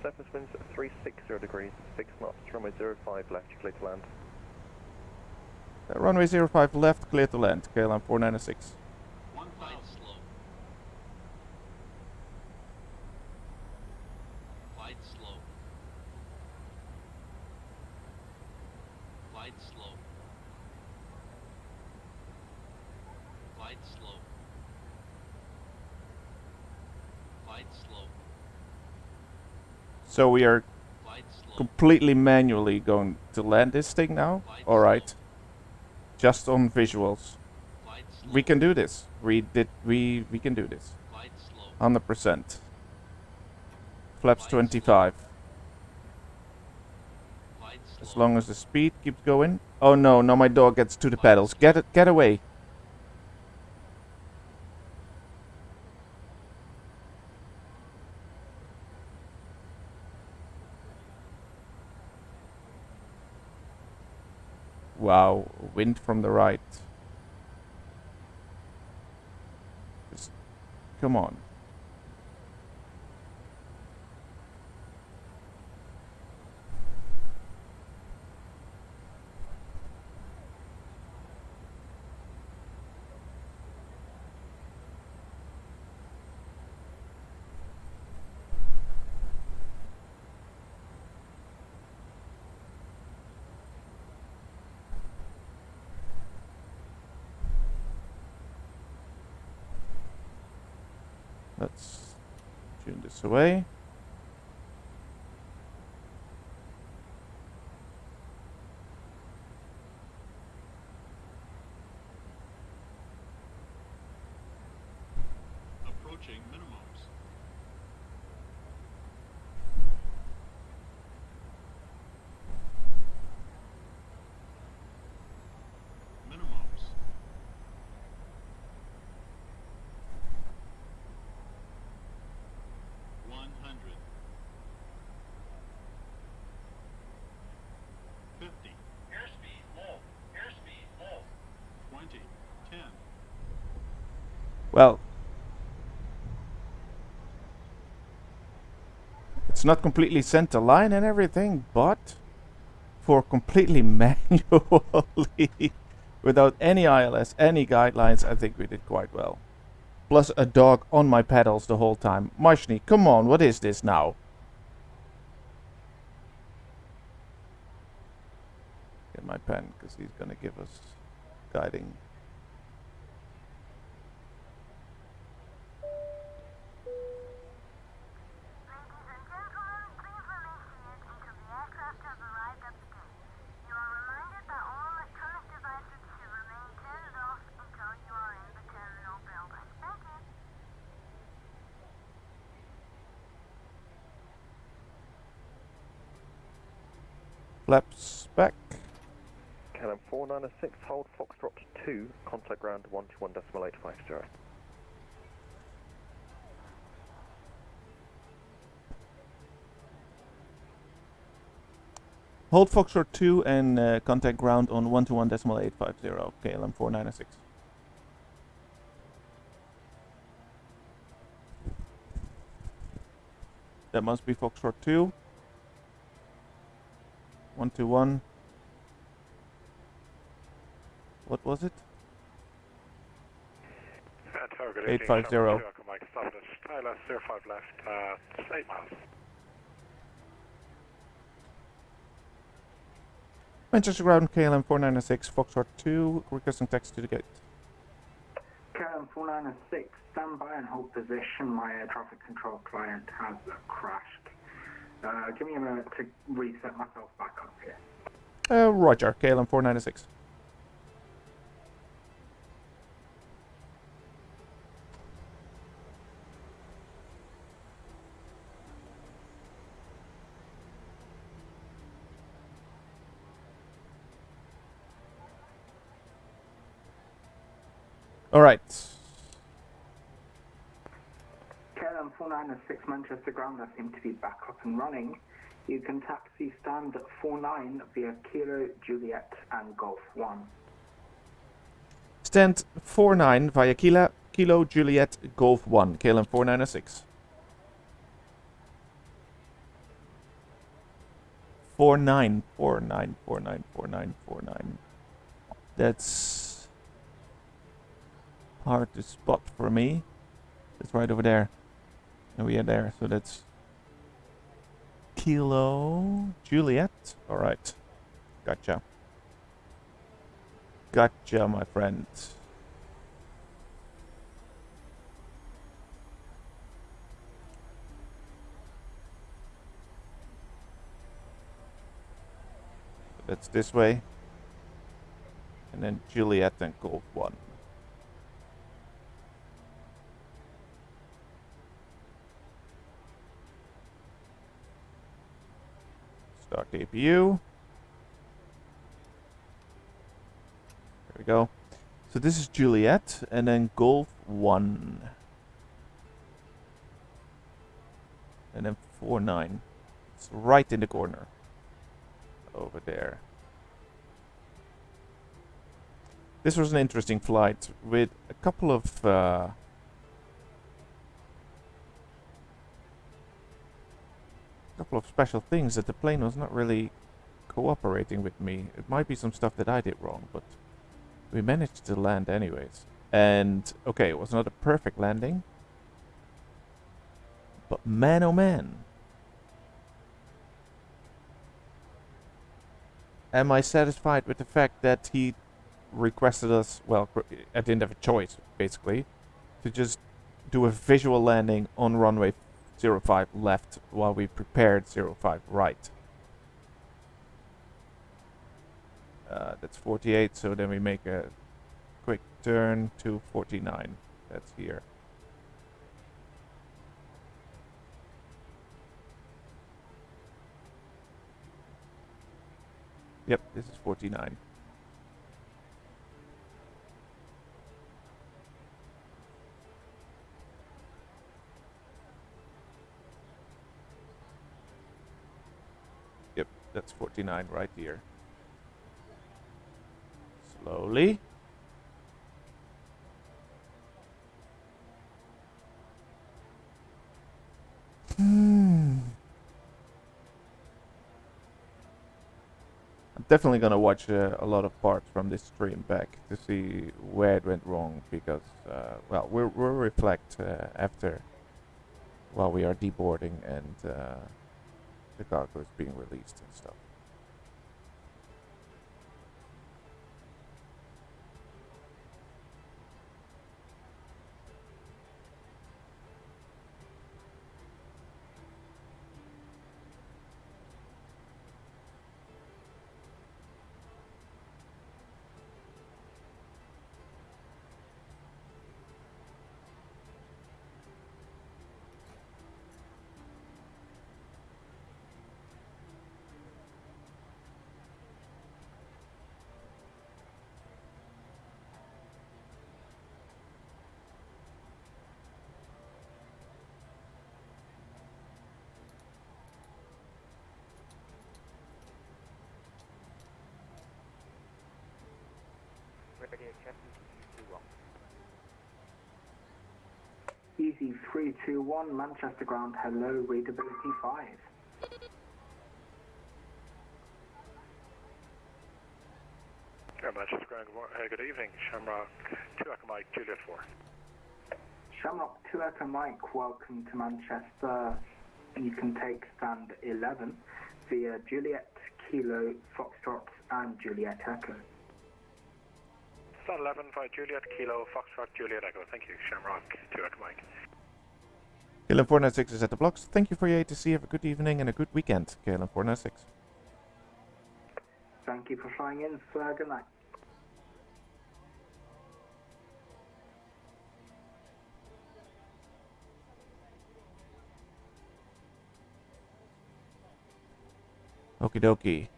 [SPEAKER 6] surface winds at 360 degrees, 6 knots, runway 05 left, you clear to land.
[SPEAKER 1] Runway 05 left, clear to land, KLM 496.
[SPEAKER 15] 1 5 slow. Glide slow. Glide slow. Glide slow.
[SPEAKER 1] So we are completely manually going to land this thing now. All right. Just on visuals. We can do this. We can do this. 100%. Flaps 25. As long as the speed keeps going. Oh no, now my dog gets to the pedals. Get away. Wow, wind from the right. Just, come on. Let's tune this away.
[SPEAKER 15] Approaching minimums. Minimums.
[SPEAKER 1] Well, it's not completely center line and everything, but for completely manually, without any ILS, any guidelines, I think we did quite well. Plus a dog on my pedals the whole time. Marshni, come on, what is this now? Get my pen, because he's gonna give us guiding. Flaps back.
[SPEAKER 14] KLM 496, hold Foxtrot 2, contact ground 121.850.
[SPEAKER 1] Hold Foxtrot 2 and contact ground on 121.850, KLM 496. That must be Foxtrot 2. 121. What was it? 850.
[SPEAKER 21] Mike, stop at Tyler, 05 left, 8 miles.
[SPEAKER 1] Manchester ground, KLM 496, Foxtrot 2, requesting taxi to the gate.
[SPEAKER 22] KLM 496, stand by and hold position. My air traffic control client has crashed. Give me a minute to reset myself back up here.
[SPEAKER 1] Roger, KLM 496. All right.
[SPEAKER 22] KLM 496 Manchester ground, I seem to be back up and running. You can taxi stand 49 via Kilo, Juliet and Golf 1.
[SPEAKER 1] Stand 49 via Kilo, Juliet, Golf 1, KLM 496. 49. That's hard to spot for me. It's right over there. And we are there, so that's Kilo Juliet. Alright. Gotcha. Gotcha, my friend. That's this way. And then Juliet and Golf 1. Start the APU. There we go. So this is Juliet and then Golf 1. And then 49. It's right in the corner. Over there. This was an interesting flight with a couple of special things that the plane was not really cooperating with me. It might be some stuff that I did wrong, but we managed to land anyways. And okay, it was not a perfect landing, but man oh man, am I satisfied with the fact that he requested us, well, I didn't have a choice, basically, to just do a visual landing on runway 05 left while we prepared 05 right. That's 48, so then we make a quick turn to 49. That's here. Yep, this is 49. Yep, that's 49 right here. Slowly. I'm definitely gonna watch a lot of parts from this stream back to see where it went wrong, because well, we'll reflect after while we are deboarding and the cargo is being released and stuff.
[SPEAKER 22] Easy 321, Manchester ground, hello, readability 5.
[SPEAKER 21] Yeah, Manchester ground, good evening, Shamrock 2 Echo Mike, Juliet 4.
[SPEAKER 22] Shamrock 2 Echo Mike, welcome to Manchester. You can take stand 11 via Juliet, Kilo, Foxtrot and Juliet Echo.
[SPEAKER 21] Stand 11 via Juliet, Kilo, Foxtrot, Juliet Echo. Thank you, Shamrock 2 Echo Mike.
[SPEAKER 1] KLM 496 is at the blocks. Thank you for your ATC. Have a good evening and a good weekend, KLM 496.
[SPEAKER 22] Thank you for flying in, sir. Good night.
[SPEAKER 1] Okie dokie.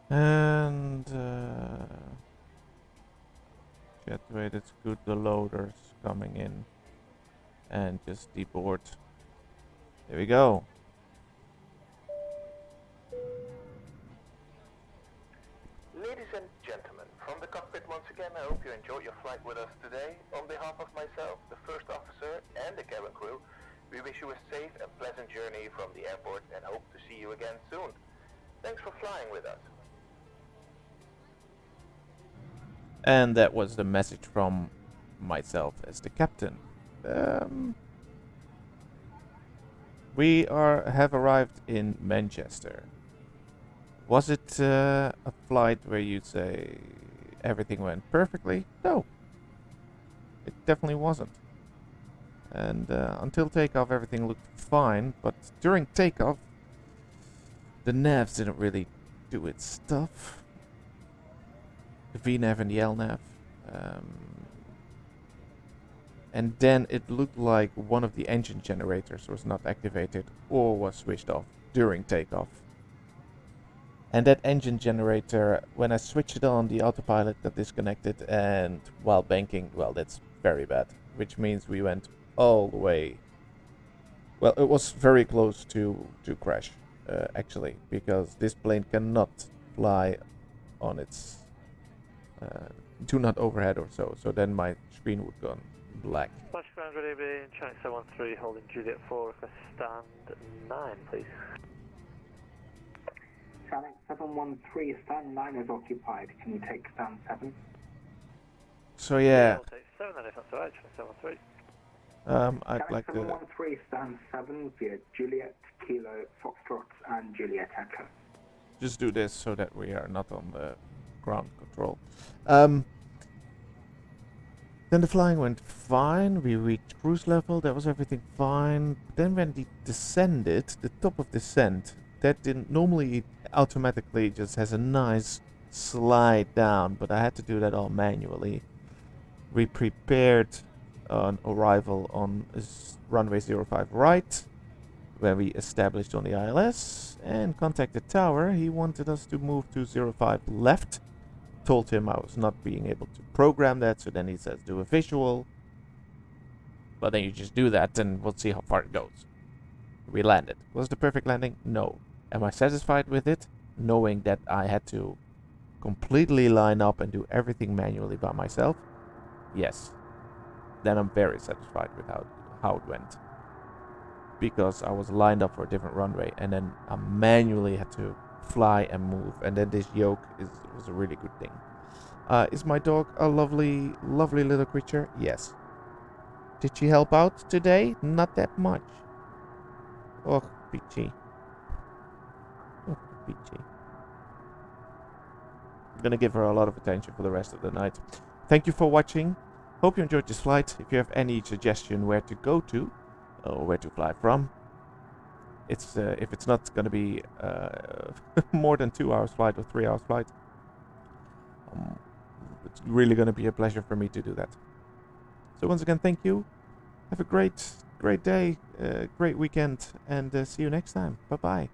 [SPEAKER 1] And jetway, that's good. The loaders coming in and just deboard. There we go.
[SPEAKER 9] Ladies and gentlemen, from the cockpit once again, I hope you enjoy safe and pleasant journey from the airport and hope to see you again soon. Thanks for flying with us.
[SPEAKER 1] And that was the message from myself as the captain. We have arrived in Manchester. Was it a flight where you'd say everything went perfectly? No. It definitely wasn't. And until takeoff everything looked fine, but during takeoff the navs didn't really do its stuff. The VNAV and the LNAV. And then it looked like one of the engine generators was not activated or was switched off during takeoff. And that engine generator, when I switched it on, the autopilot got disconnected, and while banking, well, that's very bad. Which means we went all the way. Well, it was very close to crash, actually, because this plane cannot fly on its do not overhead or so. So then my screen would go black.
[SPEAKER 3] Flash ground ready, Chinese 713 holding Juliet 4, request stand 9, please.
[SPEAKER 22] Chinese 713, stand 9 is occupied. Can you take stand 7?
[SPEAKER 1] So yeah.
[SPEAKER 3] I'll take 7 then if that's alright, Chinese 713.
[SPEAKER 1] I'd like to...
[SPEAKER 22] 713, stand 7 via Juliet, Kilo, Foxtrot, and Juliet Echo.
[SPEAKER 1] Just do this so that we are not on the ground control. Then the flying went fine. We reached cruise level. That was everything fine. Then when we descended, the top of descent, that didn't normally it automatically just has a nice slide down, but I had to do that all manually. We prepared an arrival on runway 05 right, where we established on the ILS and contacted tower. He wanted us to move to 05 left. Told him I was not being able to program that, so then he says do a visual. But then you just do that and we'll see how far it goes. We landed. Was it the perfect landing? No. Am I satisfied with it? Knowing that I had to completely line up and do everything manually by myself? Yes. Then I'm very satisfied with how it went. Because I was lined up for a different runway and then I manually had to fly and move, and then this yoke was a really good thing. Is my dog a lovely little creature? Yes. Did she help out today? Not that much. Oh, Peachy. Oh, Peachy. I'm gonna give her a lot of attention for the rest of the night. Thank you for watching. Hope you enjoyed this flight. If you have any suggestion where to go to or where to fly from, it's if it's not going to be more than 2 hours flight or 3 hours flight, it's really going to be a pleasure for me to do that. So once again, thank you. Have a great day, great weekend, and see you next time. Bye bye.